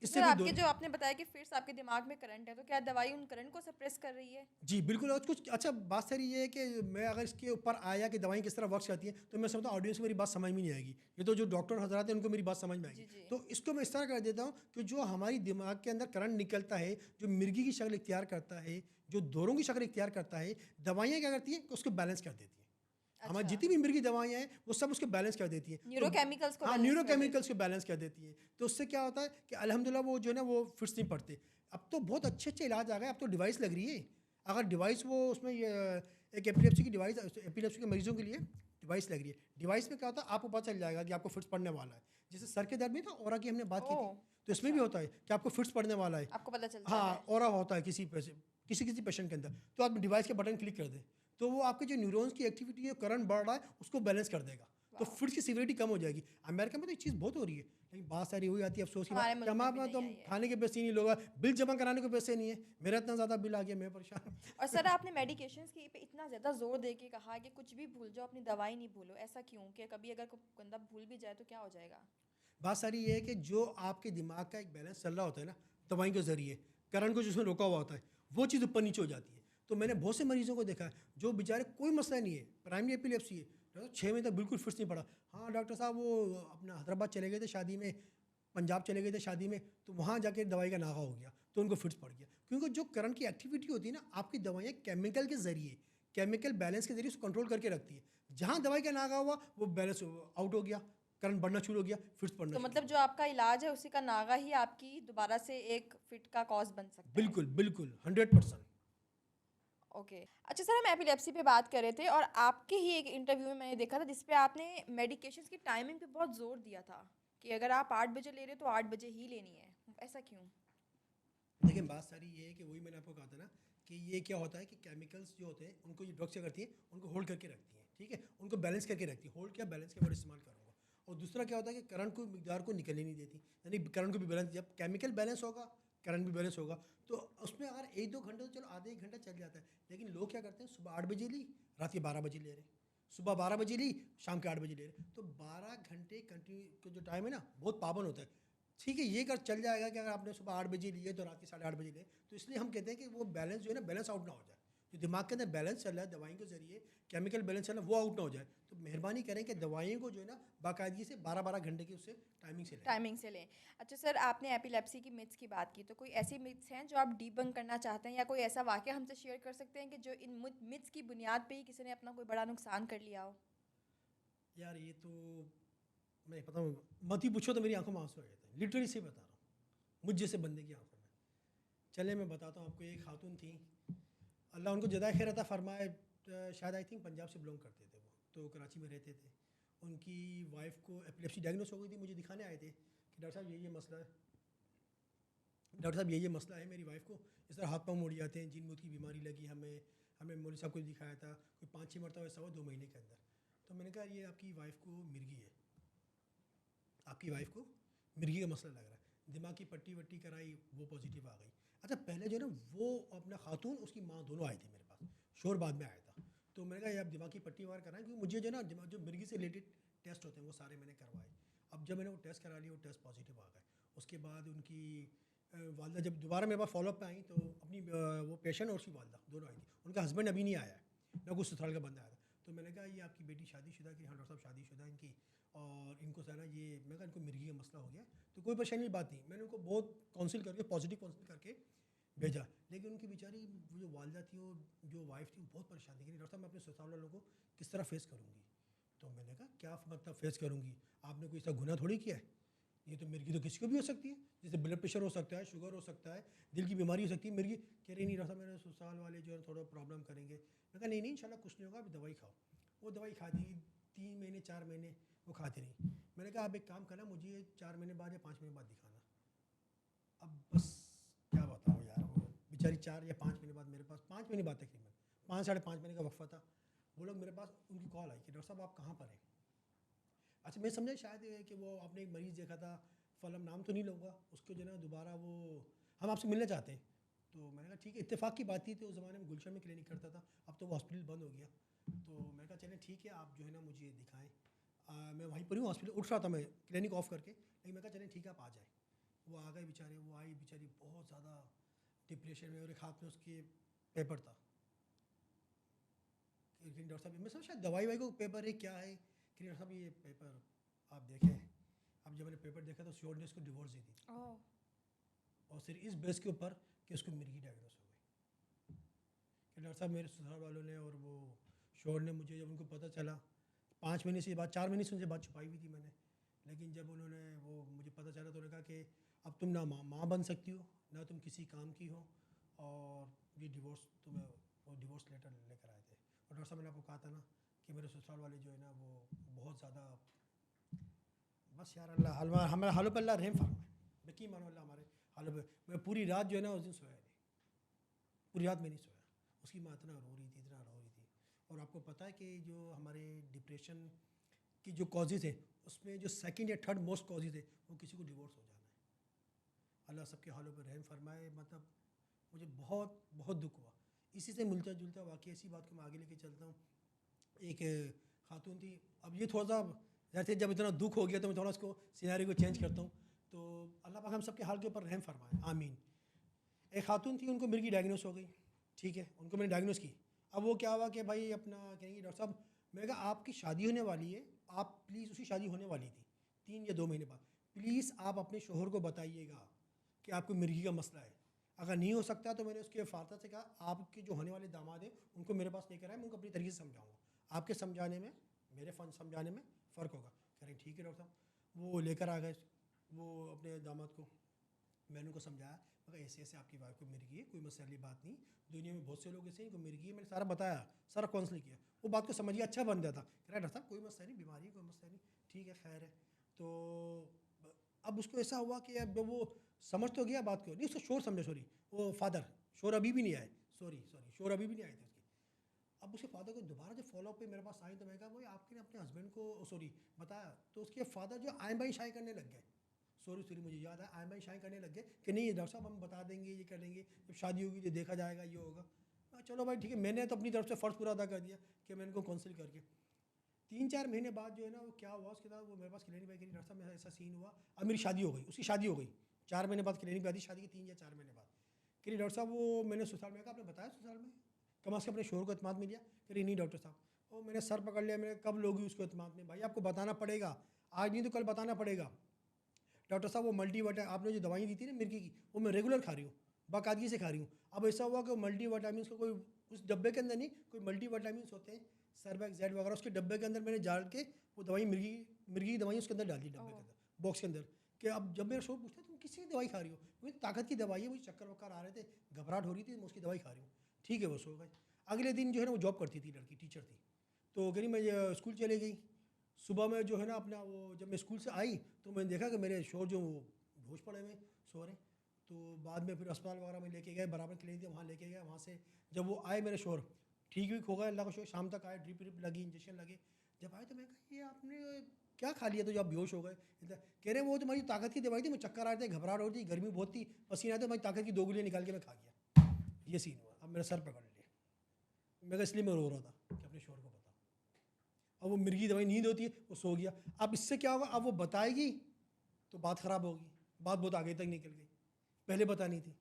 इससे
सर
भी
आपके जो आपने बताया कि फिट्स आपके दिमाग में करंट है, तो क्या दवाई उन करंट को सप्रेस कर रही है?
जी बिल्कुल। और कुछ अच्छा बात सर ये है कि मैं अगर इसके ऊपर आया कि दवाएं किस तरह वर्क करती हैं, तो मैं समझता हूँ ऑडियंस को मेरी बात समझ में नहीं आएगी। ये तो जो डॉक्टर हजरात हैं उनको मेरी बात समझ में आएगी।
जी जी।
तो इसको मैं इस तरह कर देता हूँ कि जो हमारी दिमाग के अंदर करंट निकलता है, जो मिर्गी की शक्ल इख्तियार करता है, जो दौरों की शक्ल इख्तियार करता है, दवाइयाँ क्या करती हैं कि उसको बैलेंस कर देती हैं। हमारी
अच्छा,
जितनी भी मिर्गी दवाइयाँ हैं वो सब उसको बैलेंस कर देती हैं। तो
न्यूरोकेमिकल्स को
हाँ,
बैलेंस कर देती
न्यूरोकेमिकल्स को बैलेंस कर देती हैं। तो उससे क्या होता है कि अल्हम्दुलिल्लाह वो जो है ना वो फिट्स नहीं पड़ते। अब तो बहुत अच्छे अच्छे इलाज आ गए, अब तो डिवाइस लग रही है। अगर डिवाइस वो उसमें ये एक एपिलेप्सी की डिवाइस, एपिलेप्सी के मरीजों के लिए डिवाइस लग रही है। डिवाइस में क्या होता है, आपको पता चल जाएगा कि आपको फिट्स पड़ने वाला है। जैसे सर के दर्द में था ऑरा की हमने बात की थी,
ओह,
तो इसमें भी होता है कि आपको फिट्स पड़ने वाला है।
आपको पता चलता है।
हाँ, ऑरा होता है किसी किसी पेशेंट के अंदर। तो आप डिवाइस के बटन क्लिक कर दें तो वो आपके जो न्यूरॉन्स की एक्टिविटी है, करंट बढ़ रहा है, उसको बैलेंस कर देगा। तो
वाह।
फिट्स की सीवियरिटी कम हो जाएगी। अमेरिका में तो ये चीज़ बहुत हो रही है, लेकिन बात सारी हुई आती है अफसोस की
हमारे
बात कि
मुल्क में भी
हमारे तो
नहीं आई है।
खाने के पैसे नहीं, लोग बिल जमा कराने के पैसे नहीं है। मेरा इतना ज़्यादा बिल आ गया, मैं परेशान।
और सर आपने मेडिकेशंस की पे इतना ज़्यादा जोर दे के कहा कि कुछ भी भूल जाओ, अपनी दवाई नहीं भूलो, ऐसा क्यों? कि कभी अगर कोई बंदा भूल भी जाए तो क्या हो जाएगा?
बात सारी ये है कि जो आपके दिमाग का एक बैलेंस चल रहा होता है ना दवाई के ज़रिए, करंट को जिसमें रोका हुआ होता है, वो चीज़ ऊपर नीचे हो जाती है। तो मैंने बहुत से मरीजों को देखा है जो बेचारे कोई मसला नहीं है, प्राइमरी एपिलेप्सी है, डॉक्टर 6 महीने तक बिल्कुल फिट्स नहीं पड़ा। हाँ डॉक्टर साहब वो अपना हैदराबाद चले गए थे शादी में, पंजाब चले गए थे शादी में, तो वहाँ जाके दवाई का नागा हो गया तो उनको फिट्स पड़ गया। क्योंकि जो करंट की एक्टिविटी होती है ना, आपकी दवाइयाँ केमिकल के ज़रिए, केमिकल बैलेंस के ज़रिए उसको कंट्रोल करके रखती है। जहाँ दवाई का नागा हुआ वो बैलेंस आउट हो गया, करंट बढ़ना शुरू हो गया, फिट्स पड़ना
तो
शुरू हो
मतलब
गया।
जो आपका इलाज है उसी का नागा ही आपकी दोबारा से एक फिट का कॉज बन सकता है।
बिल्कुल बिल्कुल 100%।
ओके। अच्छा सर, हम एपिलेप्सी पे बात कर रहे थे और आपके ही एक इंटरव्यू में मैंने देखा था जिस पे आपने मेडिकेशंस की टाइमिंग पे बहुत जोर दिया था कि अगर आप 8 बजे ले रहे हो तो 8 बजे ही लेनी है। ऐसा क्यों?
देखिए बात सारी ये है कि वही मैंने आपको कहा था ना कि ये क्या होता है कि केमिकल्स जो होते हैं उनको ये ड्रग्स क्या करती हैं, उनको होल्ड करके रखती हैं। ठीक है, उनको बैलेंस करके रखती है। होल्ड क्या, बैलेंस के वर्ड इस्तेमाल करूँगा। और दूसरा क्या होता है कि करंट को मिकदार को निकलने नहीं देती, यानी करंट को भी बैलेंस, जब केमिकल बैलेंस होगा करंट भी बैलेंस होगा। तो उसमें अगर 1-2 घंटे तो चलो आधे 1 घंटा चल जाता है, लेकिन लोग क्या करते हैं सुबह 8 बजे ली, रात के 12 बजे ले रहे हैं, सुबह 12 बजे ली, शाम के 8 बजे ले रहे हैं। तो 12 घंटे कंटिन्यू का जो टाइम है ना बहुत पाबंद होता है। ठीक है, ये कर चल जाएगा कि अगर आपने सुबह 8 बजे लिए तो रात के 8:30 बजे लिए, तो इसलिए हम कहते हैं कि वो बैलेंस जो है ना बैलेंस आउट ना हो जाए। जो दिमाग के अंदर बैलेंस चल रहा है दवाइयों के जरिए, केमिकल बैलेंस चल रहा है, वो आउट ना हो जाए। तो मेहरबानी करें कि दवाइयों को जो है ना बाकायदगी से 12-12 घंटे की उससे टाइमिंग से लें।
टाइमिंग से लें। अच्छा सर, आपने एपिलेप्सी की मिथ्स की बात की, तो कोई ऐसी मिथ्स हैं जो आप डीबंक करना चाहते हैं या कोई ऐसा वाक़या हमसे शेयर कर सकते हैं कि जो इन मिथ्स की बुनियाद पे ही किसी ने अपना कोई बड़ा नुकसान कर लिया हो?
यार ये तो मैं पता हूँ, मत ही पूछो तो मेरी आंखों में आंसू आ जाते हैं, लिटरली से बता रहा हूँ, मुझ जैसे बंदे की आंखों में। चले मैं बताता हूँ आपको। एक खातून थी, अल्लाह उनको जदा खैर अता फरमाए, शायद आई थिंक पंजाब से बिलोंग करते थे वो, तो कराची में रहते थे। उनकी वाइफ को एपिलेप्सी डायग्नोस हो गई थी, मुझे दिखाने आए थे कि डॉक्टर साहब ये मसला है, डॉक्टर साहब ये मसला है, मेरी वाइफ को इस तरह हाथ पाँव मुड़ जाते हैं, जिन मूत की बीमारी लगी हमें, हमने मौलवी साहब को दिखाया था, कोई 5-6 मरतबा ऐसा हुआ 2 महीने के अंदर। तो मैंने कहा ये आपकी वाइफ को मिर्गी है, आपकी वाइफ को मिर्गी का मसला लग रहा है, दिमाग की पट्टी वट्टी कराई वो पॉजिटिव आ गई। अच्छा पहले जो है ना वो अपना खातून उसकी माँ दोनों आए थे मेरे पास, शोर बाद में आया था। तो मैंने कहा ये आप दिमाग की पट्टी वगैरह कराएं, क्योंकि मुझे जो है ना दिमाग जो मिर्गी से रिलेटेड टेस्ट होते हैं वो सारे मैंने करवाए। अब जब मैंने वो टेस्ट करा लिए वो टेस्ट पॉजिटिव आ गए। उसके बाद उनकी वालदा जब दोबारा मेरे पास फॉलोअप पे आई तो अपनी वो पेशेंट और उसकी वालदा दोनों आई थी, उनका हस्बैंड अभी नहीं आया है, ना कुछ ससुराल का बंदा आया था। तो मैंने कहा ये आपकी बेटी शादीशुदा की? हाँ डॉक्टर साहब शादीशुदा इनकी, और इनको सारा ये, मैं कहा इनको मिर्गी का मसला हो गया। तो कोई परेशानी की बात नहीं, मैंने उनको बहुत काउंसिल करके पॉजिटिव काउंसिल करके भेजा। लेकिन उनकी बेचारी वो जो वालदा थी, वो जो वाइफ थी, वो बहुत परेशान थी कि डॉक्टर साहब मैं अपने ससुराल वालों को किस तरह फेस करूँगी। तो मैंने कहा क्या मतलब फेस करूँगी, आपने कोई ऐसा गुनाह थोड़ी किया है, ये तो मिर्गी तो किसी को भी हो सकती है, जैसे ब्लड प्रेशर हो सकता है, शुगर हो सकता है, दिल की बीमारी हो सकती है, मिर्गी। कह रही नहीं डॉक्टर साहब मेरे ससुराल वाले जो है थोड़ा प्रॉब्लम करेंगे। मैं कहा नहीं नहीं इंशाल्लाह कुछ नहीं होगा, अभी दवाई खाओ। वो दवाई खा दी, 3 महीने 4 महीने वो खाती रही। मैंने कहा आप एक काम करना, मुझे 4 महीने बाद या 5 महीने बाद दिखाना। अब बस क्या बताऊँ यार, वो बेचारी 4 या 5 महीने बाद मेरे पास, 5 महीने बाद तकरीबन 5-5.5 महीने का वक्फा था, वो लोग मेरे पास, उनकी कॉल आई कि डॉक्टर साहब आप कहाँ पर हैं। अच्छा मैं समझा शायद ये कि वो आपने एक मरीज़ देखा था, फलम नाम तो नहीं लूँगा, उसको जो है ना दोबारा वो हम आपसे मिलना चाहते हैं। तो मैंने कहा ठीक है, इत्तेफाक की बात थी, तो उस ज़माने में गुलशन में क्लिनिक करता था, अब तो वो हॉस्पिटल बंद हो गया। तो मैंने कहा चलें ठीक है, आप जो है ना मुझे दिखाएं। मैं वहीं पर हूँ हॉस्पिटल, उठ रहा था मैं क्लिनिक ऑफ करके, लेकिन मैं कहा चलें ठीक है आप आ जाए। वो आ गए बेचारे, वो आई बेचारी बहुत ज़्यादा डिप्रेशन में, और एक हाथ में उसके पेपर था। लेकिन डॉक्टर साहब, मैं समझ शायद दवाई वाई को पेपर है क्या है कि डॉक्टर साहब ये पेपर आप देखें। अब जब मैंने पेपर देखा तो श्योर ने उसको डिवोर्स दे दी थी, और सिर्फ इस बेस के ऊपर कि उसको मिर्गी डायग्नोस हो गई। कि डॉक्टर साहब मेरे ससुराल वालों ने और वो श्योर ने मुझे, जब उनको पता चला 5 महीने से बात, 4 महीने से उनसे बात छुपाई हुई थी मैंने, लेकिन जब उन्होंने वो मुझे पता चला तो उन्होंने कहा कि अब तुम ना माँ बन सकती हो, ना तुम किसी काम की हो, और ये डिवोर्स तुम्हें, वो डिवोर्स लेटर लेकर आए थे। और डॉक्टर साहब मैंने आपको कहा था ना कि मेरे ससुराल वाले जो है ना वो बहुत ज़्यादा, बस यार अल्लाह हमारे हालों पर अल्लाह रहम फरमाए। यकीन मानो अल्लाह हमारे हालों पर, मैं पूरी रात जो है ना उस दिन सोया नहीं, पूरी रात में नहीं सोया। उसकी माँ इतना रो रही थी, इतना रो रही थी। और आपको पता है कि जो हमारे डिप्रेशन की जो कॉजेज़ हैं, उसमें जो सेकंड या थर्ड मोस्ट कॉजेज़ है वो किसी को डिवोर्स हो जाना है। अल्लाह सबके हालों पर रहम फरमाए। मतलब मुझे बहुत बहुत दुख हुआ। इसी से मिलता जुलता वाक़या, इसी बात को मैं आगे लेके चलता हूँ। एक खातून थी, अब ये थोड़ा सा जैसे जब इतना दुख हो गया तो मैं थोड़ा उसको सिनारी को चेंज करता हूँ, तो अल्लाह पाक हम सबके हाल के ऊपर रहम फरमाए, आमीन। एक खातून थी, उनको मिर्गी डायग्नोस हो गई, ठीक है, उनको मैंने डायग्नोस की। अब वो क्या हुआ कि भाई अपना कहेंगे डॉक्टर साहब, मैंने कहा आपकी शादी होने वाली है, आप प्लीज़, उसकी शादी होने वाली थी 3 या 2 महीने बाद, प्लीज़ आप अपने शोहर को बताइएगा कि आपको मिर्गी का मसला है। अगर नहीं हो सकता तो मैंने उसके फादर से कहा आपके जो होने वाले दामाद हैं उनको मेरे पास लेकर आए, मैं उनको अपनी तरीके से समझाऊँगा, आपके समझाने में मेरे समझाने में फ़र्क होगा। कह रहे ठीक है डॉक्टर साहब। वो लेकर आ गए वो अपने दामाद को, मैंने उनको समझाया, मगर ऐसे ऐसे आपकी वाइफ को मिर्गी है, कोई मसले वाली बात नहीं, दुनिया में बहुत से लोग ऐसे हैं इनको मिर्गी है, मैंने सारा बताया, सारा काउंसलिंग किया। वो बात को समझिए, अच्छा बन जाता, कह रहा डॉक्टर साहब कोई मसला नहीं, बीमारी है, कोई मसला नहीं, ठीक है, खैर है। तो अब उसको ऐसा हुआ कि अब वो समझ तो गया बात को, नहीं उसको शोर समझो, सॉरी वो फादर, शोर अभी भी नहीं आए, सॉरी शोर अभी भी नहीं आए थे उसके। अब उसके फादर को दोबारा जब फॉलोअप पे मेरे पास आई तो मैं कहा भाई आपने अपने हस्बैंड को सॉरी बताया, तो उसके फादर जो आए बाई शाई करने लग गए, सॉरी मुझे याद है, आए बाई शाई करने लग गए कि नहीं डॉक्टर साहब हम बता देंगे, ये कर देंगे, जब शादी होगी तो देखा जाएगा, ये होगा। चलो भाई ठीक है, मैंने तो अपनी तरफ से फ़र्ज़ पूरा अदा कर दिया कि मैंने उनको काउंसिल करके 3-4 महीने बाद जो है ना वो क्या हुआ, उसके बाद वो मेरे पास क्लिनिक पे आई कि डॉक्टर साहब मेरा ऐसा सीन हुआ, अब मेरी शादी हो गई, उसकी शादी हो गई 4 महीने बाद क्लिनिक पे आई थी, शादी के 3 या 4 महीने बाद कि डॉक्टर साहब वो मैंने ससुराल में कहा आपने बताया ससुराल में, कम अज़ कम अपने शोहर को एतमाद मिल गया, कि नहीं डॉक्टर साहब। और मैंने सर पकड़ लिया, मैंने कब लोगी उसको एतमाद में, भाई आपको बताना पड़ेगा, आज नहीं तो कल बताना पड़ेगा। डॉक्टर साहब वो मल्टीविटामिन आपने जो दवाई दी थी ना मिर्गी की, वो मैं रेगुलर खा रही हूँ, बाकायदगी से खा रही हूँ। अब ऐसा हुआ कि वो मल्टीविटामिन का कोई उस डब्बे के अंदर नहीं, कोई मल्टीविटामिन होते हैं सर्वैक जेड वगैरह, उसके डब्बे के अंदर मैंने डाल के वो दवाई मिर्गी मिर्गी की दवाई उसके अंदर डाल दी, डब्बे के अंदर, बॉक्स के अंदर। कि अब जब मेरा शोर पूछता तुम किसी की दवाई खा रही हो, मुझे ताकत की दवाई है, मुझे चक्कर वक्कर आ रहे थे, घबराहट हो रही थी, मैं उसकी दवाई खा रही हूँ। ठीक है, वो सो गए। अगले दिन जो है ना वो जॉब करती थी लड़की, टीचर थी, तो कहीं मैं स्कूल चले गई। सुबह में जो है ना अपना वो जब मैं स्कूल से आई तो मैंने देखा कि मेरे शोर जो वो बेहोश पड़े हुए सो रहे। तो बाद में फिर अस्पताल वगैरह में लेके गए, बराबर क्लिनिक थी वहाँ लेके गए, वहाँ से जब वो आए मेरे शोर ठीक भी हो गए, अल्लाह का शोर, शाम तक आए, ड्रिप व्रिप लगी, इंजेक्शन लगे। जब आए तो मैं कहा ये आपने क्या खा लिया तो जब आप बेहोश हो गए, कह रहे वो तुम्हारी ताकत की दवाई थी, मैं चक्कर आ रहे थे, घबराहट हो रही थी, गर्मी बहुत थी, पसीना आया, तो मेरी ताकत की 2 गोलियाँ निकाल के मैं खा गया। ये सीन हुआ। अब मेरा सर पकड़ लिया, मैं कहा इसलिए मैं रो रहा था कि अपने शोर को बता। अब वो मिर्गी दवाई नींद होती है, वो सो गया। अब इससे क्या होगा, अब वो बताएगी तो बात ख़राब होगी, बात बहुत आगे तक निकल गई, पहले बतानी थी।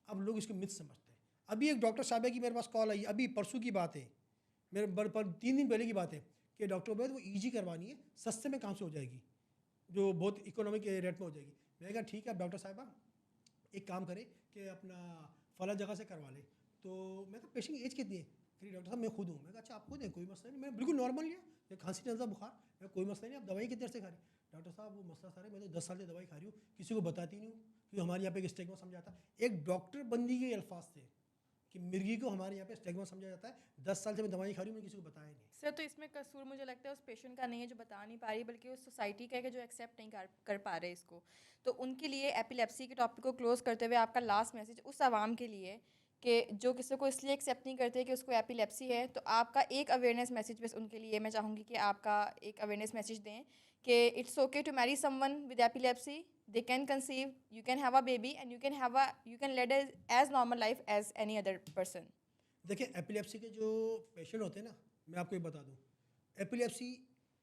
अब लोग इसको मिथ समझते हैं। अभी एक डॉक्टर साहब की मेरे पास कॉल आई, अभी परसों की बात है, मेरे पर 3 दिन पहले की बात है, कि डॉक्टर उबैद वो ईजी करवानी है, सस्ते में कहाँ से हो जाएगी, जो बहुत इकोनॉमिक रेट में हो जाएगी। मैंने कहा ठीक है डॉक्टर साहिबा, एक काम करें कि अपना फला जगह से करवा लें। तो मैं कहा पेशेंट की एज कितनी है, कि डॉक्टर साहब मैं खुद हूँ। मैं कहा अच्छा आप खुद हैं, कोई मसला नहीं, मैं बिल्कुल नॉर्मल लिया, खांसी नज़ा बुखार, मैं कोई मसला नहीं, आप दवाई कितनी देर से खा रही। डॉक्टर साहब वो मसला सारा मैं तो 10 साल से दवाई खा रही हूँ, किसी को बताती नहीं हूँ, क्योंकि हमारे यहाँ पे एक स्टिग्मा समझा जाता है। एक डॉक्टर बंदी के अल्फाज थे कि मिर्गी को हमारे यहाँ पे स्टिग्मा समझा जाता है, 10 साल से मैं दवाई खा रही हूँ, मैं किसी को बताया नहीं।
सर तो इसमें कसूर मुझे लगता है उस पेशेंट का नहीं है जो बता नहीं पा रही, बल्कि उस सोसाइटी का है कि जो एक्सेप्ट नहीं कर पा रहे इसको। तो उनके लिए एपिलेप्सी के टॉपिक को क्लोज करते हुए आपका लास्ट मैसेज उस आवाम के लिए कि जो किसी को इसलिए एक्सेप्ट नहीं करते कि उसको एपिलेप्सी है, तो आपका एक अवेयरनेस मैसेज बस उनके लिए मैं चाहूँगी कि आपका एक अवेयरनेस मैसेज दें कि it's okay to marry someone with epilepsy, they can conceive, you can have a baby and you can lead as normal life as any other person.
देखिए एपिलेप्सी के जो पेशेंट होते हैं ना, मैं आपको ये बता दूँ, एपिलेप्सी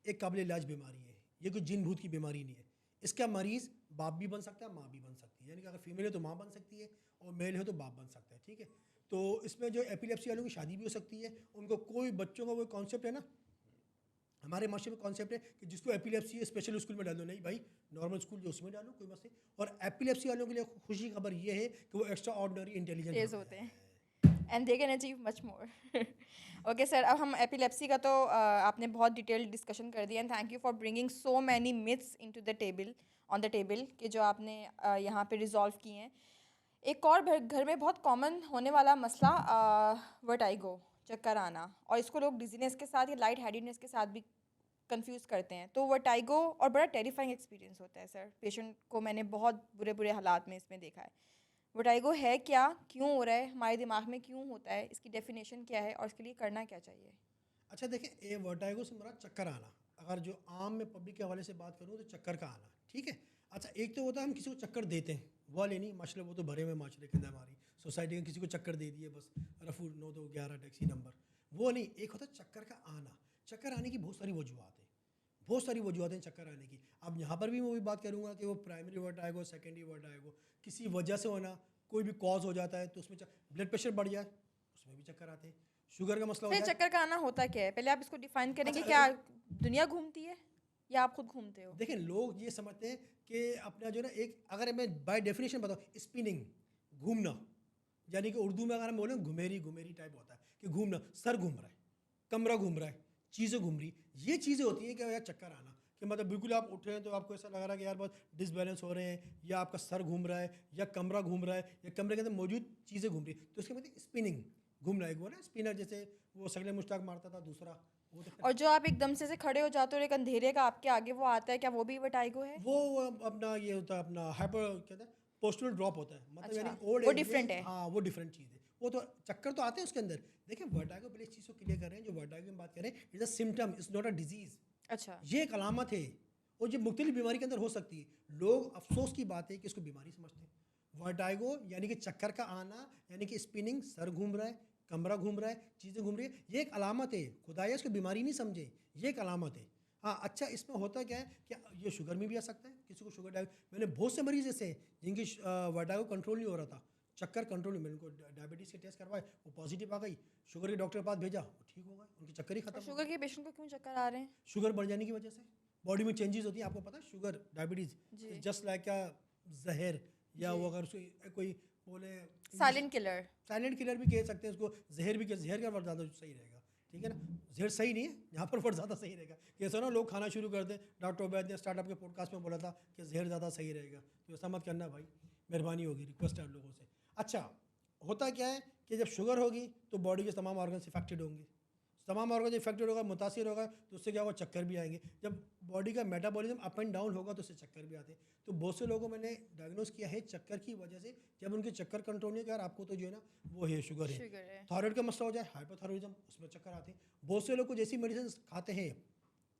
एक काबिल इलाज बीमारी है, ये कोई जिन भूत की बीमारी नहीं है। इसका मरीज़ बाप भी बन सकता है, माँ भी बन सकती है, यानी कि अगर फीमेल है तो माँ बन सकती है और मेल है तो बाप बन सकता है, ठीक है। तो इसमें जो एपिलेप्सी वालों की शादी भी हो सकती है, उनको कोई बच्चों का वो कॉन्सेप्ट है ना, हमारे माशरे में कॉन्सेप्ट है कि जिसको एपिलेप्सी है स्पेशल स्कूल में डालो, नहीं भाई नॉर्मल स्कूल जो उसमें डालो, कोई मसले। और एपिलेप्सी वालों के लिए खुशी की खबर ये है कि वो एक्स्ट्रा ऑर्डिनरी इंटेलिजेंट
तेज
होते
होते
हैं।
हैं and they can achieve much more. Okay sir, अब हम एपिलेप्सी का तो आपने बहुत डिटेल्ड डिस्कशन कर दिया and thank you for bringing so many myths into the table on the table कि जो आपने यहाँ पे रिजॉल्व किए हैं। एक और घर में बहुत कॉमन होने वाला मसला वर्टाइगो, चक्कर आना, और इसको लोग डिजीनेस के साथ या लाइट हेडेडनेस के साथ भी कंफ्यूज करते हैं। तो वर्टाइगो और बड़ा टेरिफाइंग एक्सपीरियंस होता है सर, पेशेंट को मैंने बहुत बुरे बुरे हालात में इसमें देखा है। वर्टाइगो है क्या, क्यों हो रहा है, हमारे दिमाग में क्यों होता है, इसकी डेफिनेशन क्या है और इसके लिए करना क्या चाहिए?
अच्छा देखें, ये वर्टाइगो से मेरा चक्कर आना, अगर जो आम में पब्लिक के हवाले से बात करूँ तो चक्कर का आना, ठीक है। अच्छा, एक तो होता है हम किसी को चक्कर देते हैं, वो वाले नहीं, माशाल्लाह वो तो भरे हुए माशरे के अंदर हमारी सोसाइटी में किसी को चक्कर दे दिए बस, रफू 9 2 11 टैक्सी नंबर, वो नहीं। एक होता है चक्कर का आना। चक्कर आने की बहुत सारी वजूहत हैं, बहुत सारी वजूहत हैं चक्कर आने की। अब यहाँ पर भी मैं वही बात करूँगा कि वो प्राइमरी वर्टाइगो, सेकेंडरी वर्टाइगो, किसी वजह से होना, कोई भी कॉज हो जाता है तो उसमें ब्लड प्रेशर बढ़ जाए उसमें भी चक्कर आते हैं, शुगर का मसला हो
सर
जाए।
चक्कर का आना होता क्या है, पहले आप इसको डिफाइन करेंगे।
अच्छा,
क्या दुनिया घूमती है या आप खुद घूमते हो?
देखें लोग ये समझते हैं कि अपना जो है ना, एक अगर मैं बाय डेफिनेशन बताऊँ, स्पिनिंग, घूमना, यानी कि उर्दू में अगर हम बोलें घुमेरी घुमेरी टाइप होता है कि घूमना, सर घूम रहा है, कमरा घूम रहा है, चीज़ें घूम रही, ये चीज़ें होती हैं कि यार चक्कर आना, कि मतलब बिल्कुल आप उठ रहे हैं तो आपको ऐसा लग रहा है कि यार बहुत डिसबैलेंस हो रहे हैं, या आपका सर घूम रहा है, या कमरा घूम रहा है, या कमरे के अंदर मौजूद चीज़ें घूम रही, तो उसके मतलब स्पिनिंग, घूमना। एक वो ना स्पिनर, जैसे वो सगले मुश्ताक मारता था, दूसरा वो तो
और जो आप एकदम से खड़े हो जाते हो और एक अंधेरे का आपके आगे वो आता है, क्या वो भी वर्टाइगो है?
वो अपना ये होता है, अपना हाइपर कहते हैं, पोस्टुरल ड्रॉप होता है, मतलब यानी
अच्छा,
ओल्ड
वो
एज
डिफरेंट
में,
है।
हाँ वो डिफरेंट चीज़ है। वो तो चक्कर तो आते हैं उसके अंदर। देखिए वर्टाइगो, पहले इस चीज़ को क्लियर कर रहे हैं, जो वर्टाइगो की बात करें is a symptom, is not a disease.
अच्छा,
ये एक अलामत है और ये मुख्तलिफ बीमारी के अंदर हो सकती है। लोग अफसोस की बात है कि इसको बीमारी समझते हैं। वर्टाइगो यानी कि चक्कर का आना, यानी कि स्पिनिंग, सर घूम रहा है, कमरा घूम रहा है, चीज़ें घूम रही है, ये एक अलामत है। खुदाया इसको बीमारी नहीं समझे, ये एक अलामत है। हाँ, अच्छा इसमें होता क्या है कि ये शुगर में भी आ सकता है, किसी को शुगर मैंने बहुत से मरीज ऐसे हैं जिनकी वर्टाइगो कंट्रोल नहीं हो रहा था, चक्कर कंट्रोल नहीं, मैंने उनको डायबिटीज़ के टेस्ट करवाए, वो पॉजिटिव आ गई, शुगर के डॉक्टर के पास भेजा, वो ठीक हो गए, उनकी चक्कर ही
और
खत्म हो
शुगर
गई।
के पेशेंट को क्यों चक्कर आ रहे हैं?
शुगर बढ़ जाने की वजह से बॉडी में चेंजेस होती हैं, आपको पता है शुगर डायबिटीज़
जी
जस्ट लाइक क्या जहर, या
जी,
वो अगर उसको कोई बोले English,
silent killer.
Silent killer भी कह सकते हैं उसको, जहर भी कह, जहर का वर्ड ज़्यादा सही रहेगा, ठीक है ना। जहर सही नहीं है, यहाँ पर वर्ड ज़्यादा सही रहेगा। कि ऐसा ना लोग खाना शुरू कर दें, डॉक्टर उबैद ने स्टार्टअप के पॉडकास्ट में बोला था कि जहर ज़्यादा सही रहेगा, तो ऐसा मत करना भाई, मेहरबानी होगी, रिक्वेस्ट है आप लोगों से। अच्छा, होता क्या है कि जब शुगर होगी तो बॉडी के तमाम ऑर्गन्स इफेक्टेड होंगे, तमाम ऑर्गन इफेक्टेड होगा, मुतासिर होगा, तो उससे क्या होगा, चक्कर भी आएंगे। जब बॉडी का मेटाबॉलिज्म अप एंड डाउन होगा तो उससे चक्कर भी आते हैं। तो बहुत से लोगों को मैंने डायग्नोस किया है चक्कर की वजह से, जब उनके चक्कर कंट्रोल नहीं, यार आपको तो जो है ना वो है शुगर है,
शुगर है।
थायराइड का मसला हो जाए, हाइपोथायरॉइडिज्म, उसमें चक्कर आते हैं। बहुत से लोग को जैसी मेडिसिन खाते हैं,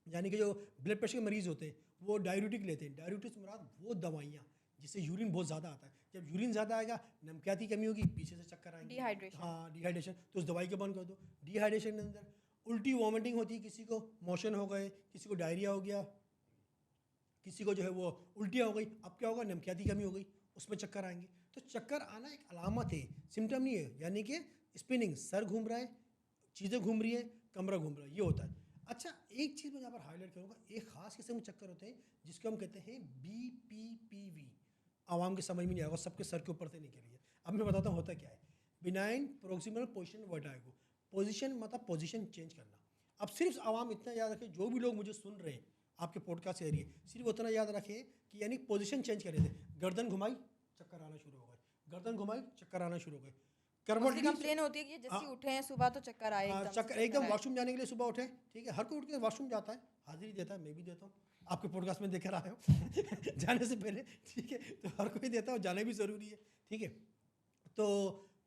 यानी कि जो ब्लड प्रेशर के मरीज़ होते हैं वो डाययूरेटिक लेते हैं। डाययूरेटिक मुराद वो दवाइयाँ जिससे यूरिन बहुत ज़्यादा आता है, जब यूरिन ज़्यादा आएगा नमकियाती कमी होगी, पीछे से चक्कर आएंगे।
डिहाइड्रेशन।
हाँ डिहाइड्रेशन, तो उस दवाई को बंद कर दो। डिहाइड्रेशन के अंदर उल्टी वॉमिटिंग होती है, किसी को मोशन हो गए, किसी को डायरिया हो गया, किसी को जो है वो उल्टियाँ हो गई, अब क्या होगा, नमकियाती कमी हो गई, उसमें चक्कर आएंगे। तो चक्कर आना एक अलामत है, सिम्टम नहीं है। यानी कि स्पिनिंग, सर घूम रहा है, चीज़ें घूम रही है, कमरा घूम रहा है, ये होता है। अच्छा, एक चीज़ मैं यहाँ पर हाईलाइट करूँगा, एक ख़ास किस्म के चक्कर होते हैं जिसको हम कहते हैं BPPV। आवाम के समझ में नहीं आएगा, सबके सर के ऊपर से निकल रही है। अब मैं बताता हूँ होता क्या है। Benign proximal position vertigo, position मतलब पोजीशन चेंज करना। अब सिर्फ आवाम इतना याद रखें, जो भी लोग मुझे सुन रहे हैं आपके पॉडकास्ट के जरिए, सिर्फ उतना याद रखें कि यानी पोजीशन चेंज कर रहे थे, गर्दन घुमाई चक्कर आना शुरू हो गए, गर्दन घुमाई चक्कर आना शुरू हो गए, करवट
उसकी
ली,
कंप्लेन होती है कि जैसे ही
हाँ,
उठे हैं सुबह तो चक्कर आए, एकदम से
चक्कर
चक्कर
एकदम
आए।
वॉशरूम जाने के लिए सुबह उठे, ठीक है, हर कोई उठ के वॉशरूम जाता है, हाजिरी देता है, मैं भी देता हूँ, आपके पॉडकास्ट में देकर आए हो जाने से पहले, ठीक है, तो हर कोई देता है, जाना भी ज़रूरी है, ठीक है। तो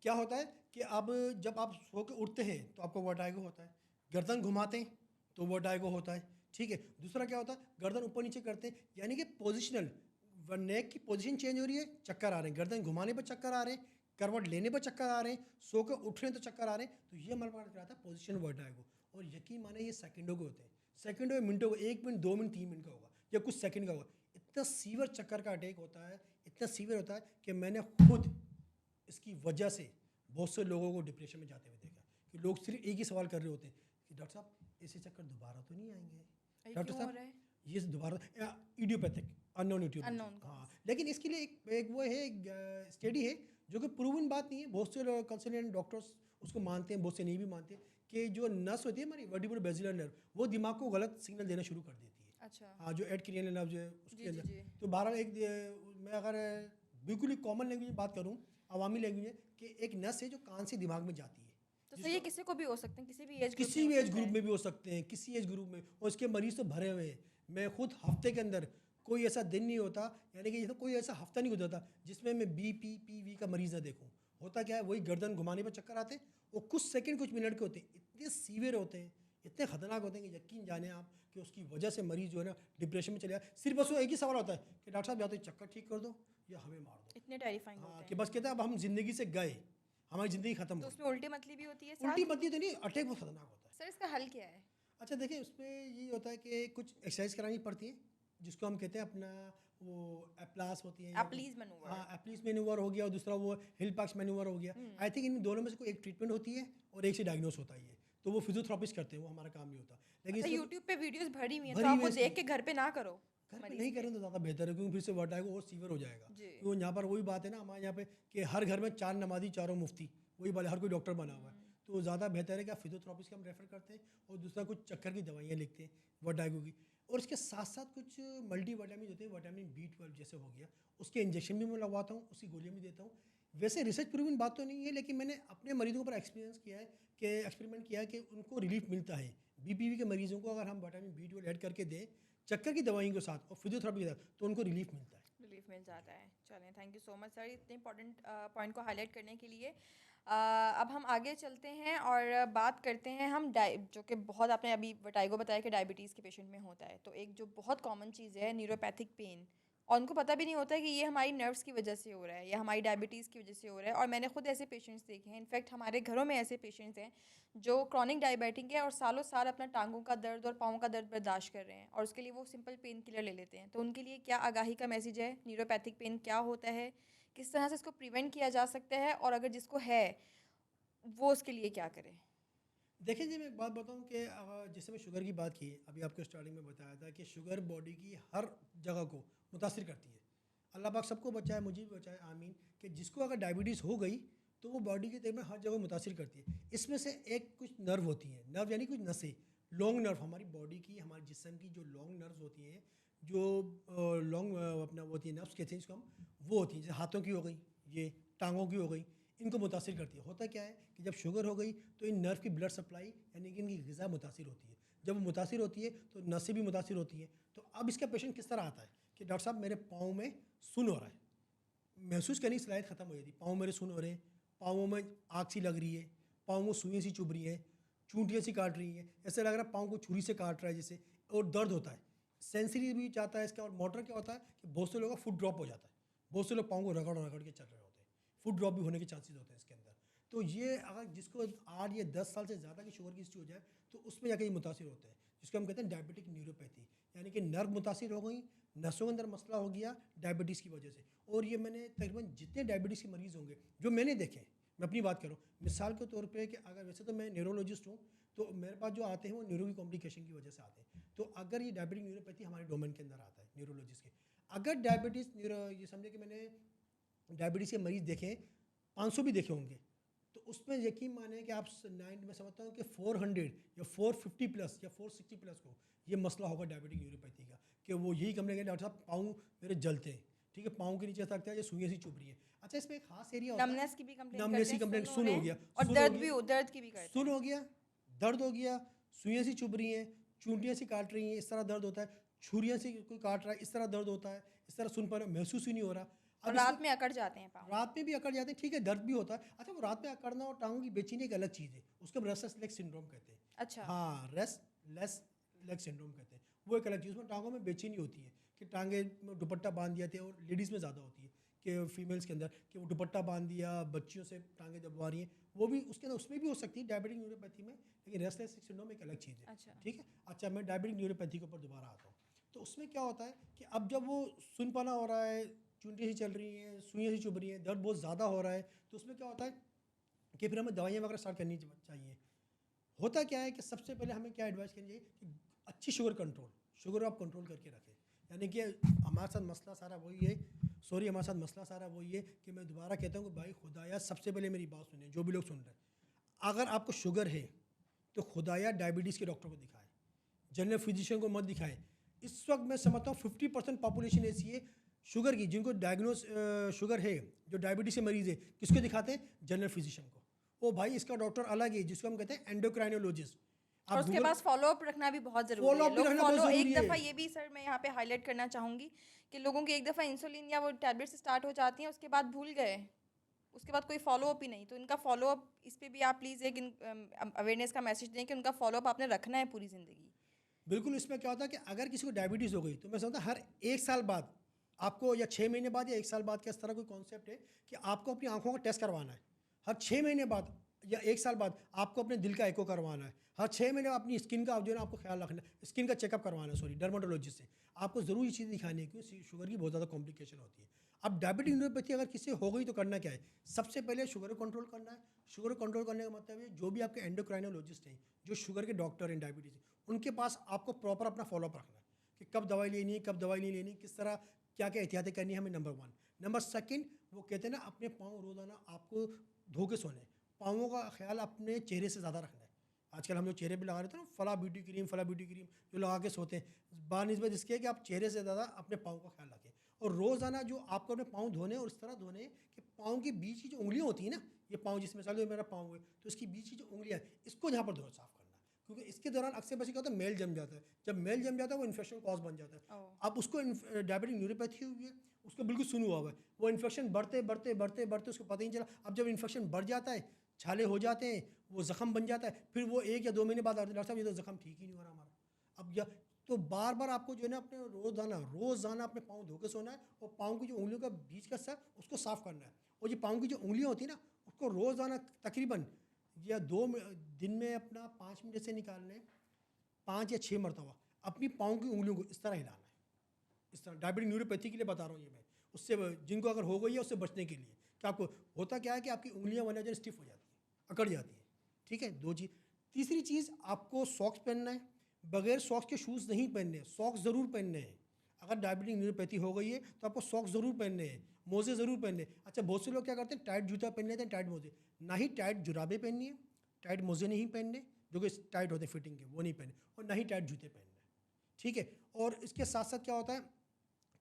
क्या होता है कि अब जब आप सो के उठते हैं तो आपको वर्टाइगो होता है, गर्दन घुमाते हैं तो वर्टाइगो होता है, ठीक है। दूसरा क्या होता है, गर्दन ऊपर नीचे करते हैं, यानी कि पोजिशनल, नेक की पोजीशन चेंज हो रही है, चक्कर आ रहे हैं, गर्दन घुमाने पर चक्कर आ रहे हैं, करवट लेने पर चक्कर आ रहे हैं, सो के उठ रहे हैं तो चक्कर आ रहे हैं, तो ये हमारे पास कहता है पोजिशन वर्टाइगो। और यकीन माने ये सेकंडों के होते हैं, सेकंड में मिनटों का, 1 मिनट 2 मिनट 3 मिनट का होगा या कुछ सेकंड का होगा। इतना सीवियर चक्कर का अटैक होता है, इतना सीवियर होता है कि मैंने खुद इसकी वजह से बहुत से लोगों को डिप्रेशन में जाते हुए देखा कि लोग सिर्फ एक ही सवाल कर रहे होते हैं कि डॉक्टर साहब ऐसे चक्कर दोबारा तो नहीं आएंगे डॉक्टर साहब, ये दोबारा इडियोपैथिक अननोन इडियोपैथिक। हाँ, लेकिन इसके लिए एक वो है, एक स्टडी है जो कि प्रूवन बात नहीं है। बहुत से कंसल्टेंट डॉक्टर्स उसको मानते हैं, बहुत से नहीं भी मानते, कि जो नस होती है हमारी वर्टिब्रो बेसिलर नर्व, वो दिमाग को गलत सिग्नल देना शुरू कर देती है।
अच्छा।
हाँ, जो एडक्रिनियल नर्व जो है उसके
जी
अंदर।
जी।
तो बहरहाल मैं अगर बिल्कुल ही कॉमन लैंग्वेज में बात करूँ, अवामी लैंग्वेज में, कि एक नस है जो कान से दिमाग में जाती है।
तो सर ये किसी को भी हो सकते हैं, किसी भी एज
किसी भी एज ग्रुप में भी हो सकते हैं, किसी एज ग्रुप में, और उसके मरीज तो भरे हुए हैं। मैं खुद हफ्ते के अंदर कोई ऐसा दिन नहीं होता, यानी कि कोई ऐसा हफ्ता नहीं गुजरता जिसमें मैं BPPV का मरीज ना देखूं। होता क्या है, वही गर्दन घुमाने पर चक्कर आते हैं, वो कुछ सेकंड कुछ मिनट के होते हैं, इतने सीवियर होते हैं, इतने खतरनाक होते हैं कि यकीन जाने आप कि उसकी वजह से मरीज जो है ना डिप्रेशन में चले जाए। सिर्फ बस वो एक ही सवाल होता है कि डॉक्टर साहब या तो चक्कर ठीक कर दो या हमें मार दो।
इतने टेरिफाइंग
हाँ,
होते
कि
हैं।
बस कहते हैं अब हम जिंदगी से गए, हमारी ज़िंदगी ख़त्म
तो
हो।
उसमें उल्टी मतली भी होती है साथ?
उल्टी मतली तो नहीं, अटैक बहुत खतरनाक होता है।
सर इसका हल क्या है?
अच्छा देखिए, उसमें यही होता है कि कुछ एक्सरसाइज करानी पड़ती है, जिसको हम कहते हैं अपना वो एप्लास होती है या
एप्लीज मैनूवर।
हाँ, एप्लीस मैनूवर हो गया, और दूसरा वो हिल पाक्स मैनूवर हो गया। आई थिंक इन दोनों में से कोई एक ट्रीटमेंट होती है और एक से डायग्नोस होता है। ये तो वो फिजियोथेरेपिस्ट करते हैं, वो हमारा काम नहीं होता। लेकिन
अच्छा,
इसमें
यूट्यूब पे वीडियोस भरी हुई हैं, तो
भरी
आप
हुई
वो
है
देख के घर पे ना करो।
घर पे नहीं करें तो ज़्यादा बेहतर है, क्योंकि फिर से वर्टाइगो और सीवियर हो जाएगा।
जी।
क्योंकि यहाँ पर वही बात है ना, हमारे यहाँ पे कि हर घर में 4 नमाजी, चारों मुफ्ती, वही वाले हर कोई डॉक्टर बना हुआ है। तो ज़्यादा बेहतर है कि आप फिजियोथेरेपिस्ट का हम रेफर करते हैं, और दूसरा कुछ चक्कर की दवाइयाँ लिखते हैं वर्टाइगो की, और इसके साथ साथ कुछ मल्टी विटामिन होते हैं, विटामिन B12 जैसे हो गया, उसके इंजेक्शन भी मैं लगवाता हूँ, उसकी गोलियाँ भी देता हूँ। वैसे रिसर्च प्रूवन बात तो नहीं है, लेकिन मैंने अपने मरीजों पर एक्सपीरियंस किया है कि एक्सपेरिमेंट किया है कि उनको रिलीफ मिलता है। BPV के मरीजों को अगर हम विटामिन B12 ऐड करके दें चक्कर की दवाइयों के साथ और फिजियोथेरेपी के साथ, तो उनको रिलीफ मिलता है।
रिलीफ मिल जाता है। चलें, thank you so much sir इतने इंपॉर्टेंट पॉइंट को हाईलाइट करने के लिए। अब हम आगे चलते हैं और बात करते हैं हम जो कि बहुत आपने अभी वर्टाइगो बताया कि डायबिटीज़ के पेशेंट में होता है, तो एक जो बहुत कॉमन चीज़ है न्यूरोपैथिक पेन, और उनको पता भी नहीं होता है कि ये हमारी नर्व्स की वजह से हो रहा है या हमारी डायबिटीज़ की वजह से हो रहा है। और मैंने खुद ऐसे पेशेंट्स देखे हैं, इनफैक्ट हमारे घरों में ऐसे पेशेंट्स हैं जो क्रॉनिक डायबिटिक है और सालों साल अपना टांगों का दर्द और पाँव का दर्द बर्दाश्त कर रहे हैं, और उसके लिए वो सिंपल पेन किलर ले लेते हैं। तो उनके लिए क्या आगाही का मैसेज है? न्यूरोपैथिक पेन क्या होता है, किस तरह से इसको प्रिवेंट किया जा सकता है, और अगर जिसको है वो उसके लिए क्या करे?
देखिए जी, मैं एक बात बताऊं कि जैसे मैं शुगर की बात की, अभी आपको स्टार्टिंग में बताया था कि शुगर बॉडी की हर जगह को मुतासिर करती है। अल्लाह पाक सबको बचाए, मुझे भी बचाए, आमीन। कि जिसको अगर डायबिटीज़ हो गई तो वो बॉडी के तरीके में हर जगह मुतासिर करती है। इसमें से एक कुछ नर्व होती हैं, नर्व यानी कुछ नसें, लॉन्ग नर्व, हमारी बॉडी की, हमारे जिस्म की जो लॉन्ग नर्व्स होती हैं, जो लॉन्ग अपना वो होती है नर्व्स कहते हैं इसको हम, वो होती हैं, जैसे हाथों की हो गई, ये टांगों की हो गई, इनको मुतासिर करती है। होता क्या है कि जब शुगर हो गई तो इन नर्व की ब्लड सप्लाई यानी कि इनकी ग़िज़ा मुतासिर होती है। जब वो मुतासिर होती है तो नसें भी मुतासिर होती हैं। तो अब इसका पेशेंट किस तरह आता है कि डॉक्टर साहब मेरे पाँव में सुन हो रहा है, महसूस करने की सलाहियत ख़त्म हो जाती है, पाँव मेरे सुन हो रहे हैं, पाँवों में आग सी लग रही है, पाँव में सुइयाँ सी चुभ रही हैं, चूंटियाँ सी काट रही हैं, ऐसा लग रहा है पाँव को छुरी से काट रहा है जैसे, और दर्द होता है। सेंसरी भी चाहता है इसका। और मोटर क्या होता है कि बहुत से लोगों का फुट ड्रॉप हो जाता है, बहुत से लोग पाँव को रगड़ रगड़ के चल रहे होते हैं, फुट ड्रॉप भी होने के चांसेस होते हैं इसके अंदर। तो ये अगर जिसको 8 या 10 साल से ज़्यादा की शुगर की हिस्ट्री हो जाए तो उसमें जाकर ये मुतासिर होते हैं, जिसको हम कहते हैं डायबिटिक न्यूरोपैथी, यानी कि नर्व मुतासिर हो गई, नसों के अंदर मसला हो गया डायबिटीज़ की वजह से। और ये मैंने तकरीबन जितने डायबिटीज़ के मरीज़ होंगे जो मैंने देखे, मैं अपनी बात करूँ मिसाल के तौर पे, कि अगर वैसे तो मैं न्यूरोलॉजिस्ट हूँ, तो मेरे पास जो आते हैं वो न्यूरो की कॉम्प्लिकेशन की वजह से आते हैं। तो अगर ये डायबिटिक न्यूरोपैथी हमारे डोमेन के अंदर आता है न्यूरोलॉजिस्ट के, अगर डायबिटीज़ न्यूरो, ये समझे कि मैंने डायबिटीज़ के मरीज़ देखे 500 भी देखे होंगे, तो उसमें यकीन माने कि आप 9, मैं समझता हूँ कि 400 या 450 प्लस या 460 प्लस को ये मसला होगा डायबिटिक न्यूरोपैथी का, कि वो यही कंप्लेन करें डॉक्टर साहब पाँव मेरे जलते हैं, ठीक है, पाँव के नीचे ऐसा लगता है ये सुइयाँ सी चुभ रही है। अच्छा, इसमें एक खास एरिया होता है,
नमनेस की भी कंप्लेन
नमनेस की
करते हैं,
कंप्लेन,
सुन
सुन
हो
हो
रहे
गया,
हैं, और
सुन हो
दर्द
गया,
भी दर्द की भी करते
सुन
हैं।
हो गया, दर्द हो गया, सुइयाँ सी चुभ रही हैं, चूंटियाँ सी काट रही हैं, इस तरह दर्द होता है, छुरियाँ से कोई काट रहा है, इस तरह दर्द होता है, इस तरह सुन पर महसूस ही नहीं हो रहा।
और
अब
रात में अकड़ जाते हैं पाँव।
रात में भी अकड़ जाते हैं, ठीक है, दर्द भी होता है। अच्छा, वो रात में अकड़ना और टांगों की बेचैनी एक अलग चीज़ है, उसको हम रेस्टलेस लेग सिंड्रोम कहते हैं।
अच्छा।
हाँ, रेस्टलेस लेग सिंड्रोम कहते हैं, वो एक अलग चीज़, उसमें टांगों में बेचैनी होती है कि टांगे में दुपट्टा बांध दिया थे, और लेडीज़ में ज़्यादा होती है कि फीमेल्स के अंदर कि वो दुपट्टा बांध दिया, बच्चियों से टांगे दबवा रही हैं, वो भी उसके अंदर उसमें भी हो सकती है डायबिटिक न्यूरोपैथी में, लेकिन रेस्टलेस सिंड्रोम एक अलग चीज़ है।
अच्छा।
ठीक है, अच्छा मैं डायबिटिक न्यूरोपैथी के ऊपर दोबारा आता हूँ। तो उसमें क्या होता है कि अब जब वो सुनपना हो रहा है, चुंडी सी चल रही हैं, सुइयाँ सी चुभ रही हैं, दर्द बहुत ज़्यादा हो रहा है, तो उसमें क्या होता है कि फिर हमें दवाइयाँ वगैरह स्टार्ट करनी चाहिए। होता क्या है कि सबसे पहले हमें क्या एडवाइस करनी चाहिए कि अच्छी शुगर आप कंट्रोल करके रखें। यानी कि हमारे साथ मसला सारा वही है, हमारे साथ मसला सारा वही है कि मैं दोबारा कहता हूँ कि भाई खुदाया सबसे पहले मेरी बात सुनिए, जो भी लोग सुन रहे हैं, अगर आपको शुगर है तो खुदाया डायबिटीज़ के डॉक्टर को दिखाएं, जनरल फिजिशियन को मत दिखाएं। इस वक्त मैं समझता हूँ 50% पॉपुलेशन ऐसी है शुगर की, जिनको डायग्नोस शुगर है, जो डायबिटीज़ के मरीज़ है, किसको दिखाते हैं? जनरल फिजिशियन को। ओ भाई इसका डॉक्टर अलग है जिसको हम कहते हैं एंडोक्राइनोलॉजिस्ट।
और
आप
उसके
गूगल
पास फॉलो अप रखना भी बहुत ज़रूरी
फॉलो
है।
अप भी
लोग
रहना बहुत
फॉलो एक
ज़रूरी है।
दफ़ा ये भी सर मैं यहाँ पे हाईलाइट करना चाहूँगी कि लोगों की एक दफ़ा इंसुलिन या वो टैबलेट्स स्टार्ट हो जाती हैं, उसके बाद भूल गए, उसके बाद कोई फॉलो अप ही नहीं। तो इनका फॉलो अप इस पे भी आप प्लीज़ एक अवेयरनेस का मैसेज दें कि उनका फॉलो अप आपने रखना है पूरी ज़िंदगी।
बिल्कुल, इसमें क्या होता है कि अगर किसी को डायबिटीज़ हो गई तो मैं समझता हूँ हर 1 साल बाद आपको, या 6 महीने बाद या 1 साल बाद का इस तरह कोई कॉन्सेप्ट है कि आपको अपनी आँखों का टेस्ट करवाना है। हर 6 महीने बाद या 1 साल बाद आपको अपने दिल का एको करवाना है। हर 6 महीने बाद अपनी स्किन का जो है ना आपको ख्याल रखना है, स्किन का चेकअप करवाना है, सॉरी डर्मेटोलॉजिस्ट से। आपको ज़रूर ये चीज़ दिखानी है क्योंकि शुगर की बहुत ज़्यादा कॉम्प्लिकेशन होती है। अब डायबिटिक न्यूरोपैथी अगर किसी हो गई तो करना क्या है? सबसे पहले शुगर को कंट्रोल करना है। शुगर को कंट्रोल करने का मतलब है जो भी आपके एंडोक्राइनोलॉजिस्ट हैं, जो शुगर के डॉक्टर हैं डायबिटीज़, उनके पास आपको प्रॉपर अपना फॉलोअप रखना है कि कब दवाई लेनी है, कब दवाई नहीं लेनी, किस तरह क्या क्या एहतियातें करनी है हमें, नंबर 1। नंबर 2, वो कहते हैं ना अपने पाँव रोज़ाना आपको धो के सोने, पाँवों का ख्याल अपने चेहरे से ज़्यादा रखना है। आजकल हम लोग चेहरे पे लगा रहे थे ना फला ब्यूटी क्रीम जो लगा के सोते हैं, बानिस्बत इसके कि आप चेहरे से ज़्यादा अपने पाँव का ख्याल रखें। और रोज़ाना जो आपको अपने पाँव धोने और इस तरह धोने कि पाँव के बीच की जो उंगलियाँ होती हैं ना, ये पाँव जिस मिसाल में मेरा पाँव है तो इसकी बीच की जो उंगलियाँ हैं इसको जहाँ पर धो साफ करना, क्योंकि इसके दौरान अक्सर बस क्या होता है मेल जम जाता है। जब मेल जम जाता है वो इन्फेक्शन कॉज बन जाता है।
ओह।
अब उसको डायबिटिक न्यूरोपैथी हुई है, उसको बिल्कुल सुन हुआ है, वो इन्फेक्शन बढ़ते बढ़ते बढ़ते बढ़ते उसको पता ही नहीं चला। अब जब इन्फेक्शन बढ़ जाता है, छाले हो जाते हैं, वो ज़ख़म बन जाता है, फिर वो 1 या 2 महीने बाद डॉक्टर साहब ये तो ज़ख़म ठीक ही नहीं हो रहा हमारा। अब या तो बार बार आपको जो है ना अपने रोज़ाना अपने पाँव धो के सोना है और पाँव की जो उंगलियों का बीच का हिस्सा उसको साफ़ करना है। और ये पाँव की जो उंगलियाँ होती है ना उसको रोज़ाना तकरीबन या दिन में अपना 5 मिनट से निकाल लें, 5 या 6 मरतबा अपनी पाँव की उंगलियों को इस तरह हिलाना है। इस तरह डायबिटिक न्यूरोपैथी के लिए बता रहा हूँ ये मैं, उससे जिनको अगर हो गई है उससे बचने के लिए कि आपको होता क्या है कि आपकी उंगलियाँ वजह से स्टिफ हो जाती हैं, अकड़ जाती हैं। ठीक है, 2 चीज़। तीसरी चीज़, आपको सॉक्स पहनना है, बगैर सॉक्स के शूज़ नहीं पहनने हैं, सॉक्स ज़रूर पहनने हैं। अगर डायबिटिक न्यूरोपैथी हो गई है तो आपको सॉक्स ज़रूर पहनने हैं, मोज़े ज़रूर पहनने हैं। अच्छा, बहुत से लोग क्या करते हैं टाइट जूता पहन लेते हैं, टाइट मोज़े। ना ही टाइट जुराबें पहननी है, टाइट मोज़े नहीं पहनने जो कि टाइट होते हैं फिटिंग के, वो नहीं पहने, और ना ही टाइट जूते पहनने। ठीक है, और इसके साथ साथ क्या होता है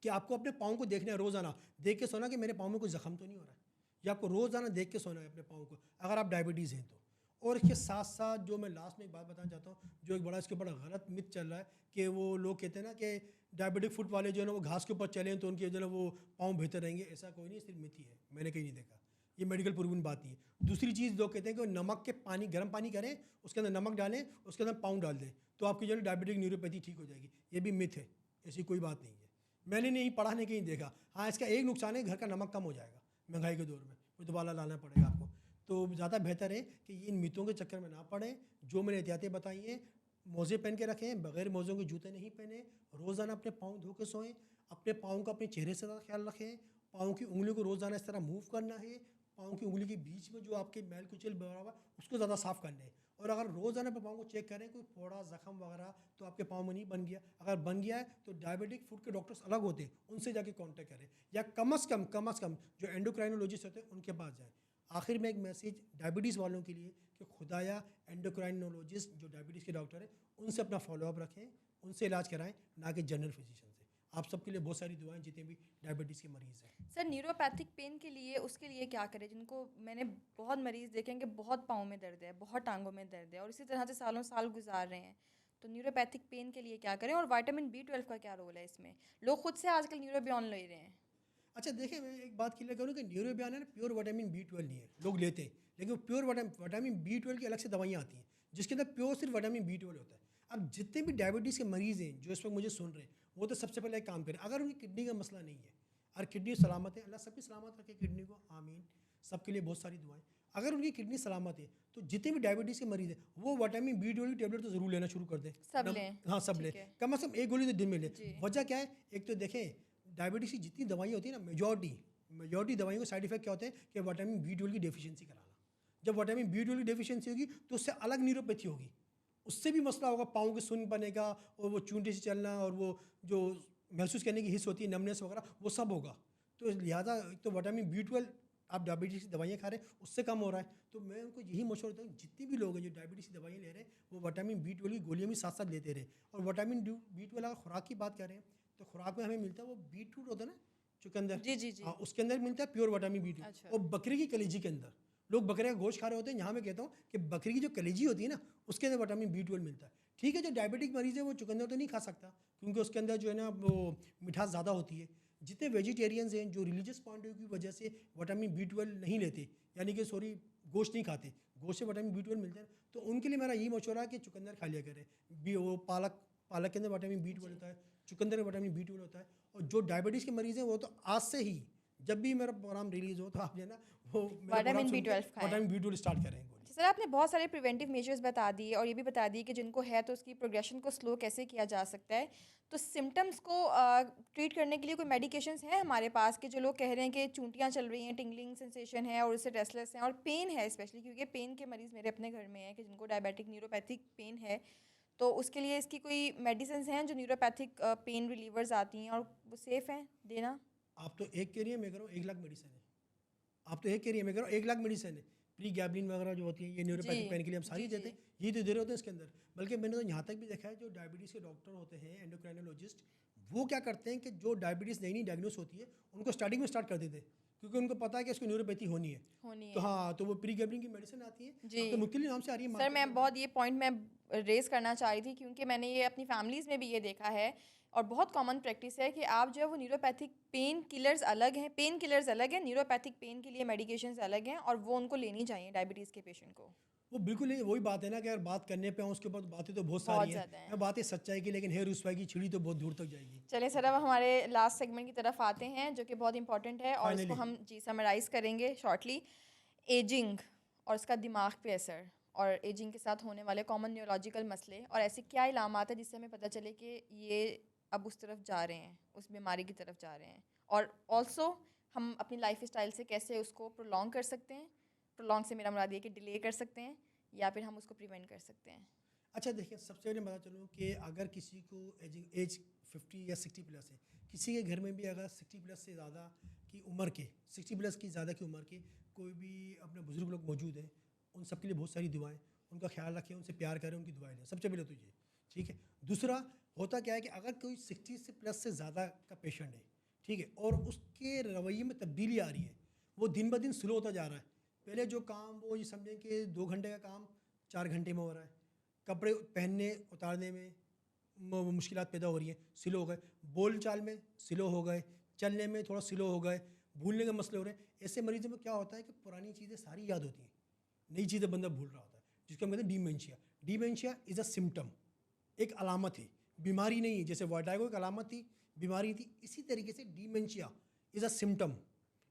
कि आपको अपने पाँव को देखना है रोज़ाना, देख के सोना कि मेरे पाँव में कोई ज़ख़म तो नहीं हो रहा है। ये आपको रोज़ाना देख के सोना है अपने पाँव को, अगर आप डायबिटीज़ हैं तो। और इसके साथ साथ जो मैं लास्ट में एक बात बताना चाहता हूँ, जो एक बड़ा इसके बड़ा गलत मिथ चल रहा है कि वो लोग कहते हैं ना कि डायबिटिक फुट वाले जो है ना वो घास के ऊपर चलें तो उनके जो है ना वो पाँव बेहतर रहेंगे। ऐसा कोई नहीं, सिर्फ मिथ ही है, मैंने कहीं नहीं देखा, ये मेडिकल प्रूवन बात नहीं है। दूसरी चीज़ लोग कहते हैं कि नमक के पानी, गर्म पानी करें, उसके अंदर नमक डालें, उसके अंदर पाँव डाल दें तो आपकी जो है डायबिटिक न्यूरोपैथी ठीक हो जाएगी। ये भी मिथ है, ऐसी कोई बात नहीं है, मैंने नहीं पढ़ा, नहीं कहीं देखा। हाँ, इसका एक नुकसान है, घर का नमक कम हो जाएगा महंगाई के दौर में, वो दोबारा लाना पड़ेगा आपको। तो ज़्यादा बेहतर है कि इन मितों के चक्कर में ना पड़ें। जो मैंने एहतियातें बताई हैं, मोज़े पहन के रखें, बगैर मोज़ों के जूते नहीं पहने, रोज़ाना अपने पाँव धो के सोएं, अपने पाँव का अपने चेहरे से ज़्यादा ख्याल रखें, पाँव की उंगलियों को रोज़ाना इस तरह मूव करना है, पाँव की उंगली के बीच में जो आपके मैल कुचल भरा हुआ उसको ज़्यादा साफ़ करना है। और अगर रोज़ाना अपने पाँव को चेक करें कोई फोड़ा ज़ख़म वगैरह तो आपके पाँव में नहीं बन गया, अगर बन गया है तो डायबिटिक फुट के डॉक्टर्स अलग होते हैं, उनसे जाके कांटेक्ट करें, या कम से कम जो एंडोक्राइनोलॉजिस्ट होते हैं उनके पास जाएं। आखिर में एक मैसेज डायबिटीज़ वालों के लिए कि खुदाया एंडोक्राइनोलॉजिस्ट जो डायबिटीज़ के डॉक्टर हैं उनसे अपना फॉलोअप रखें, उनसे इलाज कराएं, ना कि जनरल फिजिशियन से। आप सबके लिए बहुत सारी दुआएं जितने भी डायबिटीज़ के मरीज़ हैं।
सर न्यूरोपैथिक पेन के लिए उसके लिए क्या करें? जिनको मैंने बहुत मरीज़ देखे हैं कि बहुत पाँव में दर्द है, बहुत टांगों में दर्द है और इसी तरह से सालों साल गुजार रहे हैं, तो न्यूरोपैथिक पेन के लिए क्या करें? और विटामिन B12 का क्या रोल है इसमें? लोग खुद से आजकल न्यूरोबियन ले रहे हैं।
अच्छा देखिए, मैं एक बात क्लियर करूँ कि न्यूरोबियन है ना, प्योर विटामिन B12 नहीं है, लोग लेते हैं, लेकिन प्योर विटामिन B12 की अलग से दवाइयाँ आती हैं जिसके अंदर प्योर सिर्फ विटामिन B12 होता है। अब जितने भी डायबिटीज़ के मरीज़ हैं जो इस वक्त मुझे सुन रहे हैं, वो तो सबसे पहले एक काम करें, अगर उनकी किडनी का मसला नहीं है, और किडनी सलामत है, अल्लाह सबकी सलामत रखे किडनी को, आमीन, सबके लिए बहुत सारी दुआएं। अगर उनकी किडनी सलामत है तो जितने भी डायबिटीज़ के मरीज़ हैं वो विटामिन B12 की टेबलेट तो ज़रूर लेना शुरू कर दें।
सब लें।
हाँ, सब लें,
ठीक है
कम से कम एक गोली तो दिन में लें।
जी।
वजह क्या है, एक तो देखें डायबिटीज़ की जितनी दवाइयाँ होती हैं ना, मेजॉरिटी दवाइयों के साइड इफेक्ट क्या होते हैं कि विटामिन B12 की डेफिशिएंसी कराना। जब विटामिन B12 की डेफिशिएंसी होगी तो उससे अलग न्यूरोपैथी होगी, उससे भी मसला होगा, पाँव के सुन्न बनेगा और वो चूंटे से चलना और वो जो महसूस करने की हिस्स होती है, नमनेस वगैरह, वो सब होगा। तो लिहाजा एक तो विटामिन B12 आप डायबिटीज़ की दवाइयाँ खा रहे हैं उससे कम हो रहा है, तो मैं उनको यही मशवरा देता हूँ जितने भी लोग हैं जो डायबिटीज़ की दवाइयाँ ले रहे हैं वो विटामिन B12 की गोलियाँ भी साथ साथ लेते रहे। और विटामिन B12 अगर खुराक की बात करें तो खुराक में हमें मिलता है वो बीटरूट होता है ना चुकंदर,
जी जी जी।
हाँ उसके अंदर मिलता है प्योर विटामिन B12।
अच्छा।
और बकरी की कलेजी के अंदर, लोग बकरे का गोश्त खा रहे होते हैं, यहाँ मैं कहता हूँ कि बकरी की जो कलेजी होती है ना उसके अंदर विटामिन B12 मिलता है। ठीक है, जो डायबिटिक मरीज़ है वो चुकंदर तो नहीं खा सकता क्योंकि उसके अंदर जो है ना वो मिठास ज़्यादा होती है। जितने वेजिटेरियंस हैं जो रिलीजियस पॉइंट ऑफ व्यू की वजह से विटामिन B12 नहीं लेते, यानी कि सॉरी गोश्त नहीं खाते, गोश्त से विटामिन B12 मिलता है, तो उनके लिए मेरा यही मशवरा है कि चुकंदर खा लिया करें। वो पालक के अंदर विटामिन B12 होता है, चुकंदर में विटामिन B12 होता है। और जो डायबिटीज़ के मरीज़ हैं वो तो आज से ही, जब भी मेरा प्रोग्राम रिलीज़ हो तो आप जो है ना वो मेरा
विटामिन
प्रोग्राम सुन
B12
के
खाएं।
विटामिन B12 स्टार्ट करें।
अच्छा सर, आपने बहुत सारे प्रिवेंटिव मेजर्स बता दिए और ये भी बता दिए कि जिनको है तो उसकी प्रोग्रेशन को स्लो कैसे किया जा सकता है। तो सिम्टम्स को ट्रीट करने के लिए कोई मेडिकेशंस हैं हमारे पास कि जो लोग कह रहे हैं कि चूंटियाँ चल रही हैं, टिंगलिंग सेंसेशन है और उससे रेस्टलेस हैं और पेन है स्पेशली, क्योंकि पेन के मरीज़ मेरे अपने घर में हैं कि जिनको डायबिटिक न्यूरोपैथिक पेन है, तो उसके लिए इसकी कोई मेडिसिन हैं जो न्यूरोपैथिक पेन रिलीवर्स आती हैं और वो सेफ़ हैं देना?
आप तो एक कह रही है, मैं कह रहा हूँ 1 लाख मेडिसिन है। आप तो एक कह रही है, मैं कह रहा हूँ 1 लाख मेडिसिन है। प्री गैबलिन वगैरह जो होती है ये
जी
न्यूरोपैथिक पेन के लिए हम सारी
जी जी।
देते हैं, यही तो दे रहे होते हैं इसके अंदर। बल्कि मैंने तो यहाँ तक भी देखा है जो डायबिटीज़ के डॉक्टर होते हैं, एंडोक्राइनोलॉजिस्ट, वो क्या करते हैं कि जो डायबिटीज़ नई नई डायग्नोस होती है उनको स्टार्टिंग में स्टार्ट कर देते हैं क्योंकि उनको पता है कि इसको न्यूरोपैथी होनी है।
होनी
तो
है।
हाँ, तो वो प्री गैबलिन की मेडिसिन आती है,
जी।
अब तो मुख्तलिफ नाम से आ रही है
सर
मार्केट
मैं
में।
बहुत ये पॉइंट मैं रेज़ करना चाह रही थी क्योंकि मैंने ये अपनी फैमिलीज़ में भी ये देखा है और बहुत कॉमन प्रैक्टिस है कि आप जो है वो न्यूरोपैथिक पेन किलर्स अलग हैं, न्यूरोपैथिक पेन के लिए मेडिकेशंस अलग हैं और वो उनको लेनी चाहिए डायबिटीज़ के पेशेंट को।
वो बिल्कुल नहीं, वही बात है ना कि अगर बात करने पे आऊँ उसके बाद बातें तो बहुत
बहुत
सारी हैं।
ज़्यादा
मैं
हैं।
बातें सच्चाई की, लेकिन है रुसवाई की छिड़ी तो बहुत दूर तक जाएगी।
चलिए सर, अब हमारे लास्ट सेगमेंट की तरफ आते हैं जो कि बहुत इंपॉर्टेंट है और इसको
फाइनली
हम जी समराइज़ करेंगे शॉर्टली। एजिंग और उसका दिमाग पे असर और एजिंग के साथ होने वाले कॉमन न्यूरोलॉजिकल मसले और ऐसे क्या इलामात है जिससे हमें पता चले कि ये अब उस तरफ जा रहे हैं, उस बीमारी की तरफ जा रहे हैं। और ऑल्सो हम अपनी लाइफ स्टाइल से कैसे उसको प्रोलॉन्ग कर सकते हैं। प्रोलॉन्ग से मेरा मुराद ये कि डिले कर सकते हैं या फिर हम उसको प्रिवेंट कर सकते हैं।
अच्छा देखिए, सबसे पहले मैं बता चलूँ कि अगर किसी को एज 50 या 60 प्लस है, किसी के घर में भी अगर 60 प्लस से ज़्यादा की उम्र के, 60 प्लस की ज़्यादा की उम्र के कोई भी अपने बुज़ुर्ग लोग मौजूद हैं, उन सब के लिए बहुत सारी दुआएं, उनका ख्याल रखें, उनसे प्यार करें, उनकी दुआएं लें, सबसे पहले तो ये। ठीक है, दूसरा होता क्या है कि अगर कोई 60 से प्लस से ज़्यादा का पेशेंट है, ठीक है, और उसके रवैये में तब्दीली आ रही है, वो दिन ब दिन स्लो होता जा रहा है। पहले जो काम वो ये समझें कि 2 घंटे का काम 4 घंटे में हो रहा है, कपड़े पहनने उतारने में मुश्किलात पैदा हो रही हैं, स्लो हो गए, बोल चाल में स्लो हो गए, चलने में थोड़ा स्लो हो गए, भूलने के मसले हो रहे हैं। ऐसे मरीजों में क्या होता है कि पुरानी चीज़ें सारी याद होती हैं, नई चीज़ें बंदा भूल रहा होता है, जिसको हम कहते हैं डीमेंशिया। डीमेंशिया इज़ अ सिम्टम, एक अलामत है, बीमारी नहीं है। जैसे वर्टागो एक अलामत थी, बीमारी थी, इसी तरीके से डीमेंशिया इज़ अ सिम्टम,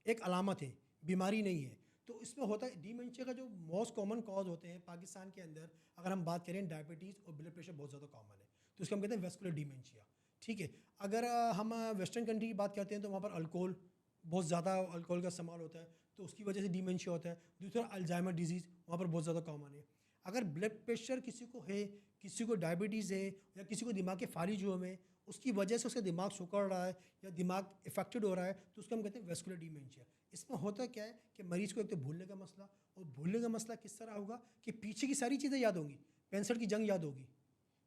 एक अलामत है, बीमारी नहीं है। तो इसमें होता है डीमेंशिया का जो मोस्ट कॉमन कॉज होते हैं पाकिस्तान के अंदर, अगर हम बात करें डायबिटीज़ और ब्लड प्रेशर बहुत ज़्यादा कॉमन है, तो इसको हम कहते हैं वेस्कुलर डीमेंशिया। ठीक है, अगर हम वेस्टर्न कंट्री की बात करते हैं तो वहाँ पर अल्कोहल, बहुत ज़्यादा अल्कोहल का इस्तेमाल होता है, तो उसकी वजह से डीमेंशिया होता है। दूसरा अल्जाइमर डिजीज़ वहाँ पर बहुत ज़्यादा कॉमन है। अगर ब्लड प्रेशर किसी को है, किसी को डायबिटीज़ है या किसी को दिमाग के फारिज हुए में, उसकी वजह से उसका दिमाग सिकुड़ रहा है या दिमाग इफेक्टेड हो रहा है, तो उसको हम कहते हैं वेस्कुलर डीमेंशिया। इसमें होता क्या है कि मरीज़ को एक तो भूलने का मसला, और भूलने का मसला किस तरह होगा कि पीछे की सारी चीज़ें याद होंगी, 65 की जंग याद होगी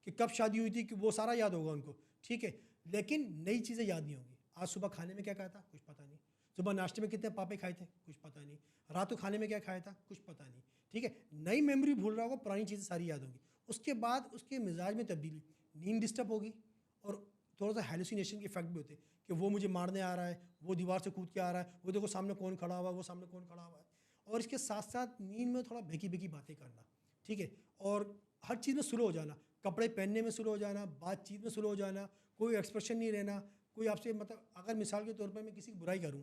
कि कब शादी हुई थी, कि वो सारा याद होगा उनको, ठीक है, लेकिन नई चीज़ें याद नहीं होंगी। आज सुबह खाने में क्या खाया था, कुछ पता नहीं। सुबह नाश्ते में कितने पापे खाए थे, कुछ पता नहीं। रात को खाने में क्या खाया था, कुछ पता नहीं। ठीक है, नई मेमोरी भूल रहा होगा, पुरानी चीज़ें सारी याद होंगी। उसके बाद उसके मिजाज में तब्दीली, नींद डिस्टर्ब होगी और थोड़ा सा हेलुसिनेशन के इफेक्ट भी होते हैं कि वो मुझे मारने आ रहा है, वो दीवार से कूद के आ रहा है, वो देखो सामने कौन खड़ा हुआ है, वो सामने कौन खड़ा हुआ है। और इसके साथ साथ नींद में थोड़ा बेकी बेकी बातें करना, ठीक है, और हर चीज़ में स्लो हो जाना, कपड़े पहनने में स्लो हो जाना, बातचीत में स्लो हो जाना, कोई एक्सप्रेशन नहीं रहना, कोई आपसे मतलब अगर मिसाल के तौर पर मैं किसी की बुराई करूँ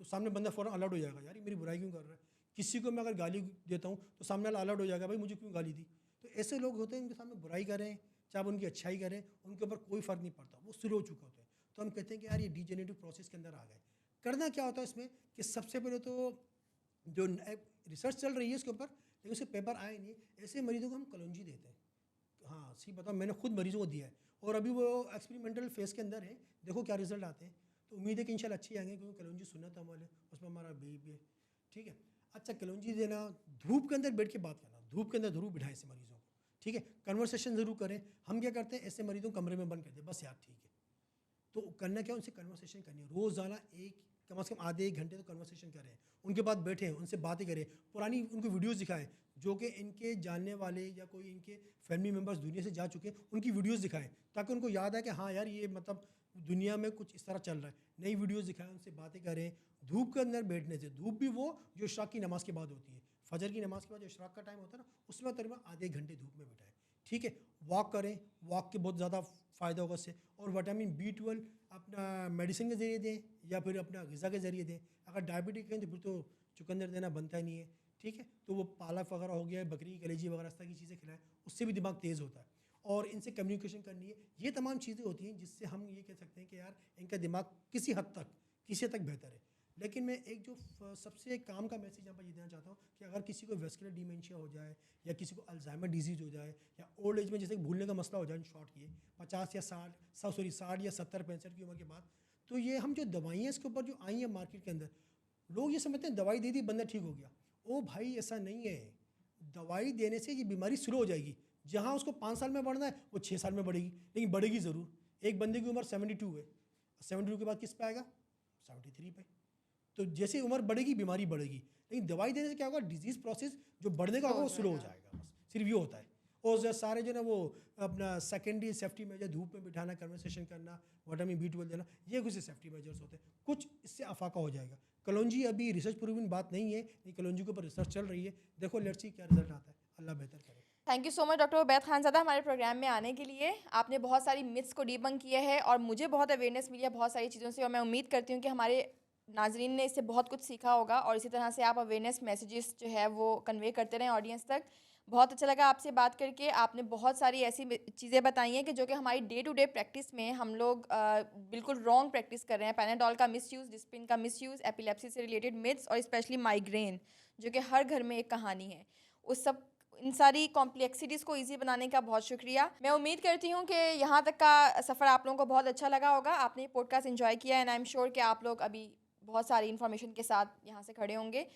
तो सामने बंदा फ़ौरन अलर्ट हो जाएगा, यार ये मेरी बुराई क्यों कर रहा है। किसी को मैं अगर गाली देता हूँ तो सामने वाला अलर्ट हो जाएगा, भाई मुझे क्यों गाली दी। तो ऐसे लोग होते हैं, उनके सामने बुराई करें चाहे आप उनकी अच्छाई करें, उनके ऊपर कोई फ़र्क नहीं पड़ता, वो शुरू हो चुके होते हैं। तो हम कहते हैं कि यार ये डीजेनरेटिव प्रोसेस के अंदर आ गए। करना क्या होता है इसमें कि सबसे पहले तो जो रिसर्च चल रही है इसके ऊपर, लेकिन उसके पेपर आए नहीं, ऐसे मरीजों को हम कलौंजी देते हैं। हाँ सही बताओ, मैंने खुद मरीजों को दिया है और अभी वो एक्सपेरिमेंटल फेज़ के अंदर है, देखो क्या रिजल्ट आते हैं। तो उम्मीद है कि इंशाल्लाह अच्छे आएंगे, क्योंकि कलौंजी सुन्नत अमल है, उसमें हमारा भी है। ठीक है, अच्छा कलौंजी देना, धूप के अंदर बैठ के बात करना, धूप के अंदर ज़रूर बिठाएं ऐसे मरीज़ों को। ठीक है, कन्वर्सेशन ज़रूर करें। हम क्या करते हैं, ऐसे मरीजों को कमरे में बंद करते हैं, बस यार ठीक है। तो करना क्या, उनसे कन्वर्सेशन करनी है रोज़ाना, एक कम से कम आधे एक घंटे तो कन्वर्सेशन करें, उनके बाद बैठें, उनसे बातें करें, पुरानी उनको वीडियोस दिखाएं जो कि इनके जानने वाले या कोई इनके फैमिली मेम्बर्स दुनिया से जा चुके हैं, उनकी वीडियोस दिखाएं, ताकि उनको याद आए कि हाँ यार ये मतलब दुनिया में कुछ इस तरह चल रहा है। नई वीडियोस दिखाएं, उनसे बातें करें। धूप के अंदर बैठने से, धूप भी वो जो इशराक की नमाज़ के बाद होती है, फजर की नमाज़ के बाद जो इशराक का टाइम होता है ना, उसमें तकरीबन आधे घंटे धूप में बिठाएं। ठीक है, वॉक करें, वॉक के बहुत ज़्यादा फ़ायदा होगा उससे। और विटामिन B12 अपना मेडिसिन के ज़रिए दें या फिर अपना ग़िज़ा के ज़रिए दें। अगर डायबिटिक हैं तो फिर तो चुकंदर देना बनता ही नहीं है। ठीक है, तो वो पालक वगैरह हो गया, बकरी की कलेजी वगैरह इस तरह की चीज़ें खिलाएं, उससे भी दिमाग तेज़ होता है। और इनसे कम्युनिकेशन करनी है, ये तमाम चीज़ें होती हैं जिससे हम ये कह सकते हैं कि यार इनका दिमाग किसी हद तक बेहतर है। लेकिन मैं एक जो सबसे काम का मैसेज यहाँ पर ये देना चाहता हूँ कि अगर किसी को वेस्कुलर डिमेंशिया हो जाए या किसी को अल्जाइमर डिजीज़ हो जाए या ओल्ड एज में जैसे भूलने का मसला हो जाए, इन शॉर्ट किए 50 या 60 या 70-65 की उम्र के बाद, तो ये हम जो दवाइयाँ इसके ऊपर जो आई हैं मार्केट के अंदर, लोग ये समझते हैं दवाई दे दी बंदा ठीक हो गया। ओ भाई ऐसा नहीं है, दवाई देने से ये बीमारी शुरू हो जाएगी। जहाँ उसको 5 साल में बढ़ना है वो 6 साल में बढ़ेगी, लेकिन बढ़ेगी ज़रूर। एक बंदे की उम्र 72 है, 72 के बाद किस पे आएगा, 73 पे। तो जैसे उम्र बढ़ेगी बीमारी बढ़ेगी, लेकिन दवाई देने से क्या होगा, डिजीज़ प्रोसेस जो बढ़ने का होगा वो शुरू हो जाएगा, बस सिर्फ ये होता है। और जो सारे जो ना वो अपना सेकेंडरी सेफ्टी मेजर, धूप में बिठाना, कन्वर्सेशन करना, विटामिन B12 देना, ये कुछ सेफ्टी मेजर्स होते हैं, कुछ इससे अफाका हो जाएगा। कलौंजी अभी रिसर्च प्रूवन बात नहीं है, ये कलौंजी के ऊपर रिसर्च चल रही है, देखो लेट्स सी क्या रिजल्ट आता है, अल्लाह बेहतर करे।
Thank you so much doctor Ubaid Khanzada हमारे प्रोग्राम में आने के लिए। आपने बहुत सारी मिथ्स को डिबंक किया है और मुझे बहुत अवेयरनेस मिली है बहुत सारी चीज़ों से, और मैं उम्मीद करती हूँ कि हमारे नाजरीन ने इससे बहुत कुछ सीखा होगा। और इसी तरह से आप अवेयरनेस मैसेजेस जो है वो कन्वे करते रहें ऑडियंस तक। बहुत अच्छा लगा आपसे बात करके। आपने बहुत सारी ऐसी चीज़ें बताई हैं कि जो कि हमारी डे टू डे प्रैक्टिस में हम लोग बिल्कुल रॉन्ग प्रैक्टिस कर रहे हैं। पैनाडोल का मिसयूज़, डिस्पिन का मिसयूज़, एपिलेप्सी से रिलेटेड मिथ्स और स्पेशली माइग्रेन जो कि हर घर में एक कहानी है, उस सब इन सारी कॉम्प्लेक्सिटीज़ को इजी बनाने का बहुत शुक्रिया। मैं उम्मीद करती हूँ कि यहाँ तक का सफ़र आप लोगों को बहुत अच्छा लगा होगा, आपने ये पॉडकास्ट एंजॉय किया एंड आई एम श्योर कि आप लोग अभी बहुत सारी इन्फॉर्मेशन के साथ यहाँ से खड़े होंगे।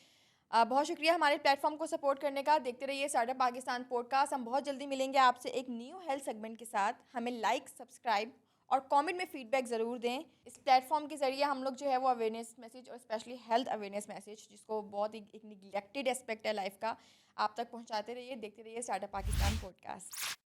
बहुत शुक्रिया हमारे प्लेटफॉर्म को सपोर्ट करने का। देखते रहिए स्टार्टअप पाकिस्तान पॉडकास्ट। हम बहुत जल्दी मिलेंगे आपसे एक न्यू हेल्थ सेगमेंट के साथ। हमें लाइक, सब्सक्राइब और कमेंट में फीडबैक ज़रूर दें। इस प्लेटफॉर्म के ज़रिए हम लोग जो है वो अवेयरनेस मैसेज और स्पेशली हेल्थ अवेयरनेस मैसेज, जिसको बहुत एक निगलेक्टेड एस्पेक्ट है लाइफ का, आप तक पहुंचाते रहिए। देखते रहिए स्टार्टअप पाकिस्तान पॉडकास्ट।